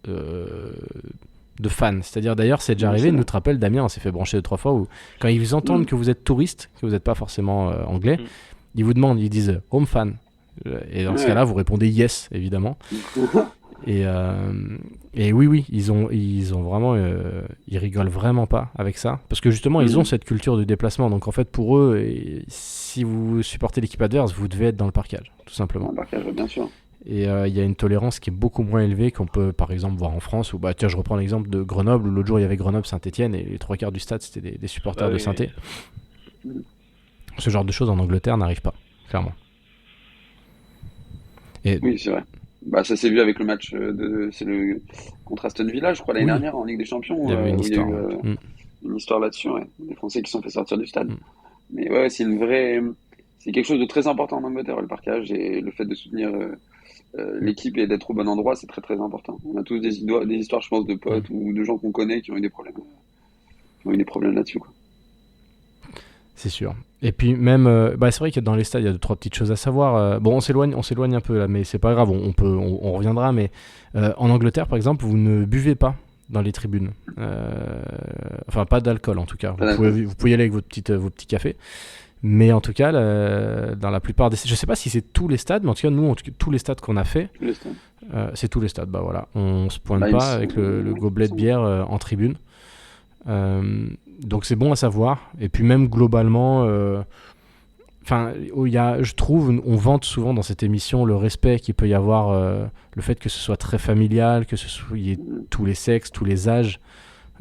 A: de fans. C'est-à-dire, d'ailleurs, c'est déjà arrivé, nous te rappelle, Damien, on s'est fait brancher 2-3 fois, où quand ils entendent que vous êtes touriste, que vous n'êtes pas forcément anglais, ils vous demandent, ils disent home fan. Et dans ce cas-là, vous répondez yes, évidemment. Et oui, ils ont vraiment, ils rigolent vraiment pas avec ça, parce que justement, ils ont cette culture de déplacement. Donc en fait, pour eux, si vous supportez l'équipe adverse, vous devez être dans le parkage, tout simplement.
B: Dans le parkage, bien sûr.
A: Et il y a une tolérance qui est beaucoup moins élevée qu'on peut, par exemple, voir en France. Où, tiens, je reprends l'exemple de Grenoble, où l'autre jour, il y avait Grenoble-Saint-Etienne, et les 3/4 du stade, c'était des supporters de Saint-Étienne. Ce genre de choses en Angleterre n'arrive pas, clairement.
B: Oui, c'est vrai. Ça s'est vu avec le match contre Aston Villa, je crois, l'année dernière en Ligue des Champions.
A: Il y avait une histoire,
B: une histoire là-dessus, des Français qui sont fait sortir du stade. Mais ouais, c'est quelque chose de très important en Angleterre, le parkage, et le fait de soutenir l'équipe et d'être au bon endroit, c'est très très important. On a tous des histoires, je pense, de potes ou de gens qu'on connaît qui ont eu des problèmes là-dessus, quoi.
A: C'est sûr. Et puis même, c'est vrai que dans les stades, il y a 2-3 petites choses à savoir. Bon, on s'éloigne un peu là, mais c'est pas grave, on reviendra. Mais en Angleterre, par exemple, vous ne buvez pas dans les tribunes. Enfin, pas d'alcool en tout cas. Vous pouvez y aller avec vos petits cafés. Mais en tout cas, dans la plupart des... Je sais pas si c'est tous les stades, mais en tout cas, nous, tous les stades qu'on a fait, c'est tous les stades. Bah voilà, on se pointe pas avec le gobelet de bière en tribune. Donc c'est bon à savoir. Et puis même globalement, je trouve, on vante souvent dans cette émission le respect qu'il peut y avoir, le fait que ce soit très familial, que il y ait tous les sexes, tous les âges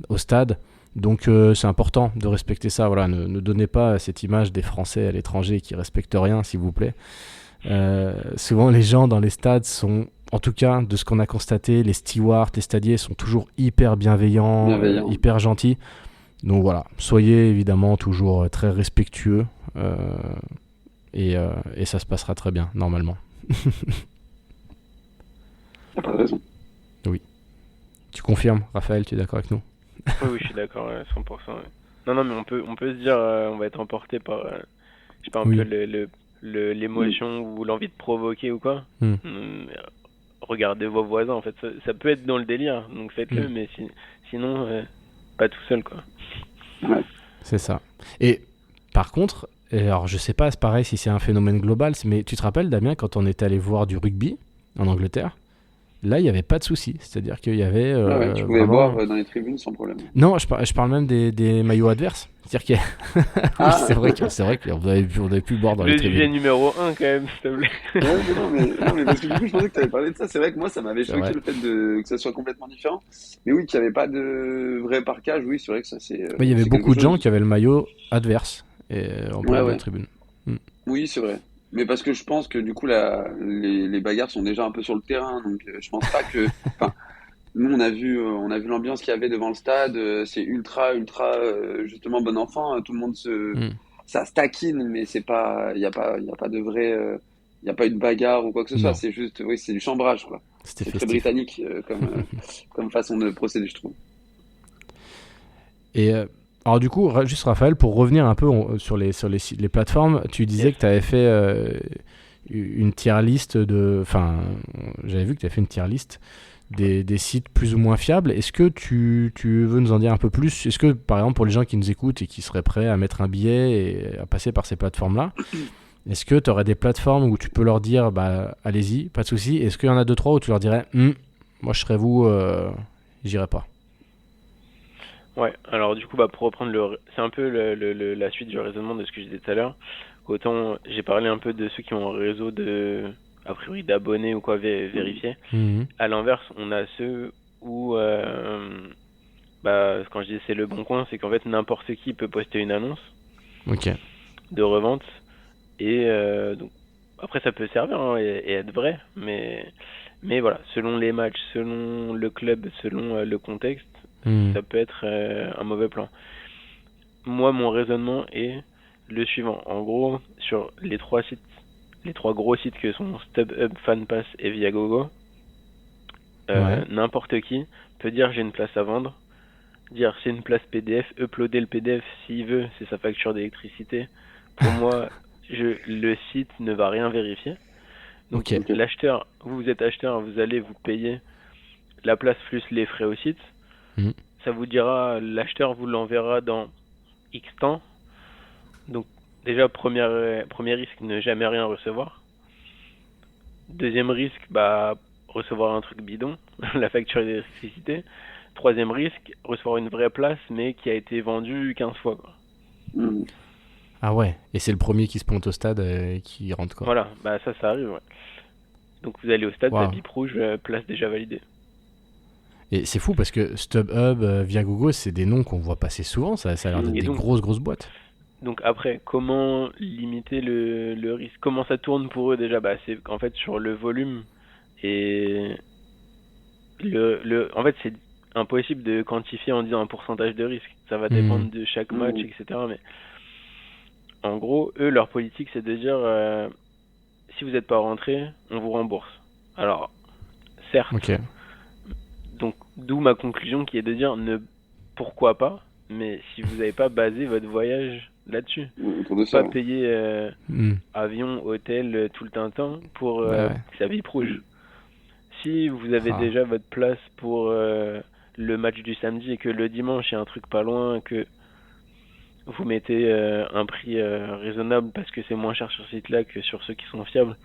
A: au stade. Donc c'est important de respecter ça. Voilà, ne donnez pas cette image des Français à l'étranger qui respectent rien, s'il vous plaît. Souvent les gens dans les stades sont, en tout cas de ce qu'on a constaté, les stewards, les stadiers sont toujours hyper bienveillants. Hyper gentils. Donc voilà, soyez évidemment toujours très respectueux et ça se passera très bien normalement.
B: T'as pas de raison.
A: Oui. Tu confirmes, Raphaël, tu es d'accord avec nous?
C: Oui, je suis d'accord, 100%. Ouais. Non, mais on peut se dire, on va être emporté par, je sais pas, un peu l'émotion ou l'envie de provoquer ou quoi. Regardez vos voisins, en fait, ça peut être dans le délire, donc faites-le, mais sinon, pas tout seul, quoi.
B: Ouais.
A: C'est ça. Et par contre, alors je sais pas, c'est pareil si c'est un phénomène global, mais tu te rappelles, Damien, quand on était allé voir du rugby en Angleterre, là il n'y avait pas de souci, c'est-à-dire qu'il y avait
B: tu pouvais boire dans les tribunes sans problème.
A: Non, je parle même des maillots adverses, c'est-à-dire que c'est vrai que vous avez pu boire dans les tribunes.
C: Le sujet numéro 1 quand même, s'il te plaît.
B: non, mais parce que du coup je pensais que tu avais parlé de ça. C'est vrai que moi ça m'avait choqué le fait que ça soit complètement différent. Mais oui, qu'il n'y avait pas de vrai parkage, oui, c'est vrai que ça c'est...
A: il y avait beaucoup de gens qui avaient le maillot adverse en bord de la tribune.
B: Oui, c'est vrai. Mais parce que je pense que du coup les bagarres sont déjà un peu sur le terrain, donc je pense pas que... Nous on a vu l'ambiance qu'il y avait devant le stade, c'est ultra justement bon enfant, tout le monde ça se taquine, mais c'est pas, il y a pas de vrai, il y a pas eu de bagarre ou quoi que ce soit, c'est juste, oui, c'est du chambrage, quoi. C'est très britannique comme façon de procéder, je trouve.
A: Et alors du coup, juste Raphaël, pour revenir un peu sur les plateformes, tu disais que tu avais fait une tier list j'avais vu que tu avais fait une tier list des sites plus ou moins fiables. Est-ce que tu veux nous en dire un peu plus? Est-ce que, par exemple, pour les gens qui nous écoutent et qui seraient prêts à mettre un billet et à passer par ces plateformes-là, est-ce que tu aurais des plateformes où tu peux leur dire allez-y, pas de souci? Est-ce qu'il y en a 2-3 où tu leur dirais moi je serais vous, j'irais pas?
C: Ouais, alors du coup, pour reprendre c'est un peu la suite du raisonnement de ce que je disais tout à l'heure. Autant j'ai parlé un peu de ceux qui ont un réseau a priori d'abonnés ou quoi vérifiés. À l'inverse, on a ceux où quand je dis c'est le bon coin, c'est qu'en fait n'importe qui peut poster une annonce de revente et donc après ça peut servir et être vrai, mais voilà, selon les matchs, selon le club, selon le contexte, ça peut être un mauvais plan. Moi, mon raisonnement est le suivant. En gros, sur les trois gros sites que sont StubHub, FanPass et Viagogo, n'importe qui peut dire j'ai une place à vendre, dire c'est une place PDF, uploader le PDF s'il veut, c'est sa facture d'électricité. Pour moi, le site ne va rien vérifier. Donc
A: Ok.
C: l'acheteur, vous êtes acheteur, vous allez vous payer la place plus les frais au site.
A: Mhm.
C: Ça vous dira, l'acheteur vous l'enverra dans X temps. Donc déjà, premier risque, ne jamais rien recevoir. Deuxième risque, recevoir un truc bidon, la facture d'électricité. Troisième risque, recevoir une vraie place, mais qui a été vendue 15 fois, quoi.
B: Mm.
A: Ah ouais. Et c'est le premier qui se pointe au stade et qui rentre, quoi.
C: Voilà, ça arrive, ouais. Donc vous allez au stade,
A: Waouh.
C: bip rouge, place déjà validée.
A: Et c'est fou parce que StubHub, Viagogo, c'est des noms qu'on voit passer souvent. Ça a l'air d'être
C: Et
A: des
C: donc,
A: grosses boîtes.
C: donc après, comment limiter le risque? Comment ça tourne pour eux déjà? C'est en fait sur le volume et en fait c'est impossible de quantifier en disant un pourcentage de risque. Ça va dépendre de chaque match, etc. Mais en gros, eux, leur politique, c'est de dire si vous n'êtes pas rentré, on vous rembourse. Alors, certes,
A: Ok.
C: donc d'où ma conclusion qui est de dire pourquoi pas, mais si vous n'avez pas basé votre voyage là-dessus,
B: Autour de ça.
C: pas payer avion, hôtel, tout le temps pour
A: Bah ouais.
C: que ça vibre rouge. Si vous avez
A: Ah.
C: déjà votre place pour le match du samedi et que le dimanche il y a un truc pas loin, que vous mettez un prix raisonnable parce que c'est moins cher sur ce site-là que sur ceux qui sont fiables,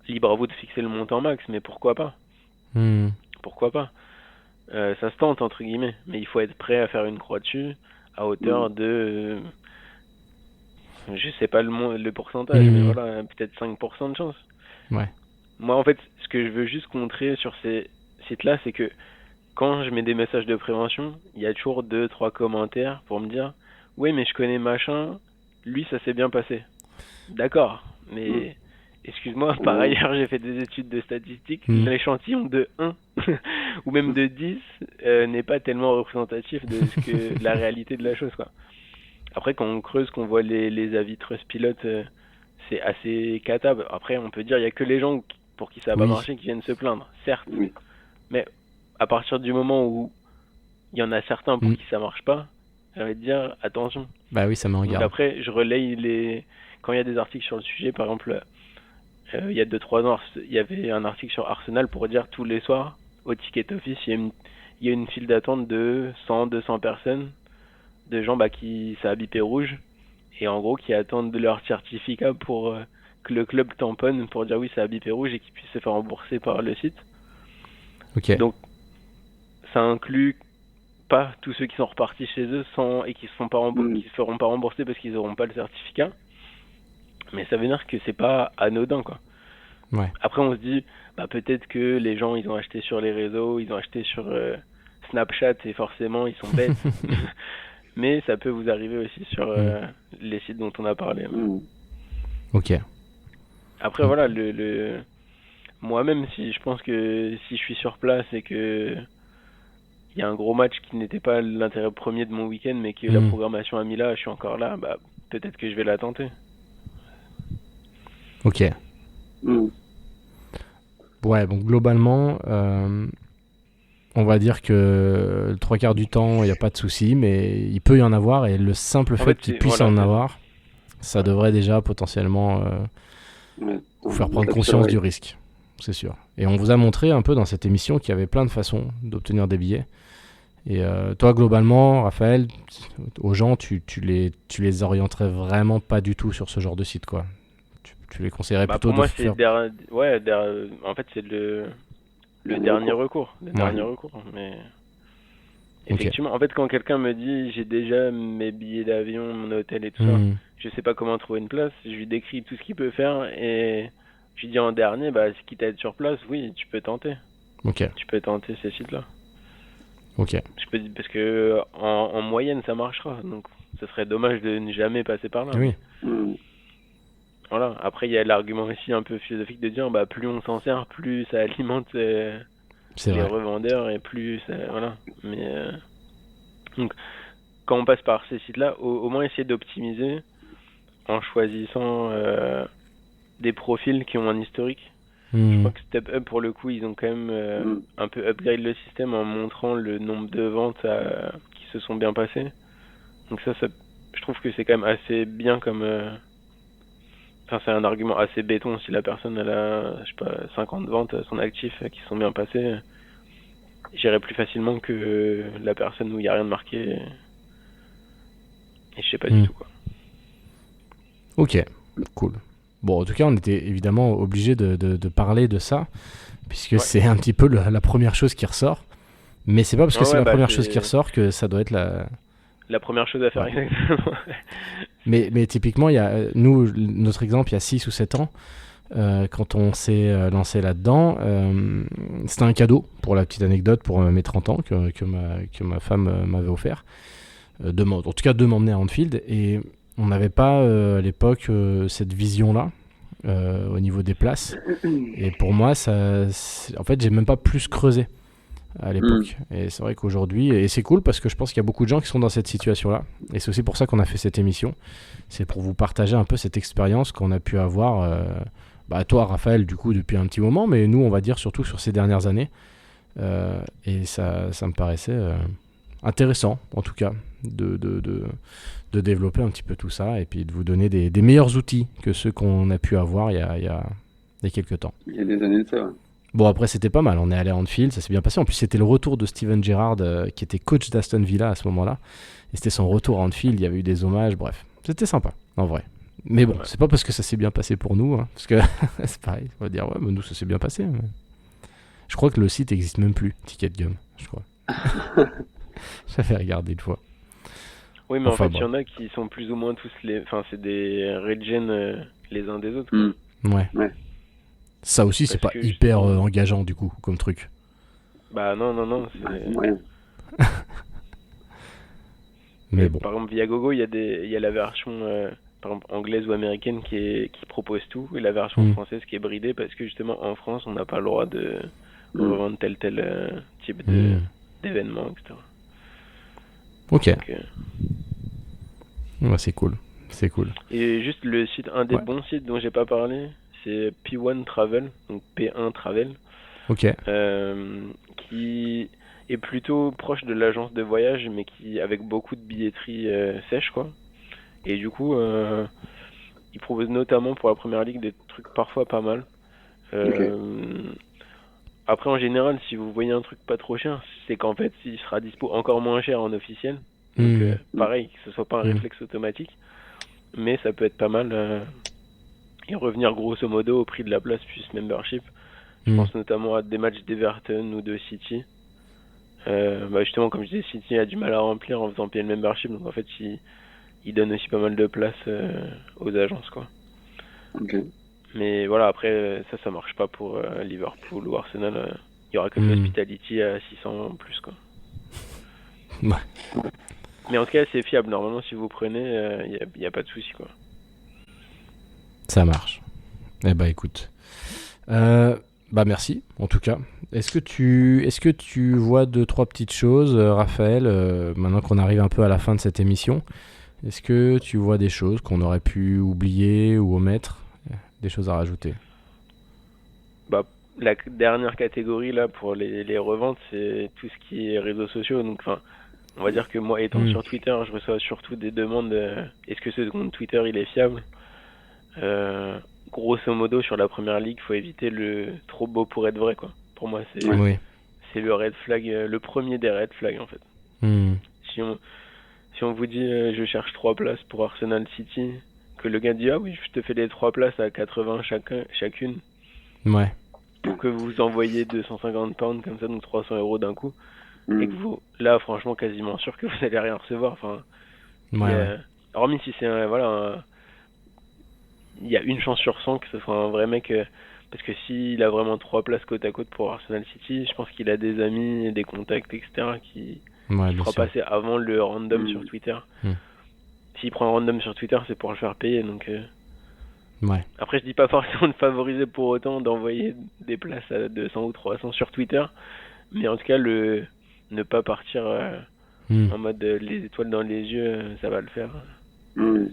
C: libre à vous de fixer le montant max, mais pourquoi pas? Pourquoi pas? Ça se tente entre guillemets, mais il faut être prêt à faire une croix dessus à hauteur de je sais pas le pourcentage, mais voilà, peut-être 5% de chance.
A: Ouais.
C: Moi en fait, ce que je veux juste contrer sur ces sites-là, c'est que quand je mets des messages de prévention, il y a toujours 2-3 commentaires pour me dire oui mais je connais machin, lui ça s'est bien passé. D'accord, mais excuse-moi, par ailleurs j'ai fait des études de statistiques, l'échantillon de 1 ou même de 10 n'est pas tellement représentatif de la réalité de la chose, quoi. Après quand on creuse, qu'on voit les avis Trustpilot, c'est assez catable. Après on peut dire il y a que les gens pour qui ça n'a pas marché qui viennent se plaindre, certes. Mais à partir du moment où il y en a certains pour qui ça marche pas, j'ai envie de dire attention.
A: Bah oui, ça me regarde.
C: Donc après, je relaye quand il y a des articles sur le sujet, par exemple, il y a 2-3 ans, il y avait un article sur Arsenal pour dire tous les soirs, au Ticket Office, il y a une file d'attente de 100-200 personnes, de gens qui ça a bipé rouge, et en gros qui attendent de leur certificat pour que le club tamponne pour dire oui, ça a bipé rouge et qu'ils puissent se faire rembourser par le site.
A: Ok.
C: Donc, ça inclut pas tous ceux qui sont repartis chez eux et qui se feront pas rembourser parce qu'ils n'auront pas le certificat. Mais ça veut dire que c'est pas anodin, quoi.
A: Ouais.
C: Après, on se dit, peut-être que les gens, ils ont acheté sur les réseaux, ils ont acheté sur Snapchat et forcément, ils sont bêtes. Mais ça peut vous arriver aussi sur les sites dont on a parlé.
A: Ok.
C: Après, voilà, moi-même, si je pense que si je suis sur place et que il y a un gros match qui n'était pas l'intérêt premier de mon week-end, mais que la programmation a mis là, je suis encore là, peut-être que je vais la tenter.
A: Ok. Ouais, donc globalement, on va dire que le 3/4 du temps, il n'y a pas de souci, mais il peut y en avoir, et le simple fait qu'il puisse en avoir, ça devrait déjà potentiellement vous faire prendre conscience du risque, c'est sûr. Et on vous a montré un peu dans cette émission qu'il y avait plein de façons d'obtenir des billets. Et toi, globalement, Raphaël, aux gens, tu les orienterais vraiment pas du tout sur ce genre de site, quoi. Tu les conseillerais plutôt
C: pour moi,
A: de faire...
C: en fait, c'est le dernier recours. Le dernier recours. Mais effectivement, en fait, quand quelqu'un me dit j'ai déjà mes billets d'avion, mon hôtel et tout ça, je sais pas comment trouver une place, je lui décris tout ce qu'il peut faire et je lui dis en dernier, quitte à être sur place, oui, tu peux tenter.
A: Ok.
C: Tu peux tenter ces sites-là.
A: Ok.
C: Parce que en moyenne, ça marchera. Donc, ce serait dommage de ne jamais passer par là.
A: Oui.
C: Voilà. Après, il y a l'argument aussi un peu philosophique de dire, plus on s'en sert, plus ça alimente les revendeurs et plus voilà. Mais donc, quand on passe par ces sites-là, au moins essayer d'optimiser en choisissant des profils qui ont un historique. Je
A: Hmm.
C: crois que Step Up, pour le coup, ils ont quand même
B: Mm.
C: un peu upgrade le système en montrant le nombre de ventes qui se sont bien passées. Donc ça, je trouve que c'est quand même assez bien comme... Enfin, c'est un argument assez béton. Si la personne elle a, je sais pas, 50 ventes à son actif qui se sont bien passées, j'irai plus facilement que la personne où il n'y a rien de marqué. Et je sais pas du
A: Hmm.
C: tout, quoi.
A: Ok, cool. Bon, en tout cas, on était évidemment obligé de parler de ça, puisque
C: Ouais.
A: c'est un petit peu la première chose qui ressort. Mais c'est pas parce que
C: Ouais,
A: c'est
C: ouais,
A: la
C: bah
A: première chose qui
C: c'est
A: ressort que ça doit être la.
C: la première chose à faire,
A: Ouais.
C: exactement.
A: Mais typiquement, il y a, nous, notre exemple, il y a 6 ou 7 ans, quand on s'est lancé là-dedans, c'était un cadeau, pour la petite anecdote, pour mes 30 ans, que ma femme m'avait offert. En tout cas, de m'emmener à Anfield. Et on n'avait pas à l'époque cette vision-là au niveau des places. Et pour moi, en fait, j'ai même pas plus creusé à
B: Mm.
A: l'époque. Et c'est vrai qu'aujourd'hui, et c'est cool parce que je pense qu'il y a beaucoup de gens qui sont dans cette situation-là. Et c'est aussi pour ça qu'on a fait cette émission. C'est pour vous partager un peu cette expérience qu'on a pu avoir. Toi, Raphaël, du coup, depuis un petit moment, mais nous, on va dire surtout sur ces dernières années. Et ça me paraissait intéressant, en tout cas, de développer un petit peu tout ça et puis de vous donner des meilleurs outils que ceux qu'on a pu avoir il y a quelques temps.
B: Il y a des années de ça, ouais.
A: Bon, après, c'était pas mal. On est allé à Anfield, ça s'est bien passé. En plus, c'était le retour de Steven Gerrard, qui était coach d'Aston Villa à ce moment-là. Et c'était son retour à Anfield. Il y avait eu des hommages, bref. C'était sympa, en vrai. Mais bon,
C: Ouais.
A: c'est pas parce que ça s'est bien passé pour nous, hein, parce que c'est pareil. On va dire, ouais, mais nous, ça s'est bien passé. Mais... Je crois que le site existe même plus, Ticketgum, je crois. J'avais regardé une fois.
C: Oui, mais en
A: Enfin,
C: fait, il y
A: bon.
C: en a qui sont plus ou moins tous les... Enfin, c'est des regen les uns des autres, quoi.
B: Mm.
A: Ouais.
B: Ouais.
A: Ça aussi, c'est
C: Parce
A: pas
C: que
A: hyper
C: justement...
A: engageant, du coup, comme truc.
C: Bah non, non, non,
B: Ouais, c'est
C: c'est...
B: moyen.
A: Mais
C: Mais
A: bon.
C: par exemple, Viagogo, il y a la version par exemple, anglaise ou américaine qui propose tout, et la version
A: Hmm.
C: française qui est bridée parce que justement en France, on n'a pas le droit de
B: Mm.
C: revendre tel type
A: Hmm.
C: d'événement, etc.
A: Ok.
C: Donc,
A: Ouais, c'est cool. C'est cool.
C: et juste le site, un des
A: Ouais.
C: bons sites dont j'ai pas parlé, c'est P1 Travel, donc P1 Travel,
A: Ok.
C: qui est plutôt proche de l'agence de voyage, mais qui avec beaucoup de billetterie sèche, quoi. Et du coup, il propose notamment pour la première ligue des trucs parfois pas mal.
B: Ok.
C: Euh, Après, en général, si vous voyez un truc pas trop cher, c'est qu'en fait, il sera dispo encore moins cher en officiel. Donc,
A: Hmm.
B: Mm.
C: pareil, que ce soit pas un
A: Hmm.
C: réflexe automatique, mais ça peut être pas mal et revenir grosso modo au prix de la place plus membership. Je
A: Hmm.
C: pense notamment à des matchs d'Everton ou de City. Justement, comme je disais, City a du mal à remplir en faisant payer le membership, donc en fait, il donne aussi pas mal de place aux agences, quoi.
B: Ok.
C: Mais voilà, après, ça marche pas pour Liverpool ou Arsenal. Il y aura que de
A: Hmm.
C: l'hospitality à 600 en plus, quoi.
A: Ouais.
C: Mais en tout cas, c'est fiable. Normalement, si vous prenez, y a pas de souci, quoi.
A: Ça marche. Eh bah écoute. Merci en tout cas. Est-ce que tu vois deux trois petites choses, Raphaël, maintenant qu'on arrive un peu à la fin de cette émission? Est-ce que tu vois des choses qu'on aurait pu oublier ou omettre? Des choses à rajouter?
C: Bah, la dernière catégorie, là, pour les reventes, c'est tout ce qui est réseaux sociaux. Donc, enfin, on va dire que moi, étant
A: Hmm.
C: sur Twitter, je reçois surtout des demandes est-ce que ce compte Twitter, il est fiable? Euh, Grosso modo, sur la première ligue, faut éviter le trop beau pour être vrai, quoi. Pour moi,
B: Ouais.
A: Oui.
C: c'est le red flag, le premier des red flags, en fait.
A: Hmm.
C: Si on, Si on vous dit je cherche 3 places pour Arsenal City, que le gars dit ah oui, je te fais les 3 places à 80 chacune,
A: Ouais.
C: pour que vous envoyiez 250 pounds comme ça, donc 300 € d'un coup, et que
B: Mm.
C: vous, là, franchement, quasiment sûr que vous allez rien recevoir. Enfin,
A: Ouais,
C: il y
A: ouais.
C: a, hormis si c'est il y a une chance sur 100 que ce soit un vrai mec, parce que s'il a vraiment 3 places côte à côte pour Arsenal City, je pense qu'il a des amis, des contacts, etc.
A: Ouais,
C: qui
A: bien
C: fera
A: sûr.
C: passer avant le random
B: Mm.
C: sur Twitter.
A: Hmm.
C: S'il prend un random sur Twitter, c'est pour le faire payer, donc.
A: Ouais.
C: Après, je dis pas forcément de favoriser pour autant d'envoyer des places à 200 ou 300 sur Twitter, mais en tout cas, ne pas partir
A: Hmm.
C: en mode les étoiles dans les yeux, ça va le faire.
B: Mm.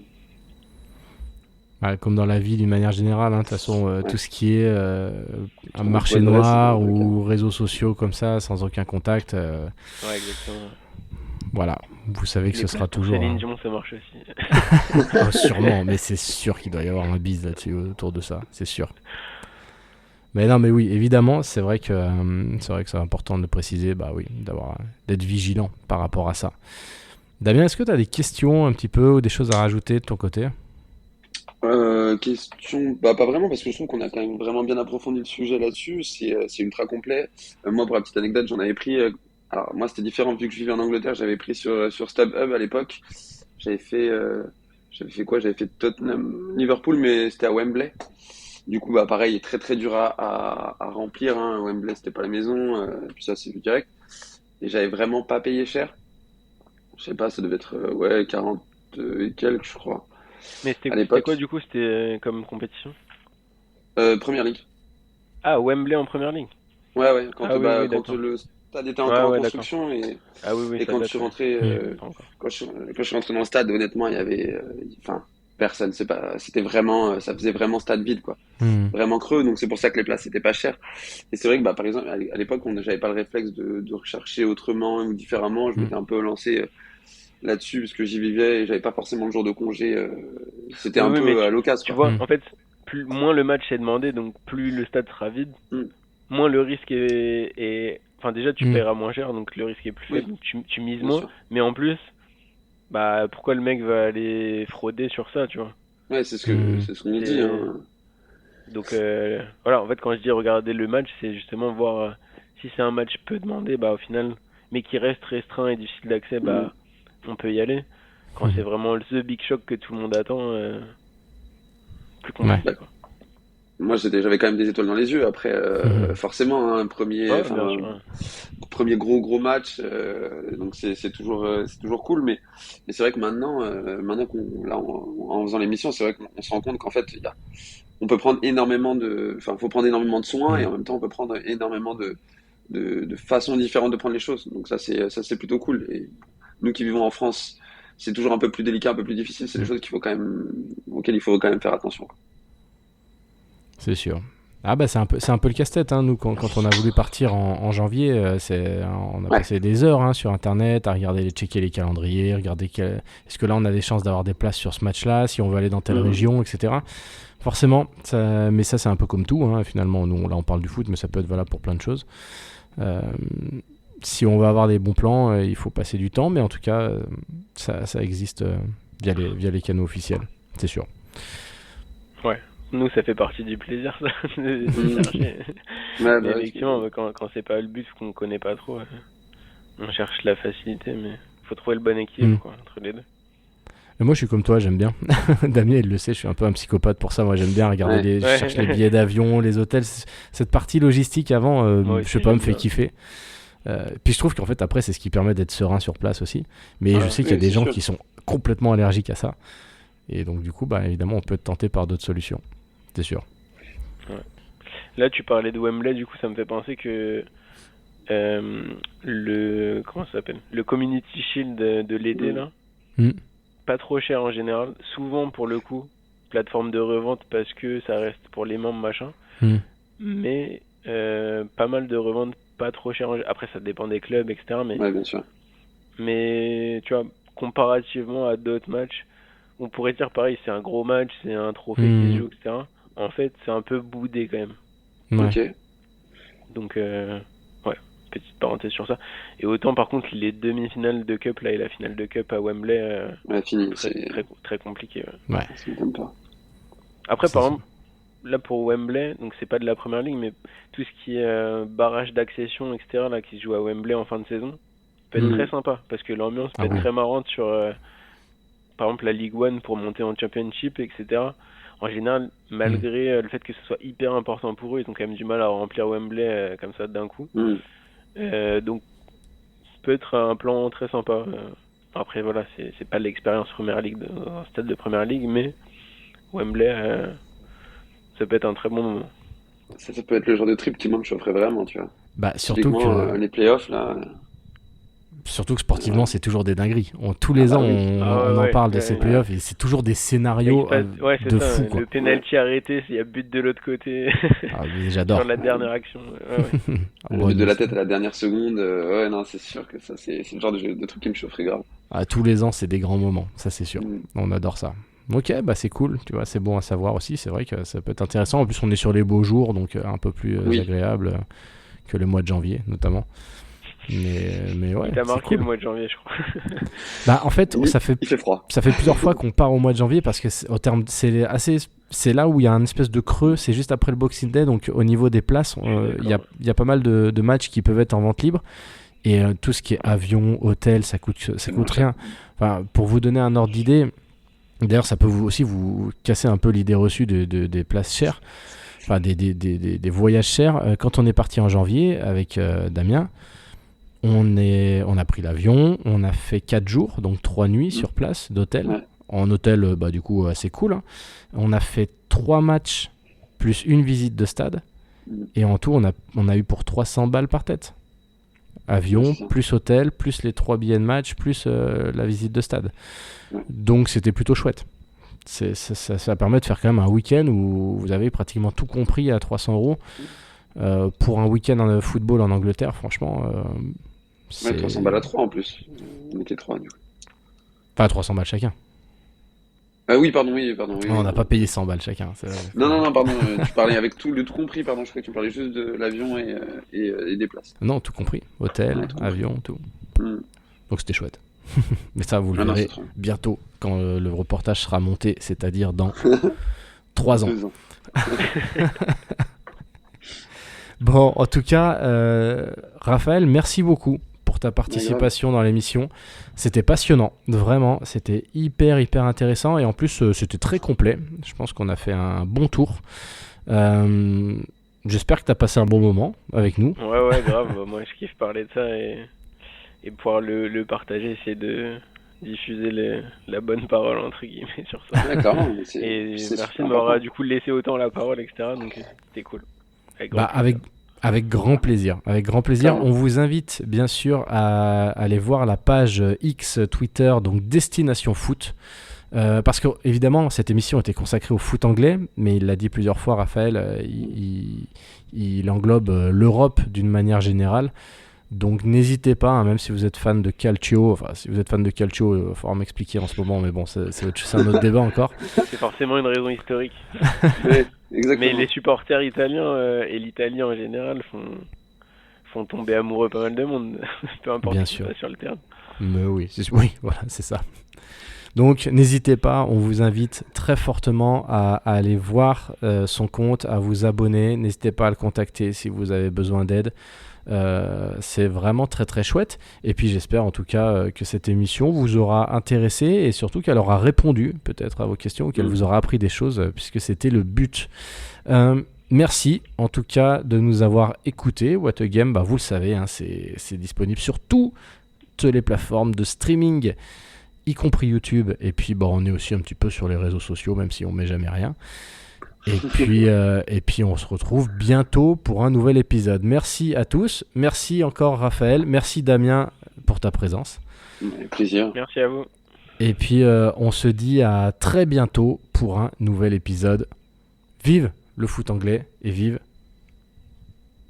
A: Ouais, comme dans la vie d'une manière générale, hein, de toute façon,
B: Ouais.
A: tout ce qui est un
B: Sur un
A: marché
B: point d'adresse, c'est
A: noir
B: n'importe lequel.
A: ou réseaux sociaux comme ça, sans aucun contact,
C: Ouais, exactement.
A: voilà, vous savez que
C: Les
A: ce sera
C: places pour
A: toujours...
C: Céline Dion, ça marche aussi.
A: Oh, sûrement, mais c'est sûr qu'il doit y avoir un bise là-dessus autour de ça, c'est sûr. Mais non, mais oui, évidemment, c'est vrai que c'est important de le préciser, bah oui, d'être vigilant par rapport à ça. Damien, est-ce que tu as des questions un petit peu ou des choses à rajouter de ton côté?
B: Question, bah pas vraiment parce que je trouve qu'on a quand même vraiment bien approfondi le sujet là-dessus. C'est ultra complet. Moi, pour la petite anecdote, j'en avais pris. Alors moi, c'était différent vu que je vivais en Angleterre. J'avais pris sur StubHub à l'époque. J'avais fait j'avais fait quoi? J'avais fait Tottenham, Liverpool, mais c'était à Wembley. Du coup, bah pareil, très très dur à remplir. Hein. Wembley, c'était pas la maison. Puis ça, c'est vu direct. Et j'avais vraiment pas payé cher. Je sais pas, ça devait être ouais 40 et quelques, je crois,
C: Mais
B: à
C: c'était quoi
B: l'époque.
C: du coup? C'était comme compétition?
B: Première ligue.
C: Ah, Wembley en première ligue.
B: Ouais, ouais,
C: Ah oui, oui,
B: quand
C: d'accord.
B: le stade était
C: Ouais,
B: encore en
C: ouais, d'accord.
B: construction
C: Ah oui, oui,
B: et
C: ça
B: quand je
C: date,
B: suis
C: ouais.
B: rentré,
A: Hmm.
C: Pas encore.
B: quand je suis rentré dans le stade, honnêtement, il y avait, enfin, personne, c'est pas, c'était vraiment, ça faisait vraiment stade vide, quoi.
A: Hmm.
B: Vraiment creux, donc c'est pour ça que les places étaient pas chères. Et c'est vrai que, bah, par exemple, à l'époque, j'avais pas le réflexe de rechercher autrement ou différemment. Je
A: Hmm.
B: m'étais un peu lancé là-dessus parce que j'y vivais et j'avais pas forcément le jour de congé. C'était
C: Oui,
B: un
C: oui, mais
B: peu à l'occasion,
C: tu
B: quoi.
C: vois,
A: Hmm.
C: en fait, moins le match est demandé, donc plus le stade sera vide,
B: Hmm.
C: moins le risque enfin déjà tu
A: Hmm.
C: paieras moins cher, donc le risque est plus faible,
B: Oui,
C: donc tu mises
B: bien
C: moins,
B: sûr.
C: mais en plus, bah pourquoi le mec va aller frauder sur ça, tu vois?
B: Ouais,
A: Hmm.
B: c'est ce qu'on nous dit,
C: C'est
B: hein.
C: donc voilà, en fait quand je dis regarder le match, c'est justement voir si c'est un match peu demandé, bah au final, mais qui reste restreint et difficile d'accès,
B: Hmm.
C: bah on peut y aller. Quand c'est
A: Hmm.
C: vraiment the big shock que tout le monde attend, plus
A: Ouais.
C: compliqué quoi.
B: Moi, j'avais quand même des étoiles dans les yeux. Après,
A: Hmm.
B: forcément, hein,
C: Ouais, bien sûr. Ouais.
B: premier gros match, donc c'est toujours cool. Mais c'est vrai que maintenant en faisant l'émission, c'est vrai qu'on se rend compte qu'en fait, on peut prendre enfin, faut prendre énormément de soins et
A: Hmm.
B: en même temps, on peut prendre énormément de façons différentes de prendre les choses. Donc ça, c'est plutôt cool. Et nous qui vivons en France, c'est toujours un peu plus délicat, un peu plus difficile. C'est des
A: Hmm.
B: choses auxquelles il faut quand même faire attention, quoi.
A: C'est sûr. Ah bah c'est un peu le casse-tête, hein. Nous quand on a voulu partir en janvier, on a
B: Ouais.
A: passé des heures, hein, sur internet à regarder, checker les calendriers, regarder est-ce que là on a des chances d'avoir des places sur ce match-là, si on veut aller dans telle
B: Mhm.
A: région, etc. Forcément, mais ça c'est un peu comme tout, hein, finalement. Nous là on parle du foot, mais ça peut être valable pour plein de choses. Euh, Si on veut avoir des bons plans, il faut passer du temps, mais en tout cas ça existe via les canaux officiels, c'est sûr.
C: Ouais. Nous, ça fait partie du plaisir, ça, de
B: Mhm.
C: chercher.
B: Ouais,
C: Mais
B: bah ouais, tu m'étonnes.
C: effectivement, quand c'est pas le but, qu'on connaît pas trop, on cherche la facilité, mais faut trouver le bon
A: Hmm.
C: équilibre, quoi, entre les deux.
A: Et moi, je suis comme toi, j'aime bien. Damien, il le sait, je suis un peu un psychopathe pour ça. Moi, j'aime bien regarder
B: Ouais.
A: je cherche les billets
C: Ouais.
A: d'avion, les hôtels. Cette partie logistique avant,
C: Moi
A: je sais
C: aussi,
A: pas, me
C: j'aime
A: fait
C: bien.
A: kiffer. Puis je trouve qu'en fait, après, c'est ce qui permet d'être serein sur place aussi. Mais je
C: Ouais.
A: sais qu'il y a
B: Oui,
A: des
B: c'est
A: gens
B: sûr.
A: qui sont complètement allergiques à ça. Et donc, du coup, bah, évidemment, on peut être tenté par d'autres solutions. C'est sûr.
C: Ouais. Là, tu parlais de Wembley, du coup, ça me fait penser que comment ça s'appelle? Le Community Shield de l'été,
B: Mhm.
C: là,
A: Hmm.
C: pas trop cher en général. Souvent, pour le coup, plateforme de revente parce que ça reste pour les membres, machin.
A: Hmm.
C: Mais pas mal de reventes pas trop cher. Après, ça dépend des clubs, etc.
B: Ouais, bien sûr.
C: Mais tu vois, comparativement à d'autres matchs, on pourrait dire pareil, c'est un gros match, c'est un trophée qui se
A: Hmm.
C: joue, etc. En fait, c'est un peu boudé quand même.
A: Ouais.
B: Ok.
C: Donc, ouais, petite parenthèse sur ça. Et autant, par contre, les demi-finales de Cup, là, et la finale de Cup à Wembley,
B: Ouais, fini.
C: très, très, très compliqué. Ouais.
A: Ouais.
B: Ça m'étonne pas.
C: Après,
A: C'est
C: par
A: sûr.
C: exemple, là pour Wembley, donc c'est pas de la première ligue, mais tout ce qui est barrage d'accession, etc., là, qui se joue à Wembley en fin de saison, peut être
A: Hmm.
C: très sympa parce que l'ambiance peut
A: Ah
C: être
A: oui.
C: très marrante sur, par exemple, la Ligue 1 pour monter en Championship, etc. En général,
A: Hmm.
C: malgré le fait que ce soit hyper important pour eux, ils ont quand même du mal à remplir Wembley comme ça d'un coup.
B: Mhm.
C: Donc, ça peut être un plan très sympa. Après, voilà, c'est pas l'expérience Première Ligue, un stade de Première Ligue, mais Wembley, ça peut être un très bon moment.
B: Ça peut être le genre de trip qui, moi, me chaufferait vraiment, tu vois.
A: Bah, surtout
B: Typiquement,
A: que
B: les playoffs, là.
A: surtout que sportivement, c'est toujours des dingueries. Tous les ans, on en parle de ces playoffs et c'est toujours des scénarios
C: c'est
A: de
C: ça,
A: fou. Quoi.
C: Le penalty arrêté, s'il y a but de l'autre côté.
A: J'adore.
C: Sur la dernière action.
B: Le but de la tête à la dernière seconde. Non, c'est sûr que ça, c'est le genre de truc qui me chaufferait grave.
A: Tous les ans, c'est des grands moments. Ça, c'est sûr. On adore ça. Ok, bah c'est cool. Tu vois, c'est bon à savoir aussi. C'est vrai que ça peut être intéressant. En plus, on est sur les beaux jours, donc un peu plus agréable que le mois de janvier, notamment. Mais ouais.
C: Il t'a marqué le mois de janvier, je crois.
A: Bah en fait,
B: il fait froid.
A: Ça fait plusieurs fois qu'on part au mois de janvier parce que c'est là où il y a un espèce de creux. C'est juste après le Boxing Day, donc au niveau des places, il y a pas mal de matchs qui peuvent être en vente libre. Et tout ce qui est avion, hôtel, ça coûte rien. Enfin, pour vous donner un ordre d'idée, d'ailleurs, ça peut aussi vous casser un peu l'idée reçue des places chères, enfin des voyages chers. Quand on est parti en janvier avec Damien, on a pris l'avion, on a fait 4 jours, donc 3 nuits sur place d'hôtel. Ouais. En hôtel, du coup, assez cool. Hein. On a fait 3 matchs plus une visite de stade. Et en tout, on a eu pour 300 balles par tête. Avion, plus hôtel, plus les 3 billets de match, plus la visite de stade. Ouais. Donc, c'était plutôt chouette. Ça permet de faire quand même un week-end où vous avez pratiquement tout compris à 300 €. Pour un week-end en football en Angleterre, franchement...
B: 300 balles à 3 en plus. On était 3 du coup.
A: Pas 300 balles chacun.
B: Ah oui, pardon.
A: Non, on n'a pas payé 100 balles chacun.
B: Non, pardon. Tu parlais avec tout compris, pardon. Je croyais que tu parlais juste de l'avion et des places.
A: Non, tout compris. Hôtel, avion, tout. Donc c'était chouette. Mais ça, vous le verrez bientôt quand le reportage sera monté, c'est-à-dire dans 3 ans.
B: 2 ans.
A: Bon, en tout cas, Raphaël, merci beaucoup pour ta participation dans l'émission. C'était passionnant, vraiment. C'était hyper intéressant et en plus, c'était très complet. Je pense qu'on a fait un bon tour. J'espère que tu as passé un bon moment avec nous.
C: Ouais, grave. Moi, je kiffe parler de ça et pouvoir le partager, essayer de diffuser la bonne parole, entre guillemets, sur ça.
B: D'accord.
C: Et merci de m'avoir du coup laissé autant la parole, etc. Donc, c'était cool.
A: Avec grand plaisir. On vous invite bien sûr à aller voir la page X Twitter, donc Destination Foot. Parce que évidemment cette émission était consacrée au foot anglais, mais il l'a dit plusieurs fois, Raphaël, il englobe l'Europe d'une manière générale. Donc n'hésitez pas, même si vous êtes fan de Calcio, il va falloir m'expliquer en ce moment, mais bon, c'est un autre débat encore.
C: C'est forcément une raison historique.
B: Exactement.
C: Mais les supporters italiens et l'Italie en général font tomber amoureux pas mal de monde, peu importe ce qui se passe sur le terrain.
A: Mais oui, voilà, c'est ça. Donc n'hésitez pas, on vous invite très fortement à aller voir son compte, à vous abonner. N'hésitez pas à le contacter si vous avez besoin d'aide. C'est vraiment très chouette. Et puis j'espère en tout cas que cette émission vous aura intéressé et surtout qu'elle aura répondu peut-être à vos questions ou qu'elle vous aura appris des choses puisque c'était le but. Merci en tout cas de nous avoir écoutés. What a Game, vous le savez, hein, c'est disponible sur toutes les plateformes de streaming, y compris YouTube. Et puis on est aussi un petit peu sur les réseaux sociaux, même si on met jamais rien. Et puis on se retrouve bientôt pour un nouvel épisode. Merci à tous. Merci encore Raphaël. Merci Damien pour ta présence.
B: Avec plaisir.
C: Merci à vous.
A: Et puis on se dit à très bientôt pour un nouvel épisode. Vive le foot anglais et vive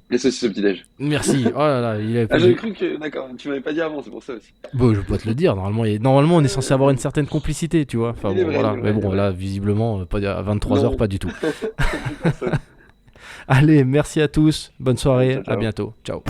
B: les saucisses au petit-déj.
A: Merci. Oh là là,
B: j'avais cru que... D'accord, tu m'avais pas dit avant, c'est pour ça aussi.
A: Bon, je peux pas te le dire. Normalement, on est censé avoir une certaine complicité, tu vois. Enfin, mais bon, là, visiblement, pas à 23h, pas du tout. Allez, merci à tous. Bonne soirée. Ciao. À bientôt. Ciao.